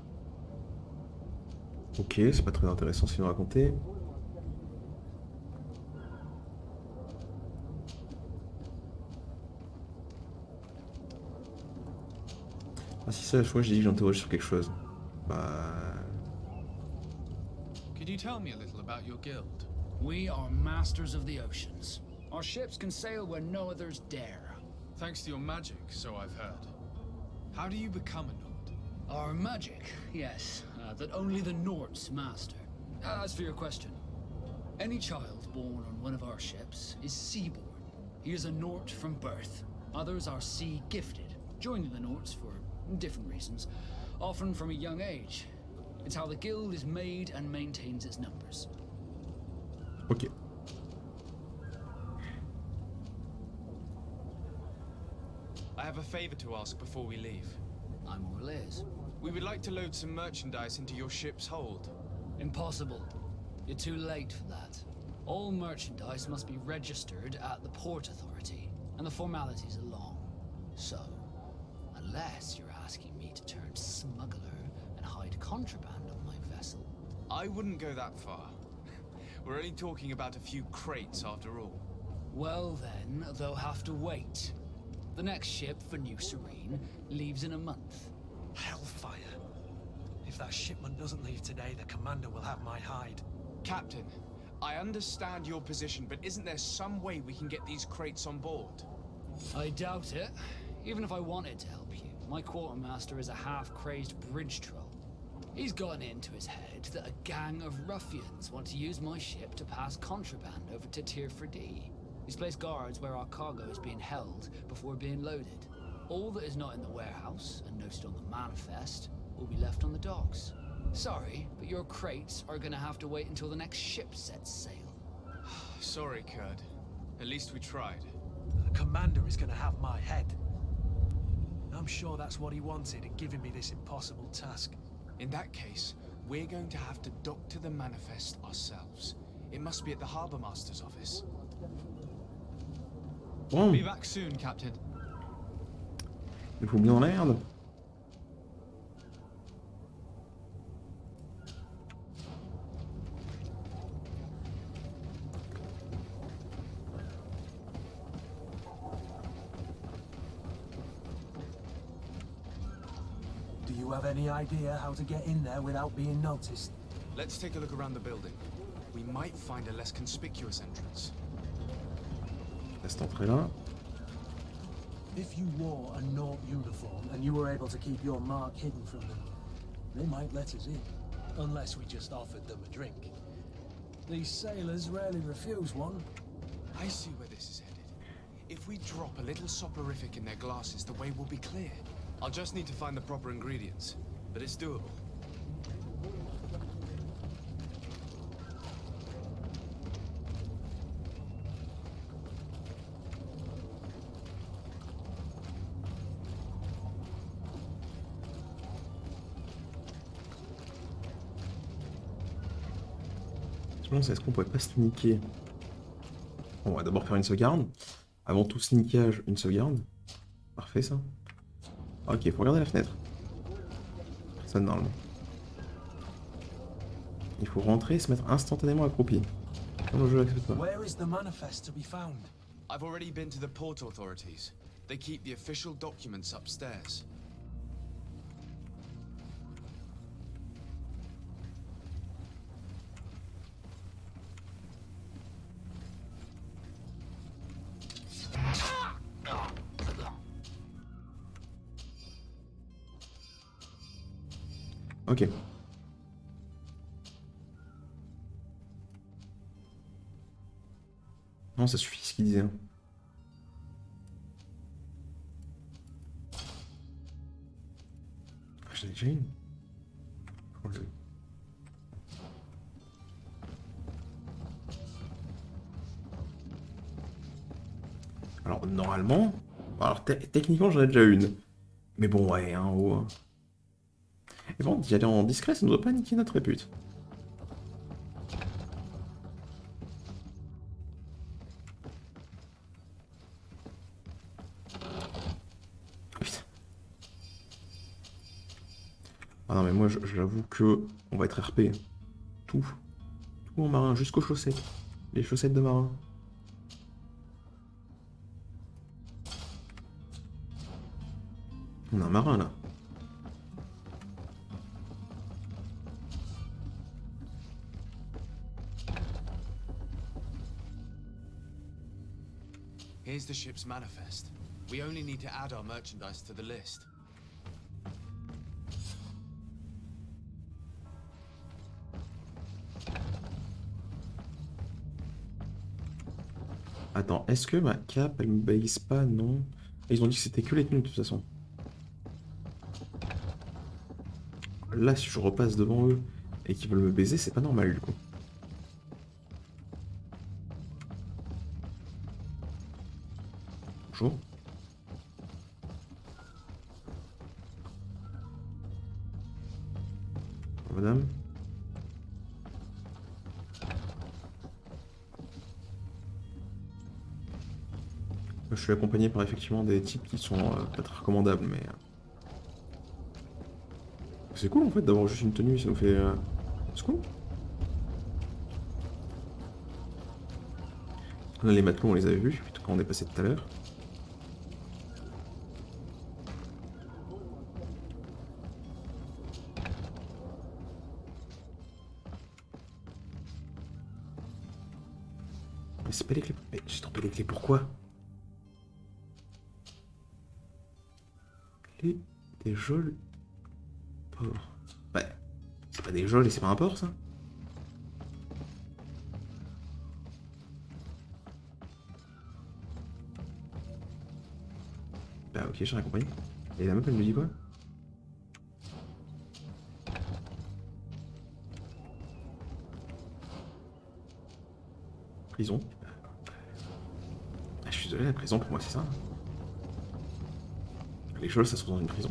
Ok, c'est pas très intéressant ce qu'il nous racontait. Ah si ça, je crois que j'ai dit que j'interroge sur quelque chose. Bah... Could you tell me a little about your guild? We are masters of the oceans. Our ships can sail where no others dare. Thanks to your magic, so I've heard. How do you become a Nord? Our magic, yes, that only the Nords master. As for your question, any child born on one of our ships is seaborn. He is a Nord from birth. Others are sea-gifted, joining the Nords for different reasons, often from a young age. It's how the guild is made and maintains its numbers. Ok. I have a favor to ask before we leave. I'm all ears. We would like to load some merchandise into your ship's hold. Impossible. You're too late for that. All merchandise must be registered at the Port Authority, and the formalities are long. So, unless you're asking me to turn smuggler and hide contraband on my vessel. I wouldn't go that far. We're only talking about a few crates after all. Well then, they'll have to wait. The next ship for New Serene leaves in a month. Hellfire. If that shipment doesn't leave today, the commander will have my hide. Captain, I understand your position, but isn't there some way we can get these crates on board? I doubt it. Even if I wanted to help you, my quartermaster is a half-crazed bridge troll. He's gotten into his head that a gang of ruffians want to use my ship to pass contraband over to Tir Freddy. He's placed guards where our cargo is being held before being loaded. All that is not in the warehouse and noted on the manifest will be left on the docks. Sorry, but your crates are gonna have to wait until the next ship sets sail. Sorry, Kurd. At least we tried. The commander is gonna have my head. I'm sure that's what he wanted in giving me this impossible task. In that case, we're going to have to dock to the manifest ourselves. It must be at the Harbour Master's office. Bon. Be back soon, Captain. Il faut bien en merde. you have any idea how to get in there without being noticed? Let's take a look around the building. We might find a less conspicuous entrance. Cette entrée-là. If you wore a Nort uniform and you were able to keep your mark hidden from them, they might let us in. Unless we just offered them a drink. These sailors rarely refuse one. I see where this is headed. If we drop a little soporific in their glasses, the way will be clear. I'll just need to find the proper ingredients, but it's doable. Est-ce qu'on pourrait pas sneaker? On va d'abord faire une sauvegarde. Avant tout sneakage, une sauvegarde. Parfait ça. Ok, faut regarder la fenêtre. Personne normalement. Il faut rentrer et se mettre instantanément accroupi. Comme le jeu l'accepte pas. Where is the manifest to be found? I've already been to the port authorities. They keep the official documents upstairs. Ok. Non, ça suffit ce qu'il disait. Ah, j'en ai déjà une. Oh, alors, normalement... Alors, techniquement, j'en ai déjà une. Mais bon, ouais, hein, oh. Et bon, d'y aller en discret, ça ne doit pas niquer notre répute. Putain. Ah non, mais moi, j'avoue que on va être RP. Tout. Tout en marin, jusqu'aux chaussettes. Les chaussettes de marin. On a un marin, là. Here's the ship's manifest. We only need to add our merchandise to the list. Attends, est-ce que ma cape, elle me baise pas? Non. Ils ont dit que c'était que les tenues de toute façon. Là, si je repasse devant eux et qu'ils veulent me baiser, c'est pas normal du coup. Bonjour. Madame. Je suis accompagné par effectivement des types qui sont pas très recommandables, mais... C'est cool en fait d'avoir juste une tenue, ça nous fait... C'est cool. Là, les matelots, on les avait vus, quand on est passé tout à l'heure. Mais c'est pas les clés... Mais j'ai tombé les clés, pourquoi? Clés des geôles... Port. Ouais. C'est pas des geôles et c'est pas un port, ça? Bah ok, j'ai rien compris. Et la meuf, elle me dit quoi? Prison. Ah, je suis désolé, la prison pour moi c'est ça. Les geôles, ça se trouve dans une prison.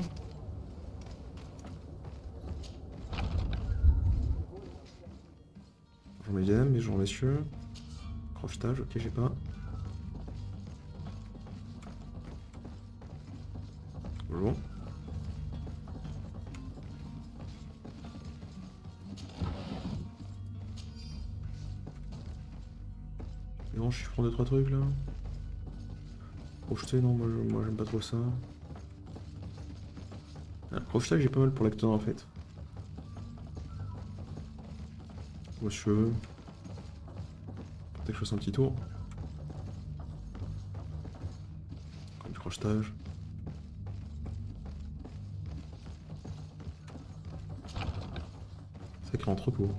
Bonjour mesdames, bonjour messieurs. Crochetage, ok, j'ai pas. Bonjour. Non, je suis prendre 2-3 trucs là. Projeter, non, moi j'aime pas trop ça. Un crochetage j'ai pas mal pour l'acteur en fait. Moi cheveux. Peut-être que je fasse un petit tour. Encore du crochetage. Sacré entrepôt.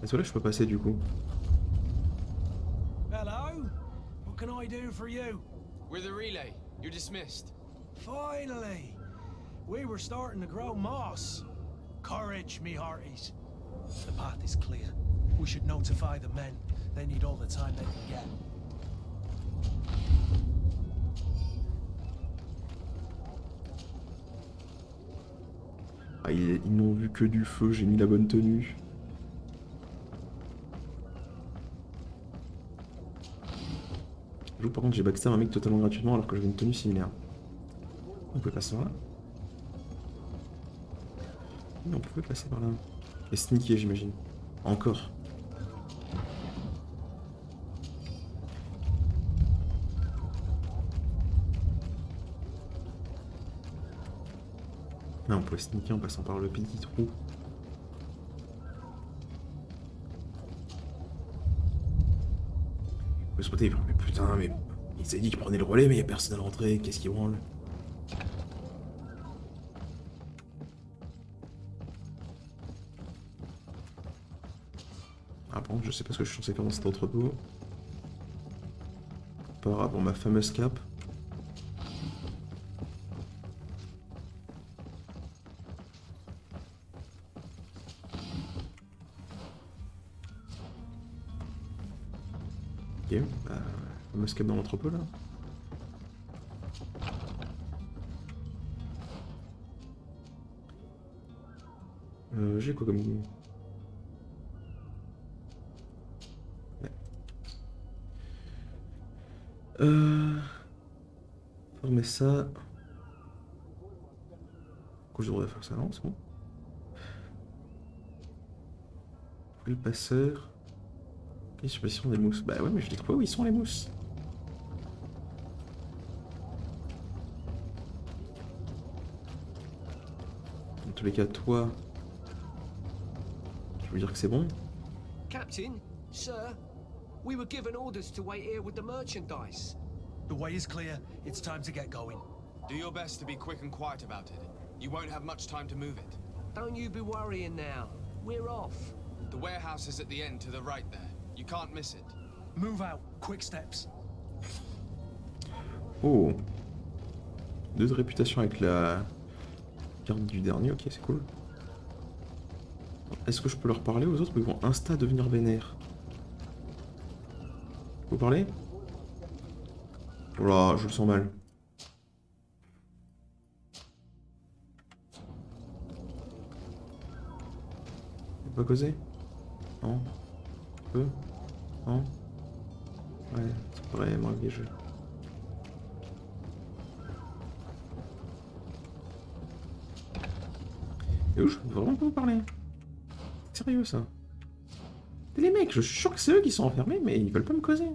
Est-ce que là je peux passer du coup? Hello? What can I do for you? We're the relay. You're dismissed. Finally! We were starting to grow moss. Courage, me hearties. The path is clear. We should notify the men. They need all the time they can get. Ah, ils n'ont vu que du feu, j'ai mis la bonne tenue. J'avoue par contre j'ai backstab un mec totalement gratuitement alors que j'avais une tenue similaire. On pouvait passer par là? Oui, on pouvait passer par là. Et sneaker j'imagine. Encore. Non, on pouvait sneaker en passant par le petit trou. On peut se spotter, mais putain, mais il s'est dit qu'il prenait le relais, mais il n'y a personne à l'entrée, qu'est-ce qu'il branle? Ah bon, je sais pas ce que je suis censé faire dans cet entrepôt. Par rapport à ma fameuse cape. Ok, bah, fameuse cape dans l'entrepôt là. J'ai quoi comme... Ouais. Former ça... Pourquoi je devrais faire ça? Non, c'est bon. Le passeur... Ok, suppression des mousses. Bah ouais, mais je les trouve pas où ils sont les mousses. Dans tous les cas, toi... Je veux dire que c'est bon. Captain, sir, we were given orders to wait here with the merchandise. The way is clear. It's time to get going. Do your best to be quick and quiet about it. You won't have much time to move it. Don't you be worrying now. We're off. The warehouse is at the end to the right there. You can't miss it. Move out. Quick steps. Oh. 2 de réputation avec la carte du dernier, ok, c'est cool. Est-ce que je peux leur parler aux autres ou ils vont insta devenir vénères? Vous parlez? Oh là, je le sens mal. On peut causer? Non? On peut? Non? Ouais, c'est vraiment piégé. Et où je peux vraiment pas vous parler? Sérieux ça? Et les mecs, je suis sûr que c'est eux qui sont enfermés, mais ils veulent pas me causer.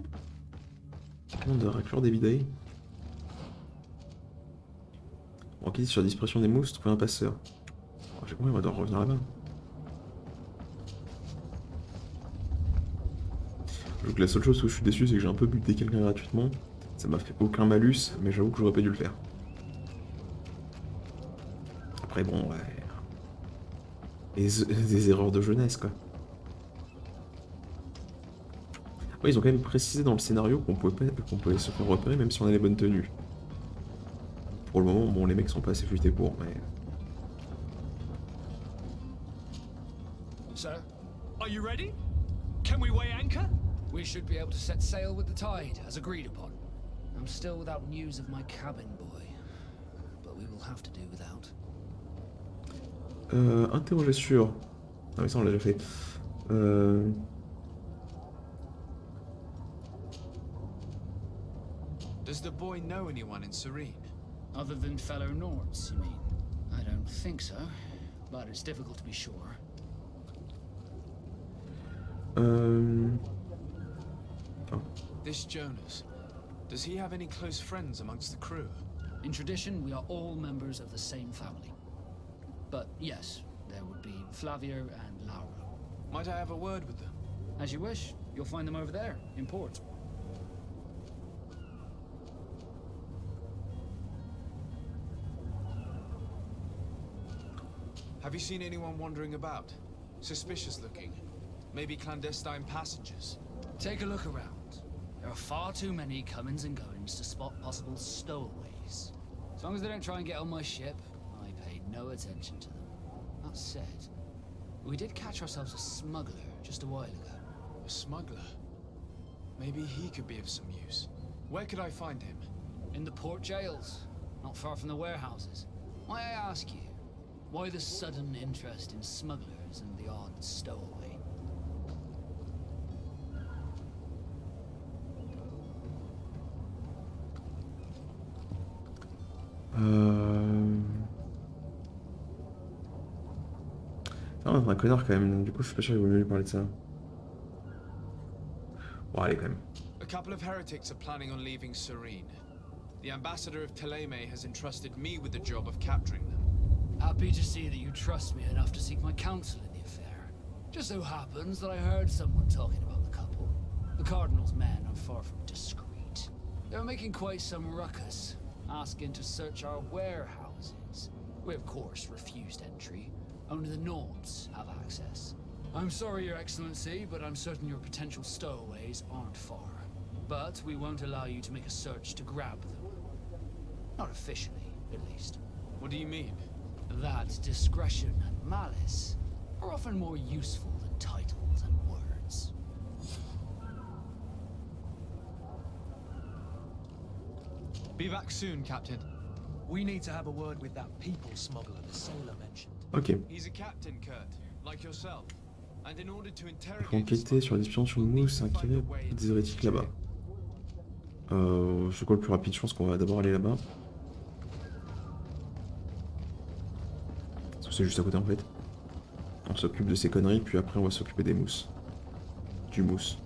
On doit raclure des bidets. Enquête sur la disparition des mousses, trouver un passeur. Oh, j'ai compris, on va devoir revenir là-bas. Donc la seule chose où je suis déçu, c'est que j'ai un peu buté quelqu'un gratuitement. Ça m'a fait aucun malus, mais j'avoue que j'aurais pas dû le faire. Après bon, ouais... Des erreurs de jeunesse, quoi. Ouais, ils ont quand même précisé dans le scénario qu'on pouvait se faire repérer même si on a les bonnes tenues. Pour le moment, bon, les mecs sont pas assez futés pour, mais... Sir, are you ready? Can we weigh anchor? We should be able to set sail with the tide, as agreed upon. I'm still without news of my cabin boy, but we will have to do without. Interroger sur... Ah mais ça on l'a déjà fait. Does the boy know anyone in Serene? Other than fellow Nords, you mean? I don't think so, but it's difficult to be sure. This Jonas, Does he have any close friends amongst the crew? In tradition, we are all members of the same family. But yes, there would be Flavio and Laura. Might I have a word with them? As you wish. You'll find them over there, in port. Have you seen anyone wandering about? Suspicious looking. Maybe clandestine passengers? Take a look around. There are far too many comings and goings to spot possible stowaways. As long as they don't try and get on my ship, I pay no attention to them. That said, we did catch ourselves a smuggler just a while ago. A smuggler? Maybe he could be of some use. Where could I find him? In the port jails, not far from the warehouses. May I ask you, why the sudden interest in smugglers and the odd stowaway? Ah, on est un connard quand même, du coup je suis pas sûr qu'il vaut mieux lui parler de ça. Bon, allez quand même. A couple of heretics are planning on leaving Serene. The ambassador of Teleme has entrusted me with the job of capturing them. Happy to see that you trust me enough to seek my counsel in the affair. Just so happens that I heard someone talking about the couple. The Cardinal's men are far from discreet. They're making quite some ruckus, asking to search our warehouses. We of course refused entry. Only the Nords have access. I'm sorry, Your Excellency, but I'm certain your potential stowaways aren't far. But we won't allow you to make a search to grab them. Not officially, at least. What do you mean? That discretion and malice are often more useful than titles and words. Be back soon, Captain. We need to have a word with that people smuggler the sailor mentioned. Ok. He's a captain, Kurt, like yourself. And in order to interrogate Faut enquêter sur les espions sur nous, c'est inquiété des hérétiques là-bas. C'est quoi le plus rapide? Je pense qu'on va d'abord aller là-bas. Parce que c'est juste à côté en fait. On s'occupe de ces conneries, puis après on va s'occuper des mousses. Du mousse.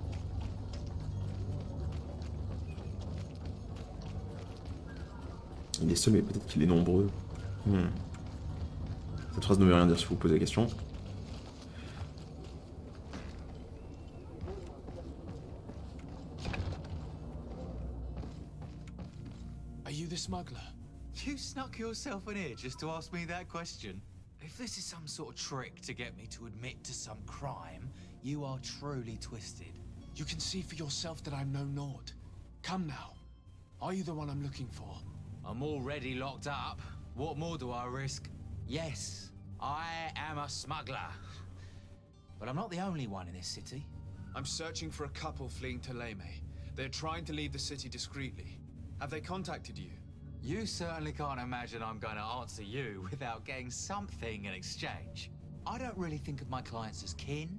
Il est seul, mais peut-être qu'il est nombreux. Cette phrase ne veut rien dire si vous posez la question. Are you the smuggler? You snuck yourself in here just to ask me that question? If this is some sort of trick to get me to admit to some crime, you are truly twisted. You can see for yourself that I'm no Nord. Come now. Are you the one I'm looking for? I'm already locked up. What more do I risk? Yes, I am a smuggler. But I'm not the only one in this city. I'm searching for a couple fleeing to Leme. They're trying to leave the city discreetly. Have they contacted you? You certainly can't imagine I'm going to answer you without getting something in exchange. I don't really think of my clients as kin,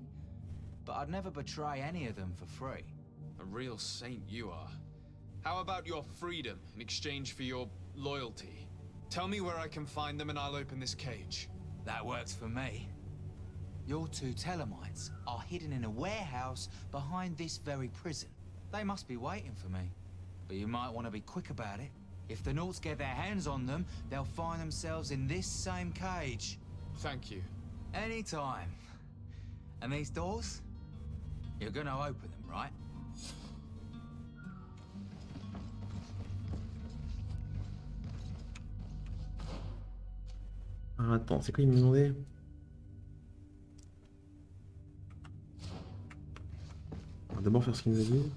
but I'd never betray any of them for free. A real saint you are. How about your freedom in exchange for your loyalty? Tell me where I can find them and I'll open this cage. That works for me. Your two Telemites are hidden in a warehouse behind this very prison. They must be waiting for me. But you might want to be quick about it. If the Nords get their hands on them, they'll find themselves in this same cage. Thank you. Anytime. And these doors? You're gonna open them, right? Ah, attends, c'est quoi il me demandait? On va d'abord faire ce qu'il nous a dit.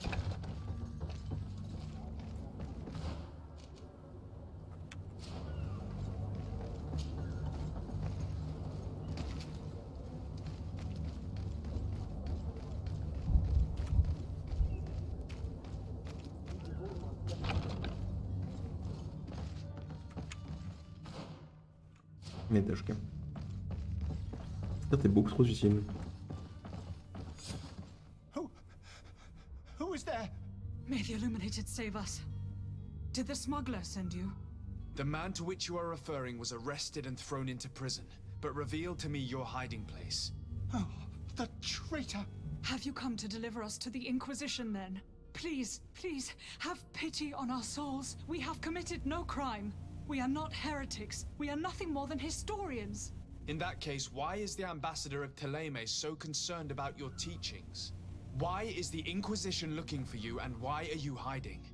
Médage. T'es beaucoup trop utile. Who is there? May the Illuminated save us. Did the smuggler send you? The man to which you are referring was arrested and thrown into prison, but revealed to me your hiding place. Oh, the traitor! Have you come to deliver us to the Inquisition then? Please, please, have pity on our souls. We have committed no crime. We are not heretics. We are nothing more than historians. In that case, why is the ambassador of Teleme so concerned about your teachings? Why is the Inquisition looking for you, and why are you hiding?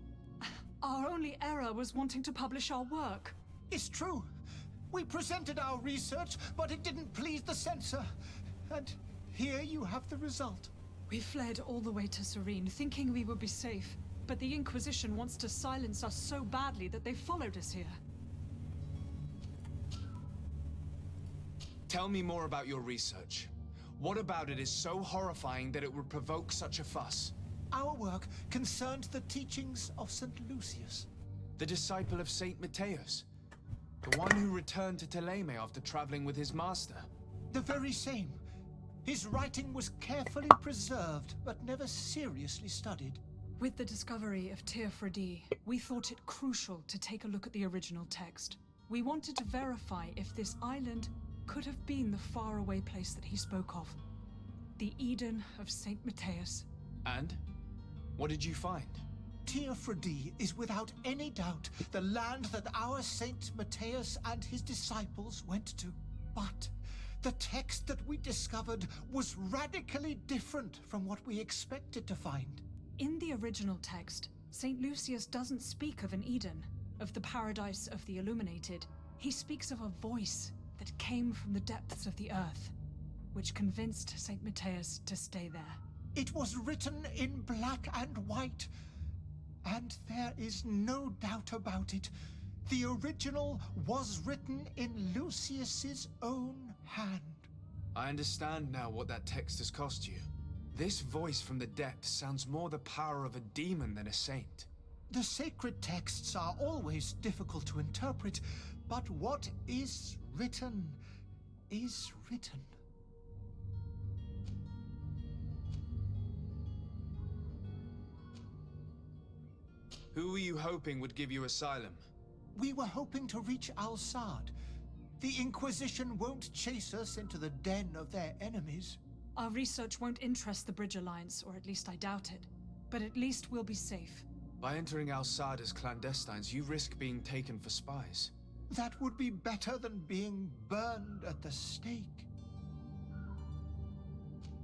Our only error was wanting to publish our work. It's true. We presented our research, but it didn't please the censor. And here you have the result. We fled all the way to Serene, thinking we would be safe. But the Inquisition wants to silence us so badly that they followed us here. Tell me more about your research. What about it is so horrifying that it would provoke such a fuss? Our work concerned the teachings of St. Lucius. The disciple of Saint Matthias? The one who returned to Teleme after traveling with his master? The very same. His writing was carefully preserved, but never seriously studied. With the discovery of Teofredi, we thought it crucial to take a look at the original text. We wanted to verify if this island could have been the faraway place that he spoke of. The Eden of Saint Matthias. And? What did you find? Teofredi is without any doubt the land that our Saint Matthias and his disciples went to. But the text that we discovered was radically different from what we expected to find. In the original text, St. Lucius doesn't speak of an Eden, of the paradise of the illuminated. He speaks of a voice that came from the depths of the earth, which convinced St. Matthias to stay there. It was written in black and white, and there is no doubt about it. The original was written in Lucius's own hand. I understand now what that text has cost you. This voice from the depths sounds more the power of a demon than a saint. The sacred texts are always difficult to interpret, but what is written is written. Who were you hoping would give you asylum? We were hoping to reach Al-Sad. The Inquisition won't chase us into the den of their enemies. Our research won't interest the Bridge Alliance, or at least I doubt it. But at least we'll be safe. By entering Al-Sad as clandestines, you risk being taken for spies. That would be better than being burned at the stake.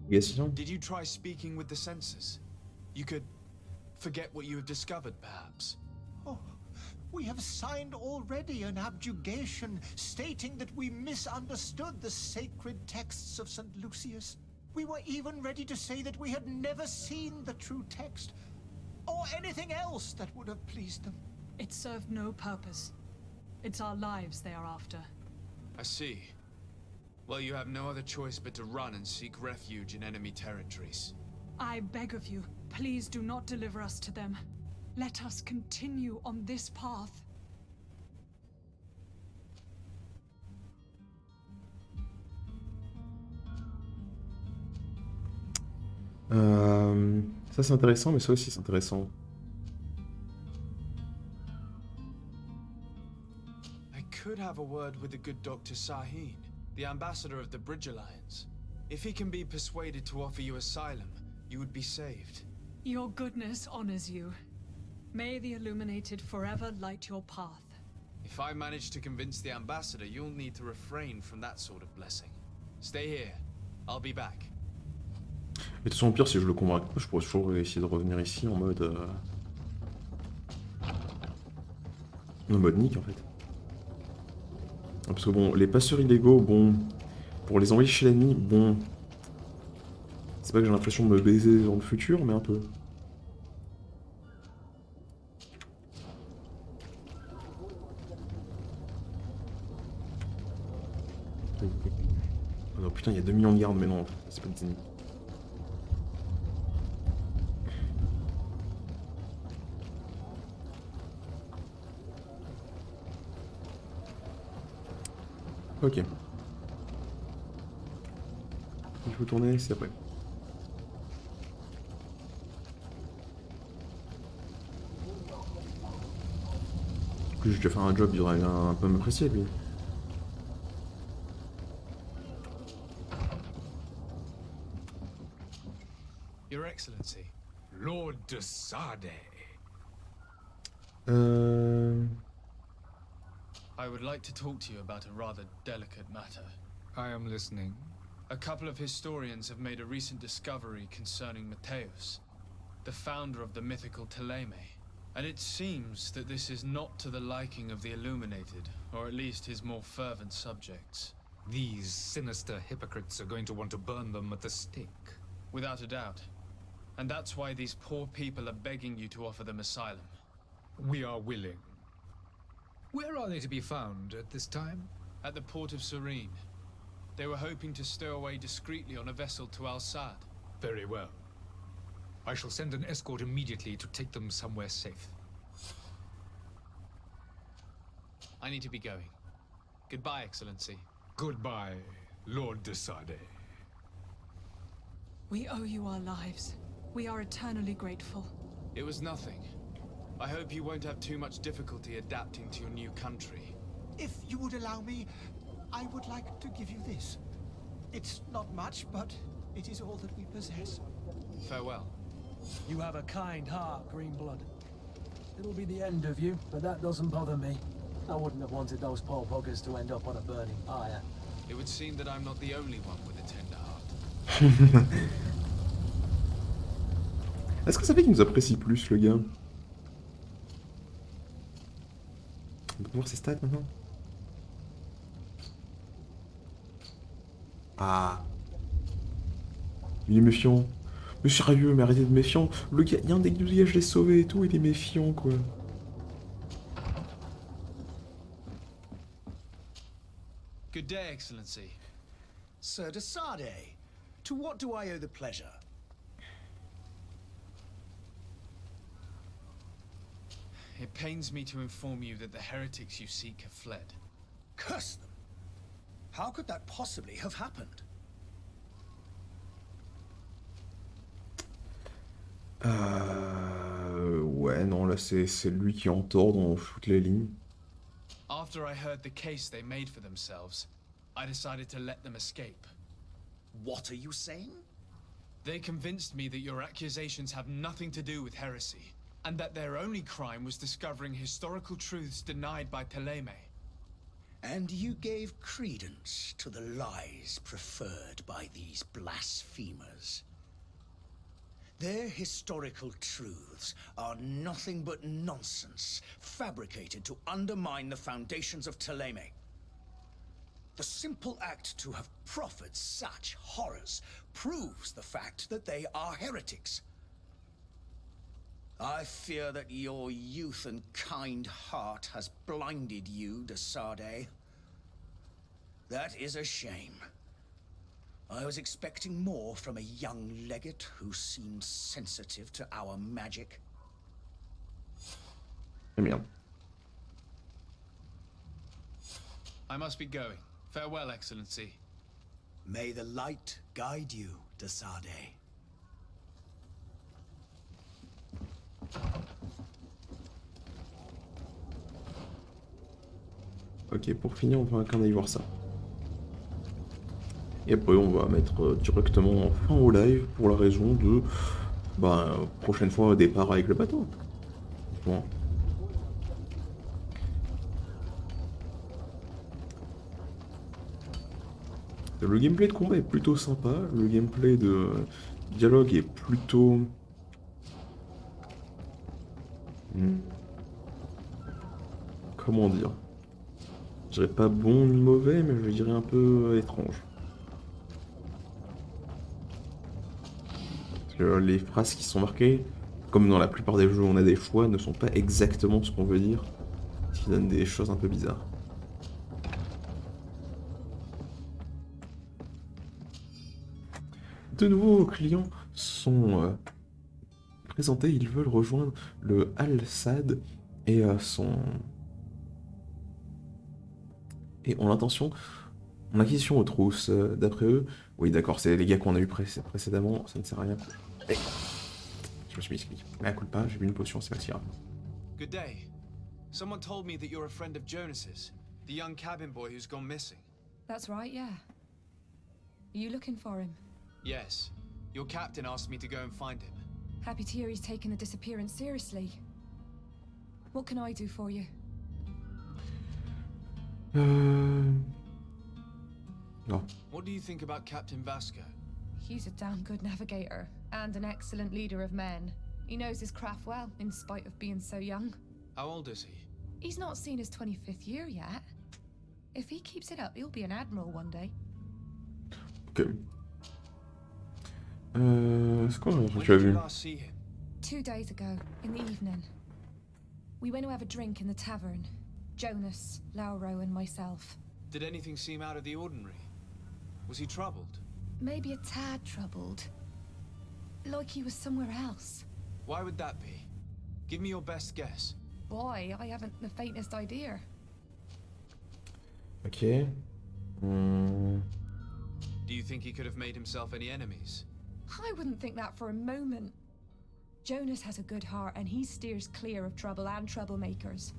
Yes, Did you try speaking with the censors? You could forget what you have discovered, perhaps. Oh, we have signed already an abjugation stating that we misunderstood the sacred texts of St. Lucius. We were even ready to say that we had never seen the true text, or anything else that would have pleased them. It served no purpose. It's our lives they are after. I see. Well, you have no other choice but to run and seek refuge in enemy territories. I beg of you, please do not deliver us to them. Let us continue on this path. Ça c'est intéressant, mais ça aussi c'est intéressant. I could have a word with the good Dr. Sahin, the ambassador of the Bridge Alliance. If he can be persuaded to offer you asylum, you would be saved. Your goodness honors you. May the Illuminated forever light your path. If I manage to convince the ambassador, you'll need to refrain from that sort of blessing. Stay here. I'll be back. Et de toute façon, au pire, si je le convainc pas, je pourrais toujours essayer de revenir ici en mode Nick en fait. Parce que bon, les passeurs illégaux, bon, pour les envoyer chez l'ennemi, bon, c'est pas que j'ai l'impression de me baiser dans le futur, mais un peu. Oh non, putain, il y a 2 millions de gardes, mais non, c'est pas des ennemis. Ok. Il faut tourner, c'est après. En plus, j'ai déjà fait un job, il aurait un peu m'apprécier, lui. Your Excellency. Lord de Sade. I would like to talk to you about a rather delicate matter. I am listening. A couple of historians have made a recent discovery concerning Matthäus, the founder of the mythical Ptolemy. And it seems that this is not to the liking of the Illuminated, or at least his more fervent subjects. These sinister hypocrites are going to want to burn them at the stake. Without a doubt. And that's why these poor people are begging you to offer them asylum. We are willing. Where are they to be found at this time? At the port of Serene. They were hoping to stow away discreetly on a vessel to Al-Sad. Very well. I shall send an escort immediately to take them somewhere safe. I need to be going. Goodbye, Excellency. Goodbye, Lord de Sade. We owe you our lives. We are eternally grateful. It was nothing. I hope you won't have too much difficulty adapting to your new country. If you would allow me, I would like to give you this. It's not much, but it is all that we possess. Farewell. You have a kind heart, Greenblood. It'll be the end of you, but that doesn't bother me. I wouldn't have wanted those poor buggers to end up on a burning pyre. It would seem that I'm not the only one with a tender heart. Est-ce que ça fait qu'il nous apprécie plus, le gars? On peut voir ses stats maintenant. Ah. Il est méfiant. Mais sérieux, mais arrêtez de méfiant. Le gars, il y a un des je l'ai sauvé et tout, il est méfiant, quoi. Good day, Excellency. Sir de Sade, to what do I owe the pleasure? It pains me to inform you that the heretics you seek have fled. Curse them! How could that possibly have happened? Ouais, non, là c'est lui qui est en tort dans toutes les lignes. After I heard the case they made for themselves, I decided to let them escape. What are you saying? They convinced me that your accusations have nothing to do with heresy, and that their only crime was discovering historical truths denied by Ptolemy. And you gave credence to the lies preferred by these blasphemers. Their historical truths are nothing but nonsense, fabricated to undermine the foundations of Ptolemy. The simple act to have proffered such horrors proves the fact that they are heretics. I fear that your youth and kind heart has blinded you, de Sade. That is a shame. I was expecting more from a young legate who seemed sensitive to our magic. Merde. I must be going. Farewell, Excellency. May the light guide you, de Sade. Ok, pour finir, on va quand même aller voir ça. Et après, on va mettre directement fin au live pour la raison de... Bah, prochaine fois, départ avec le bateau. Bon. Le gameplay de combat est plutôt sympa, le gameplay de dialogue est plutôt... Comment dire? Je dirais pas bon ni mauvais, mais je dirais un peu étrange. Parce que les phrases qui sont marquées, comme dans la plupart des jeux où on a des choix, ne sont pas exactement ce qu'on veut dire, ce qui donne des choses un peu bizarres. De nouveaux clients sont présentés, ils veulent rejoindre le Al-Sad et ont l'intention, en acquisition aux trousses, d'après eux. Oui d'accord, c'est les gars qu'on a eu précédemment, ça ne sert à rien. Et... Je me suis expliqué. Mais coule pas, j'ai bu une potion, c'est pas si grave. Good day. Someone told me that you're a friend of Jonas's, the young cabin boy who's gone missing. That's right, yeah. Are you looking for him? Yes. Your captain asked me to go and find him. Happy to hear he's taken the disappearance seriously. What can I do for you? No. What do you think about Captain Vasco? He's a damn good navigator and an excellent leader of men. He knows his craft well, in spite of being so young. How old is he? He's not seen his 25th year yet. If he keeps it up, he'll be an admiral one day. Ok. C'est quoi When que tu as did you vu? last see him? 2 days ago, in the evening. We went to have a drink in the tavern. Jonas, Lauro, and myself. Did anything seem out of the ordinary? Was he troubled? Maybe a tad troubled. Like he was somewhere else. Why would that be? Give me your best guess. Boy, I haven't the faintest idea. Ok. Do you think he could have made himself any enemies? I wouldn't think that for a moment. Jonas has a good heart and he steers clear of trouble and troublemakers.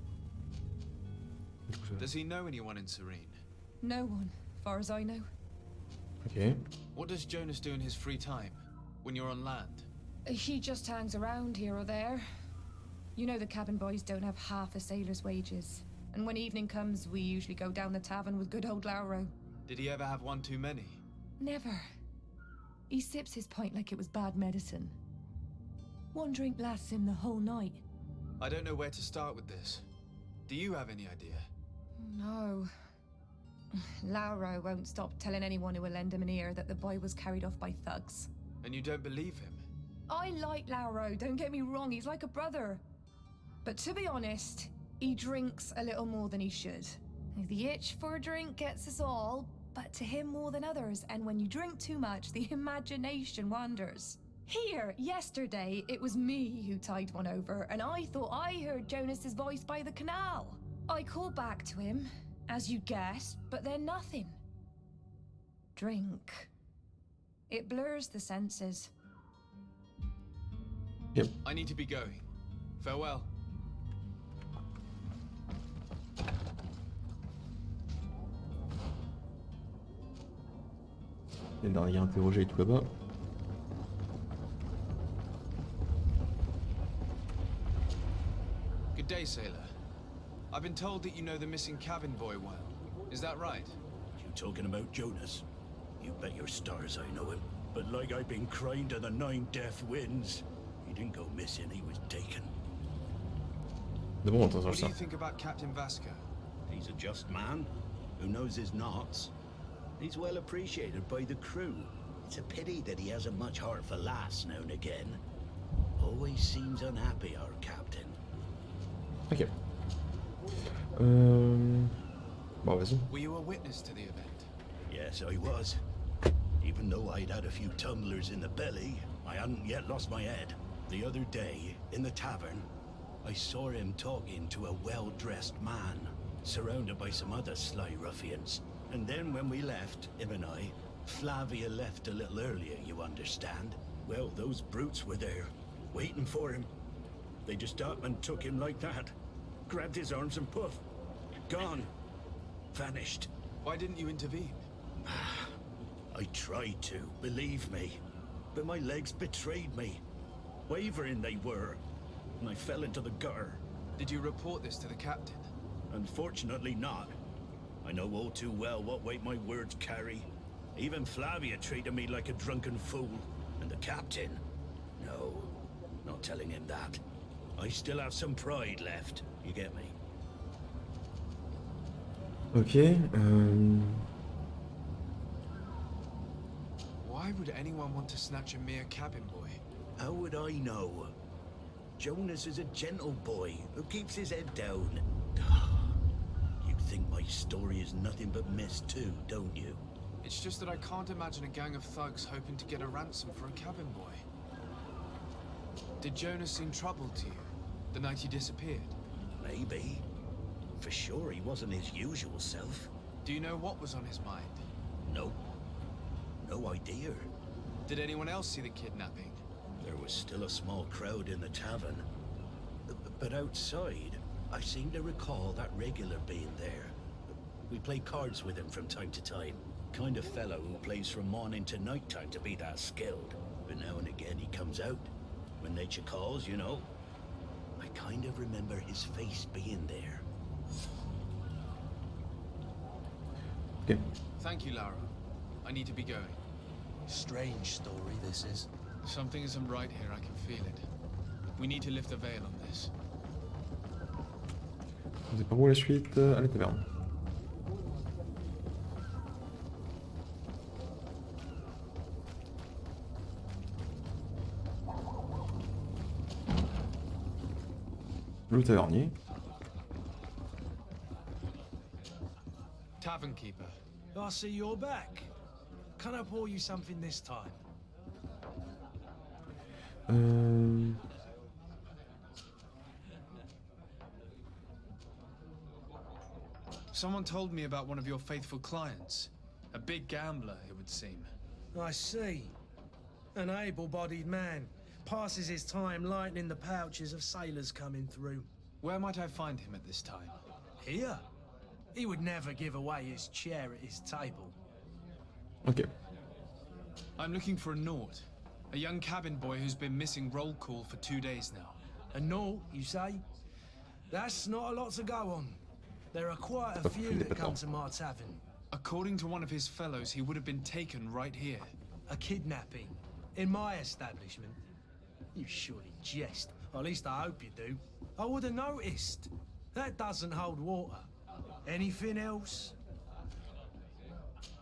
Does he know anyone in Serene? No one, far as I know. Ok. What does Jonas do in his free time, when you're on land? He just hangs around here or there. You know the cabin boys don't have half a sailor's wages. And when evening comes, we usually go down the tavern with good old Lauro. Did he ever have one too many? Never. He sips his pint like it was bad medicine. One drink lasts him the whole night. I don't know where to start with this. Do you have any idea? No. Lauro won't stop telling anyone who will lend him an ear that the boy was carried off by thugs. And you don't believe him? I like Lauro, don't get me wrong, he's like a brother. But to be honest, he drinks a little more than he should. The itch for a drink gets us all, but to him more than others, and when you drink too much, the imagination wanders. Here, yesterday, it was me who tied one over, and I thought I heard Jonas's voice by the canal. I called back to him, as you guessed, but then nothing. Drink. It blurs the senses. Yep. I need to be going. Farewell. Il n'a rien interrogé tout là-bas. Good day, sailor. I've been told that you know the missing cabin boy well. Is that right? You talking about Jonas? You bet your stars I know him. But like I've been crying to the 9 deaf winds, he didn't go missing, he was taken. What do you think about Captain Vasco? He's a just man who knows his knots. He's well appreciated by the crew. It's a pity that he hasn't much heart for laughs now and again. Always seems unhappy, our captain. Ok. Bon, vas-y. Were you a witness to the event? Yes, I was. Even though I'd had a few tumblers in the belly, I hadn't yet lost my head. The other day, in the tavern, I saw him talking to a well-dressed man, surrounded by some other sly ruffians. And then when we left, him and I, Flavia left a little earlier, you understand. Well, those brutes were there, waiting for him. They just up and took him like that. Grabbed his arms and poof. Gone. Vanished. Why didn't you intervene? I tried to, believe me. But my legs betrayed me. Wavering they were. And I fell into the gutter. Did you report this to the captain? Unfortunately not. I know all too well what weight my words carry. Even Flavia treated me like a drunken fool. And the captain? No, not telling him that. I still have some pride left. You get me? Ok. Why would anyone want to snatch a mere cabin boy? How would I know? Jonas is a gentle boy who keeps his head down. You think my story is nothing but mist too, don't you? It's just that I can't imagine a gang of thugs hoping to get a ransom for a cabin boy. Did Jonas seem troubled to you, the night he disappeared? Maybe. For sure he wasn't his usual self. Do you know what was on his mind? No. No idea. Did anyone else see the kidnapping? There was still a small crowd in the tavern. But outside, I seem to recall that regular being there. We play cards with him from time to time. Kind of fellow who plays from morning to night time to be that skilled. But now and again he comes out. When nature calls, you know. I kind of remember his face being there. Ok. Thank you, Lara. I need to be going. Strange story, this is. Something isn't right here, I can feel it. We need to lift the veil on this. On sait pas où la suite, à la taverne. Le tavernier. Tavern keeper. I see you're back. Can I pour you something this time? Someone told me about one of your faithful clients. A big gambler, it would seem. I see. An able-bodied man. Passes his time lightening the pouches of sailors coming through. Where might I find him at this time? Here? He would never give away his chair at his table. Ok. I'm looking for a Naut. A young cabin boy who's been missing roll call for 2 days now. A Naut, you say? That's not a lot to go on. There are quite a few that come to my tavern. According to one of his fellows, he would have been taken right here. A kidnapping? In my establishment? You surely jest. Or at least I hope you do. I would have noticed. That doesn't hold water. Anything else?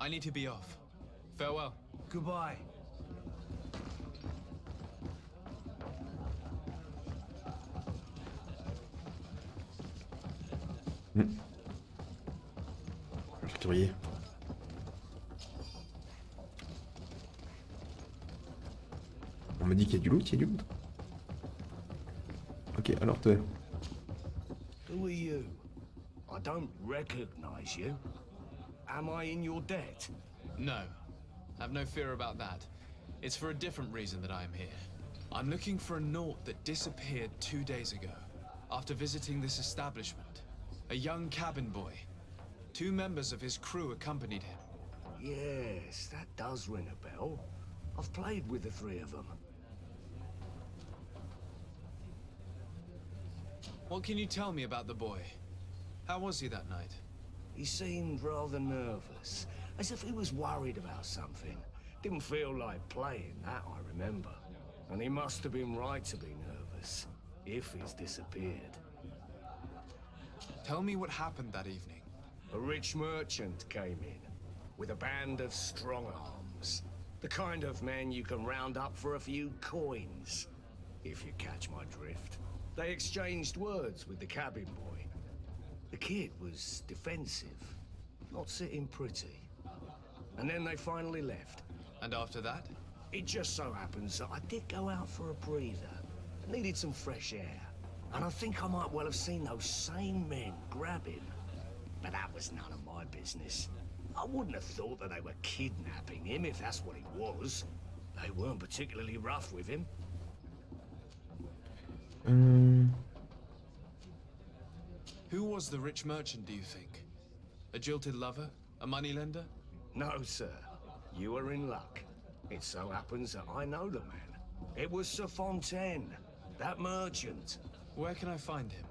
I need to be off. Farewell. Goodbye. Curieux. On me dit qu'il y a du loot, il y a du loot. Ok, alors toi. Who are you? I don't recognize you. Am I in your debt? No. Have no fear about that. It's for a different reason that I am here. I'm looking for a Naut that disappeared 2 days ago, after visiting this establishment. A young cabin boy. 2 members of his crew accompanied him. Yes, that does ring a bell. I've played with the 3 of them. What can you tell me about the boy? How was he that night? He seemed rather nervous, as if he was worried about something. Didn't feel like playing, that I remember. And he must have been right to be nervous, if he's disappeared. Tell me what happened that evening. A rich merchant came in, with a band of strong arms. The kind of men you can round up for a few coins, if you catch my drift. They exchanged words with the cabin boy. The kid was defensive, not sitting pretty. And then they finally left. And after that? It just so happens that I did go out for a breather. Needed some fresh air. And I think I might well have seen those same men grab him. But that was none of my business. I wouldn't have thought that they were kidnapping him if that's what it was. They weren't particularly rough with him. Who was the rich merchant, do you think? A jilted lover? A moneylender? No, sir. You are in luck. It so happens that I know the man. It was Sir Fontaine, that merchant. Where can I find him?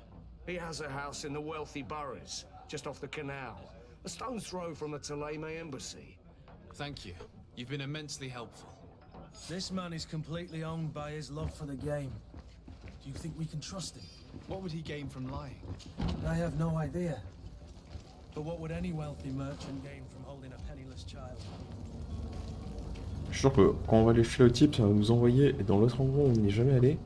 He has a house in the wealthy boroughs, just off the canal. A stone's throw from the Thélème embassy. Thank you. You've been immensely helpful. This man is completely owned by his love for the game. Do you think we can trust him? What would he gain from lying? I have no idea. But what would any wealthy merchant gain from holding a penniless child? Je suis sûr que quand on va aller chez le type, ça va nous envoyer dans l'autre endroit où on n'est jamais allé.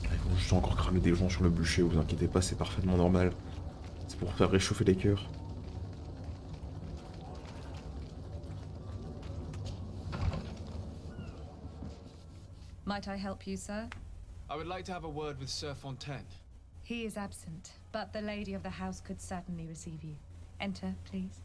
Ils vont juste encore cramer des gens sur le bûcher, vous inquiétez pas, c'est parfaitement normal. C'est pour faire réchauffer les cœurs. Might I help you, sir? I would like to have a word with Sir Fontaine. He is absent, but the lady of the house could certainly receive you. Enter, please.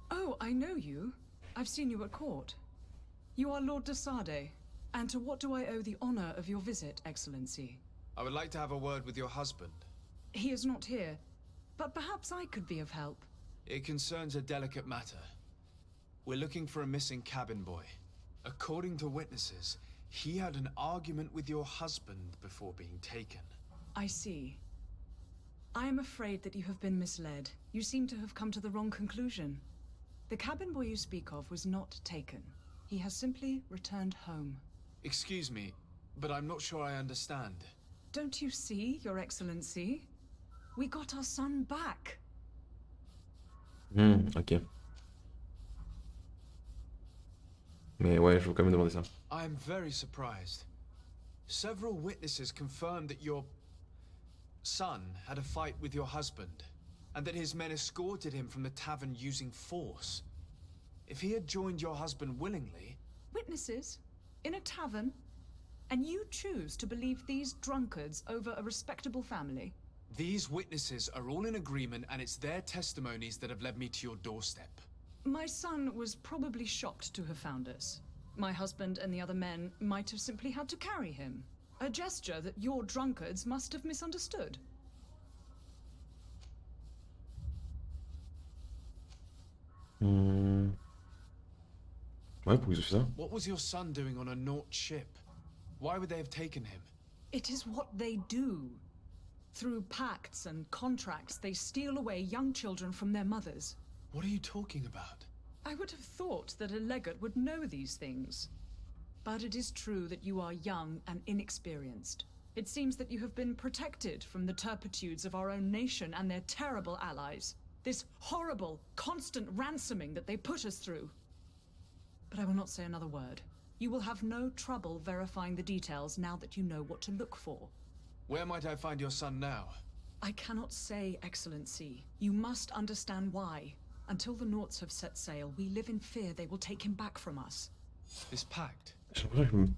Oh, I know you. I've seen you at court. You are Lord de Sade. And to what do I owe the honor of your visit, Excellency? I would like to have a word with your husband. He is not here, but perhaps I could be of help. It concerns a delicate matter. We're looking for a missing cabin boy. According to witnesses, he had an argument with your husband before being taken. I see. I am afraid that you have been misled. You seem to have come to the wrong conclusion. The cabin boy you speak of was not taken. He has simply returned home. Excuse me, but I'm not sure I understand. Don't you see, Your Excellency? We got our son back. Ok. Mais ouais, je veux quand même demander ça. I'm very surprised. Several witnesses confirmed that your son had a fight with your husband, and that his men escorted him from the tavern using force. If he had joined your husband willingly... Witnesses? In a tavern? And you choose to believe these drunkards over a respectable family? These witnesses are all in agreement, and it's their testimonies that have led me to your doorstep. My son was probably shocked to have found us. My husband and the other men might have simply had to carry him. A gesture that your drunkards must have misunderstood. Ouais, pourquoi ils ont fait ça? What was your son doing on a Naut ship? Why would they have taken him? It is what they do. Through pacts and contracts, they steal away young children from their mothers. What are you talking about? I would have thought that a legate would know these things. But it is true that you are young and inexperienced. It seems that you have been protected from the turpitudes of our own nation and their terrible allies. This horrible, constant ransoming that they put us through. But I will not say another word. You will have no trouble verifying the details now that you know what to look for. Where might I find your son now? I cannot say, Excellency. You must understand why. Until the Nauts have set sail, we live in fear they will take him back from us. This pact?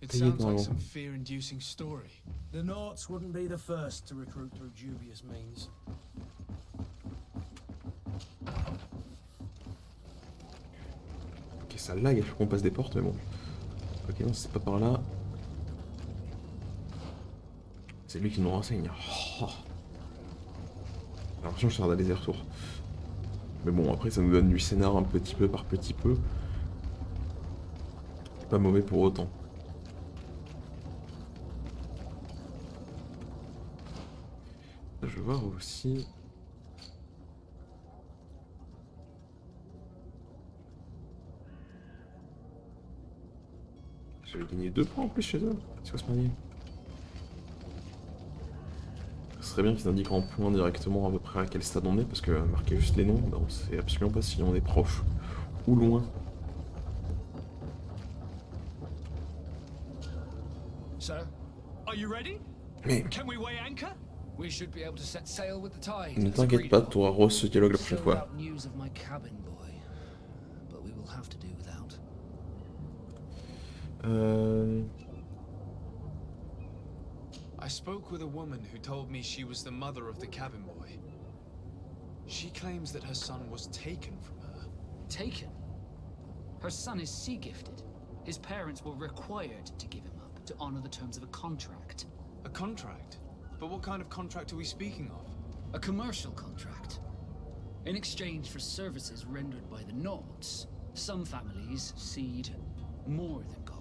It sounds like some fear-inducing story. The Nauts wouldn't be the first to recruit through dubious means. Ok, ça lag, il faut qu'on passe des portes, mais bon. Ok, non, c'est pas par là. C'est lui qui nous renseigne. Oh. J'ai l'impression que je sers d'aller retours. Mais bon, après, ça nous donne du scénar un petit peu par petit peu. C'est pas mauvais pour autant. Je vais voir aussi. J'avais gagné 2 points en plus chez eux. C'est quoi ce panier? Ce serait bien qu'ils indiquent en points directement à peu près à quel stade on est, parce que marquer juste les noms, bah, on sait absolument pas si on est proche ou loin. Sir, are you ready? Mais Can we weigh anchor? We should be able to set sail with the tide. ne t'inquiète pas, tu auras re ce dialogue la prochaine fois. News of my cabin boy, but we will have to do without. I spoke with a woman who told me she was the mother of the cabin boy. She claims that her son was taken from her. Taken? Her son is sea-gifted. His parents were required to give him up to honor the terms of a contract. A contract? But what kind of contract are we speaking of? A commercial contract. In exchange for services rendered by the Nauts, some families cede more than gold.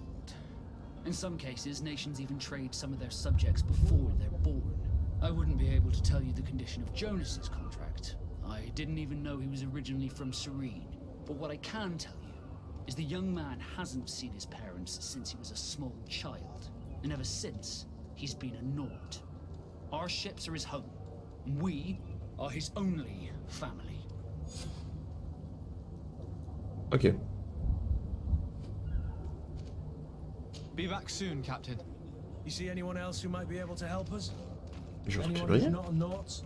In some cases, nations even trade some of their subjects before they're born. I wouldn't be able to tell you the condition of Jonas's contract. I didn't even know he was originally from Serene. But what I can tell you is the young man hasn't seen his parents since he was a small child. And ever since, he's been a Naut. Our ships are his home. We are his only family. Ok. Be back soon, Captain. You see anyone else who might be able to help us? Anyone who's not a Naut?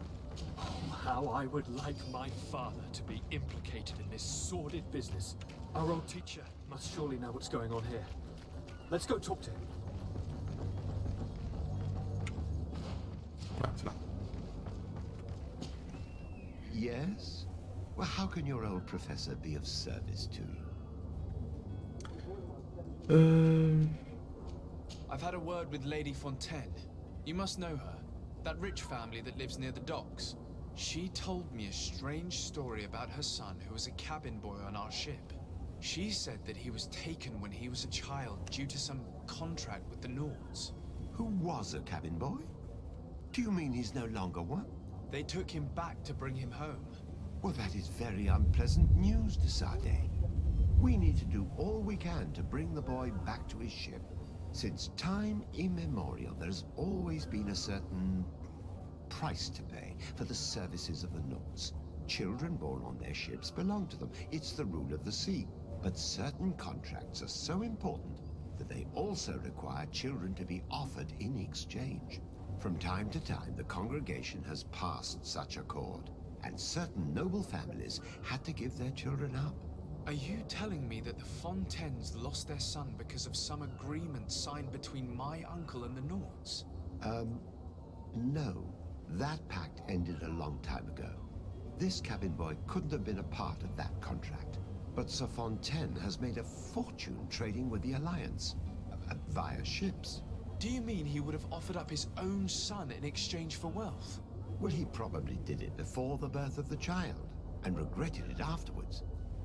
Oh, how I would like my father to be implicated in this sordid business. Our old teacher must surely know what's going on here. Let's go talk to him. Voilà, c'est là. Yes? Well, how can your old professor be of service to you? I've had a word with Lady Fontaine. You must know her. That rich family that lives near the docks. She told me a strange story about her son who was a cabin boy on our ship. She said that he was taken when he was a child due to some contract with the Nords. Who was a cabin boy? Do you mean he's no longer one? They took him back to bring him home. Well, that is very unpleasant news, de Sade. We need to do all we can to bring the boy back to his ship. Since time immemorial, there's always been a certain price to pay for the services of the Nords. Children born on their ships belong to them. It's the rule of the sea. But certain contracts are so important that they also require children to be offered in exchange. From time to time, the congregation has passed such accord, and certain noble families had to give their children up. Are you telling me that the Fontaines lost their son because of some agreement signed between my uncle and the Nords? No. That pact ended a long time ago. This cabin boy couldn't have been a part of that contract. But Sir Fontaine has made a fortune trading with the Alliance, via ships. Do you mean he would have offered up his own son in exchange for wealth? Well, he probably did it before the birth of the child, and regretted it afterwards.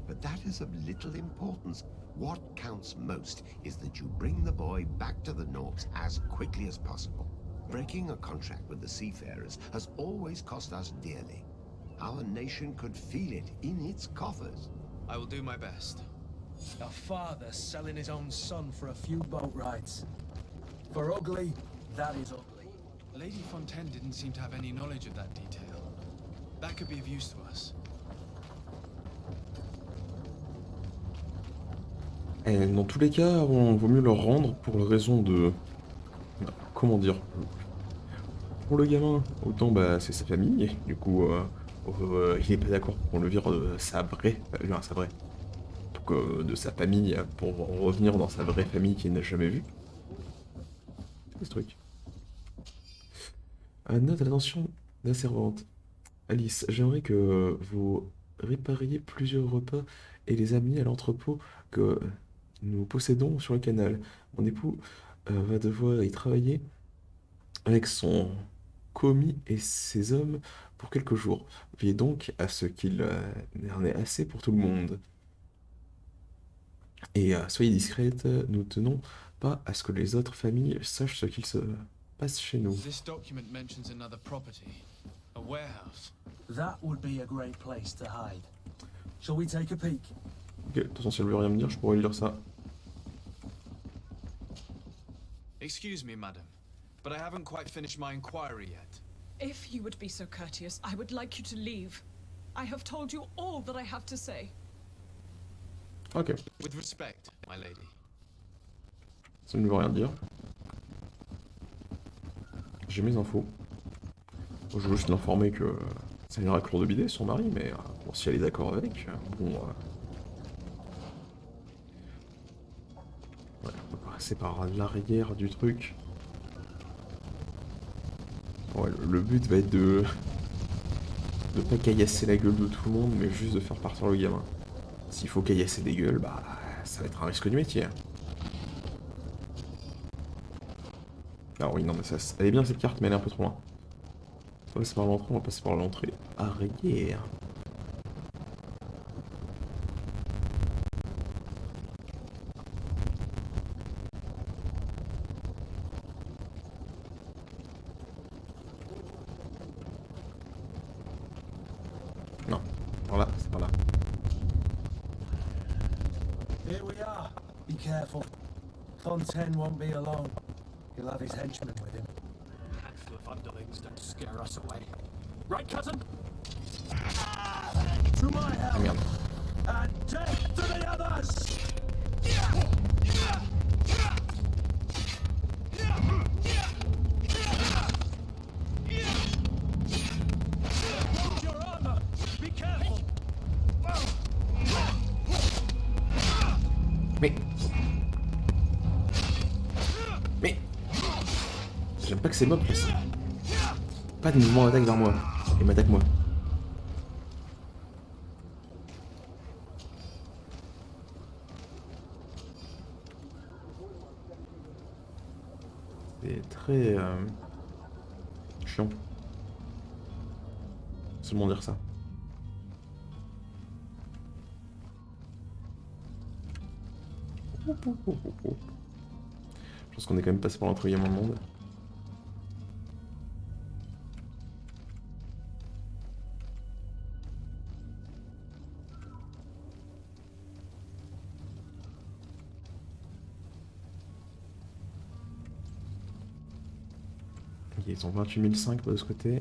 But that is of little importance. What counts most is that you bring the boy back to the Nords as quickly as possible. Breaking a contract with the seafarers has always cost us dearly. Our nation could feel it in its coffers. I will do my best. A father selling his own son for a few boat rides. For ugly, that is ugly. Lady Fontaine didn't seem to have any knowledge of that detail. That could be of use to us. Et dans tous les cas, on vaut mieux leur rendre pour la raison de... Comment dire? Pour le gamin, autant bah, c'est sa famille, du coup il est pas d'accord qu'on le vire de sa vraie... Donc de sa famille pour revenir dans sa vraie famille qu'il n'a jamais vue. C'est ce truc. Note à l'attention de la servante. Alice, j'aimerais que vous répariez plusieurs repas et les ameniez à l'entrepôt que nous possédons sur le canal. Mon époux va devoir y travailler avec son commis et ses hommes pour quelques jours. Veillez donc à ce qu'il en ait assez pour tout le monde. Et soyez discrète, nous tenons pas à ce que les autres familles sachent ce qu'il se passe chez nous. This document mentions another property, a warehouse. That would be a great place to hide. Shall we take a peek? Ok, de toute façon si elle veut rien me dire, je pourrais lui dire ça. Excuse me, madam, but I haven't quite finished my inquiry yet. If you would be so courteous, I would like you to leave. I have told you all that I have to say. Ok. With respect, my lady. Ça ne veut rien dire. J'ai mes infos. Je veux juste l'informer que ça ira clore de bidet son mari, mais bon, si elle est d'accord avec, bon... Ouais, on va passer par l'arrière du truc. Ouais, le but va être de pas caillasser la gueule de tout le monde, mais juste de faire partir le gamin. S'il faut caillasser des gueules, bah ça va être un risque du métier. Ah oui, non mais ça, elle est bien cette carte, mais elle est un peu trop loin. On va passer par l'entrée, on va passer par l'entrée arrière. Non, voilà, c'est par là. Here we are. Be careful. Fontaine won't be alone. He'll have his henchmen with him. A handful of underlings don't scare us away. Right, cousin? To my help! And death to the others! Hold your armor! Be careful! Mais... J'aime pas que ces mobs fassent... Pas de mouvement d'attaque vers moi. Et m'attaque moi. C'est très chiant. Seulement dire ça. Je pense qu'on est quand même passé par l'entre-guillemets de monde. Ok, ils sont 28 500 de ce côté.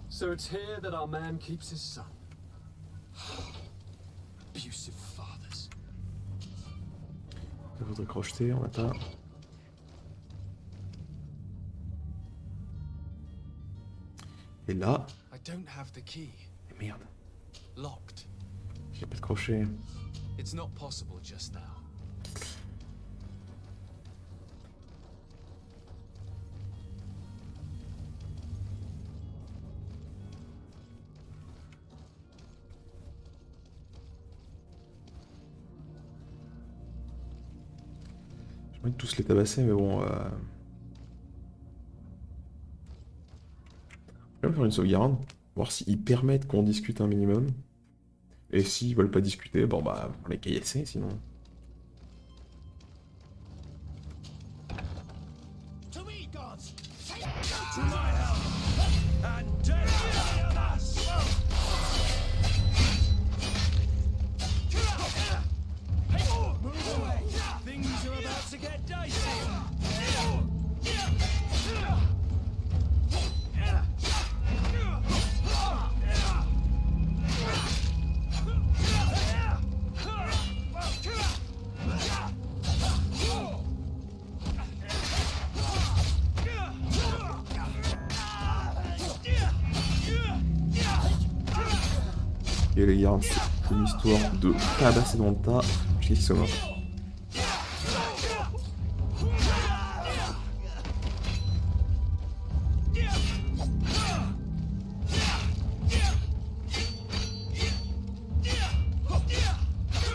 So it's here that our man keeps his son. Abusive fathers. Ça faudrait crocheter, on n'a pas. Et là. I don't have the key. Mais merde. Locked. J'ai pas de crochet. It's not possible just now. J'ai envie de tous les tabasser, mais bon. Je vais même faire une sauvegarde, voir s'ils permettent qu'on discute un minimum. Et s'ils veulent pas discuter, bon bah, on les caillasser sinon. To me, gods! To my help! And death to us! Move away! Things are about to get dicey! Et les gars, c'est une histoire de tabasser dans le tas jusqu'à ce qu'ils soient morts.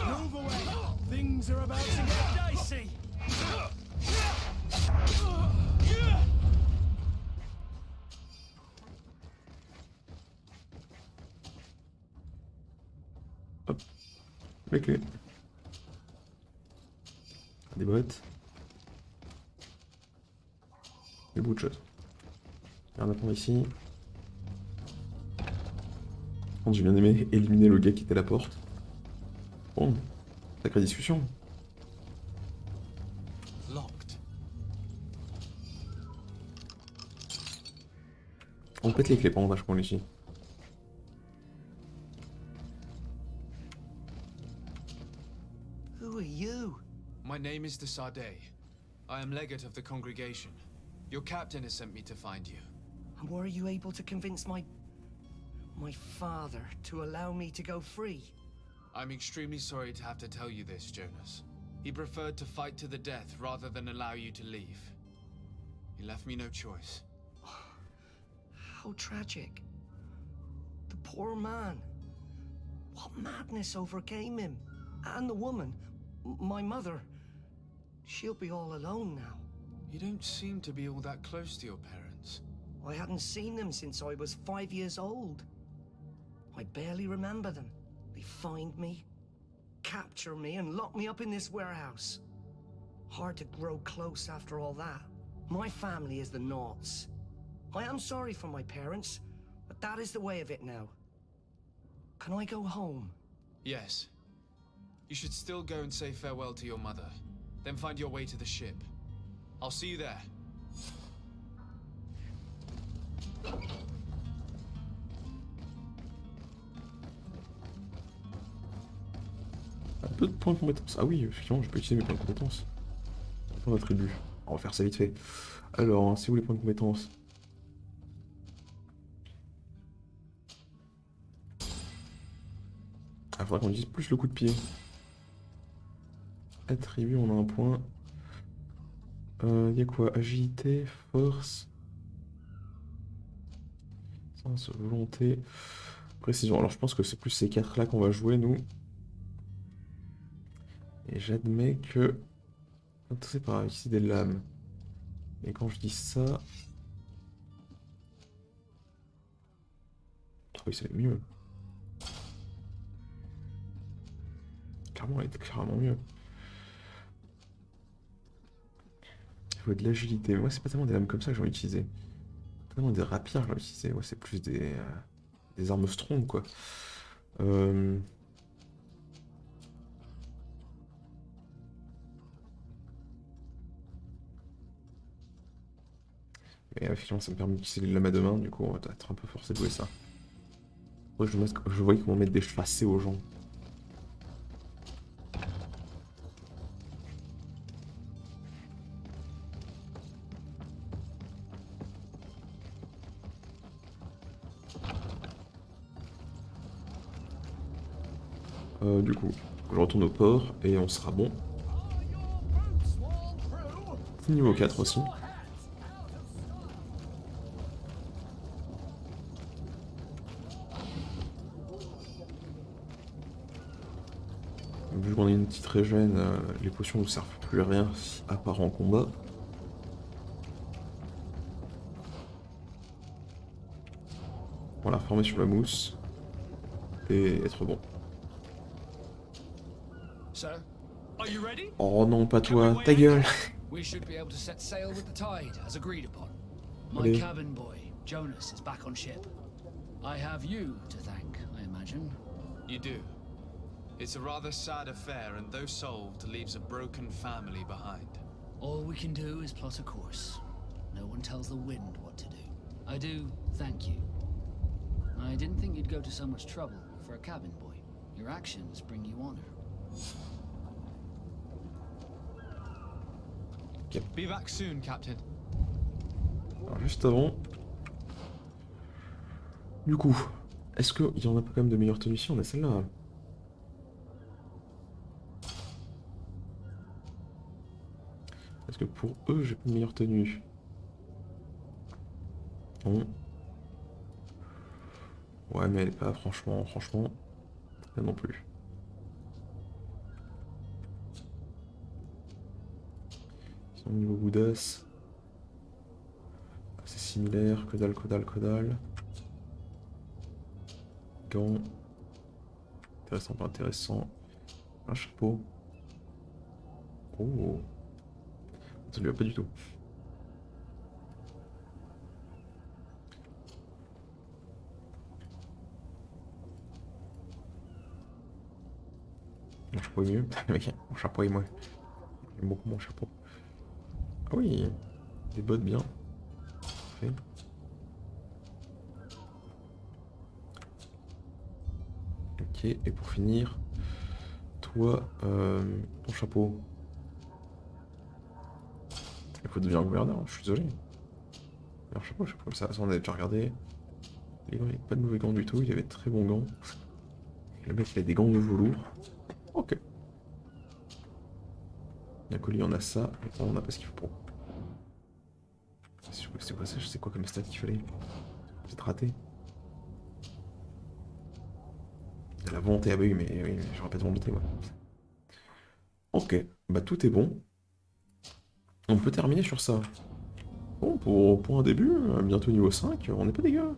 Move away! Things are about to get dicey! Hop, les clés. Des bottes. Des bouts de choses. Rien à prendre ici. Par contre, j'ai bien aimé éliminer le gars qui était à la porte. Bon, sacrée discussion. Locked. On pète les clés pendant que je prends ici. Who are you? My name is de Sardet. I am legate of the congregation. Your captain has sent me to find you. And were you able to convince my father to allow me to go free? I'm extremely sorry to have to tell you this, Jonas. He preferred to fight to the death rather than allow you to leave. He left me no choice. How tragic. The poor man. What madness overcame him? And the woman, my mother, she'll be all alone now. You don't seem to be all that close to your parents. I hadn't seen them since I was 5 years old. I barely remember them. They find me, capture me, and lock me up in this warehouse. Hard to grow close after all that. My family is the Naughts. I am sorry for my parents, but that is the way of it now. Can I go home? Yes. You should still go and say farewell to your mother. Then find your way to the ship. I'll see you there. Un peu de points de compétence. Ah oui, effectivement, je peux utiliser mes points de compétence. Pour l'attribut. On va faire ça vite fait. Alors, c'est où les points de compétence? Ah, faudra qu'on utilise plus le coup de pied. Attribut, on a un point. Y a quoi? Agilité, force, sens, volonté, précision. Alors je pense que c'est plus ces quatre là qu'on va jouer nous. Et j'admets que... C'est par ici des lames. Et quand je dis ça... Ah oui, c'est mieux. Clairement, elle était clairement mieux. Il faut de l'agilité. Moi, c'est pas tellement des lames comme ça que j'ai envie d'utiliser. Pas tellement des rapières que j'ai envie d'utiliser. Ouais, c'est plus des armes strong, quoi. Et effectivement, ça me permet d'utiliser les lames à deux mains. Du coup, on va être un peu forcé de jouer ça. Ouais, je voyais comment mettre des chassés aux gens. Du coup, je retourne au port et on sera bon. C'est niveau 4 aussi. Vu qu'on a une petite régène, les potions ne servent plus à rien à part en combat. Voilà, former sur la mousse et être bon. Sir, are you ready? Oh non, pas toi, ta gueule. We should be able to set sail with the tide, as agreed upon. My Allez. cabin boy, Jonas, is back on ship. I have you to thank, I imagine. You do. It's a rather sad affair, and though solved, leaves a broken family behind. All we can do is plot a course. No one tells the wind what to do. I do thank you. I didn't think you'd go to so much trouble for a cabin boy. Your actions bring you honor. Okay. Be back soon, Captain. Alors juste avant... Du coup, est-ce qu'il y en a pas quand même de meilleures tenues ici? On a celle-là. Est-ce que pour eux, j'ai pas une meilleure tenue? Non. Ouais, mais elle est pas franchement, là non plus. Sinon, niveau Bouddhas, c'est similaire, que dalle. Gants. Intéressant, pas intéressant. Un chapeau. Oh. Ça lui va pas du tout. Mon chapeau est mieux. Mec, mon chapeau est mieux. J'aime beaucoup mon chapeau. Ah oui, des bottes bien. Parfait. Ok, et pour finir, toi, ton chapeau. Il faut devenir gouverneur, je suis désolé. Un chapeau comme ça, on avait déjà regardé. Les gants, il n'y avait pas de mauvais gants du tout, il avait de très bons gants. Le mec, il a des gants de velours. Ok. Bien colis, on a ça, et on n'a pas ce qu'il faut pour. C'est quoi ça? Je sais quoi comme stat qu'il fallait. J'ai raté. Il y a la volonté, ah bah oui, mais j'aurais pas de volonté, ouais. Ok, bah tout est bon. On peut terminer sur ça. Bon, pour un début, bientôt niveau 5, on n'est pas dégueu.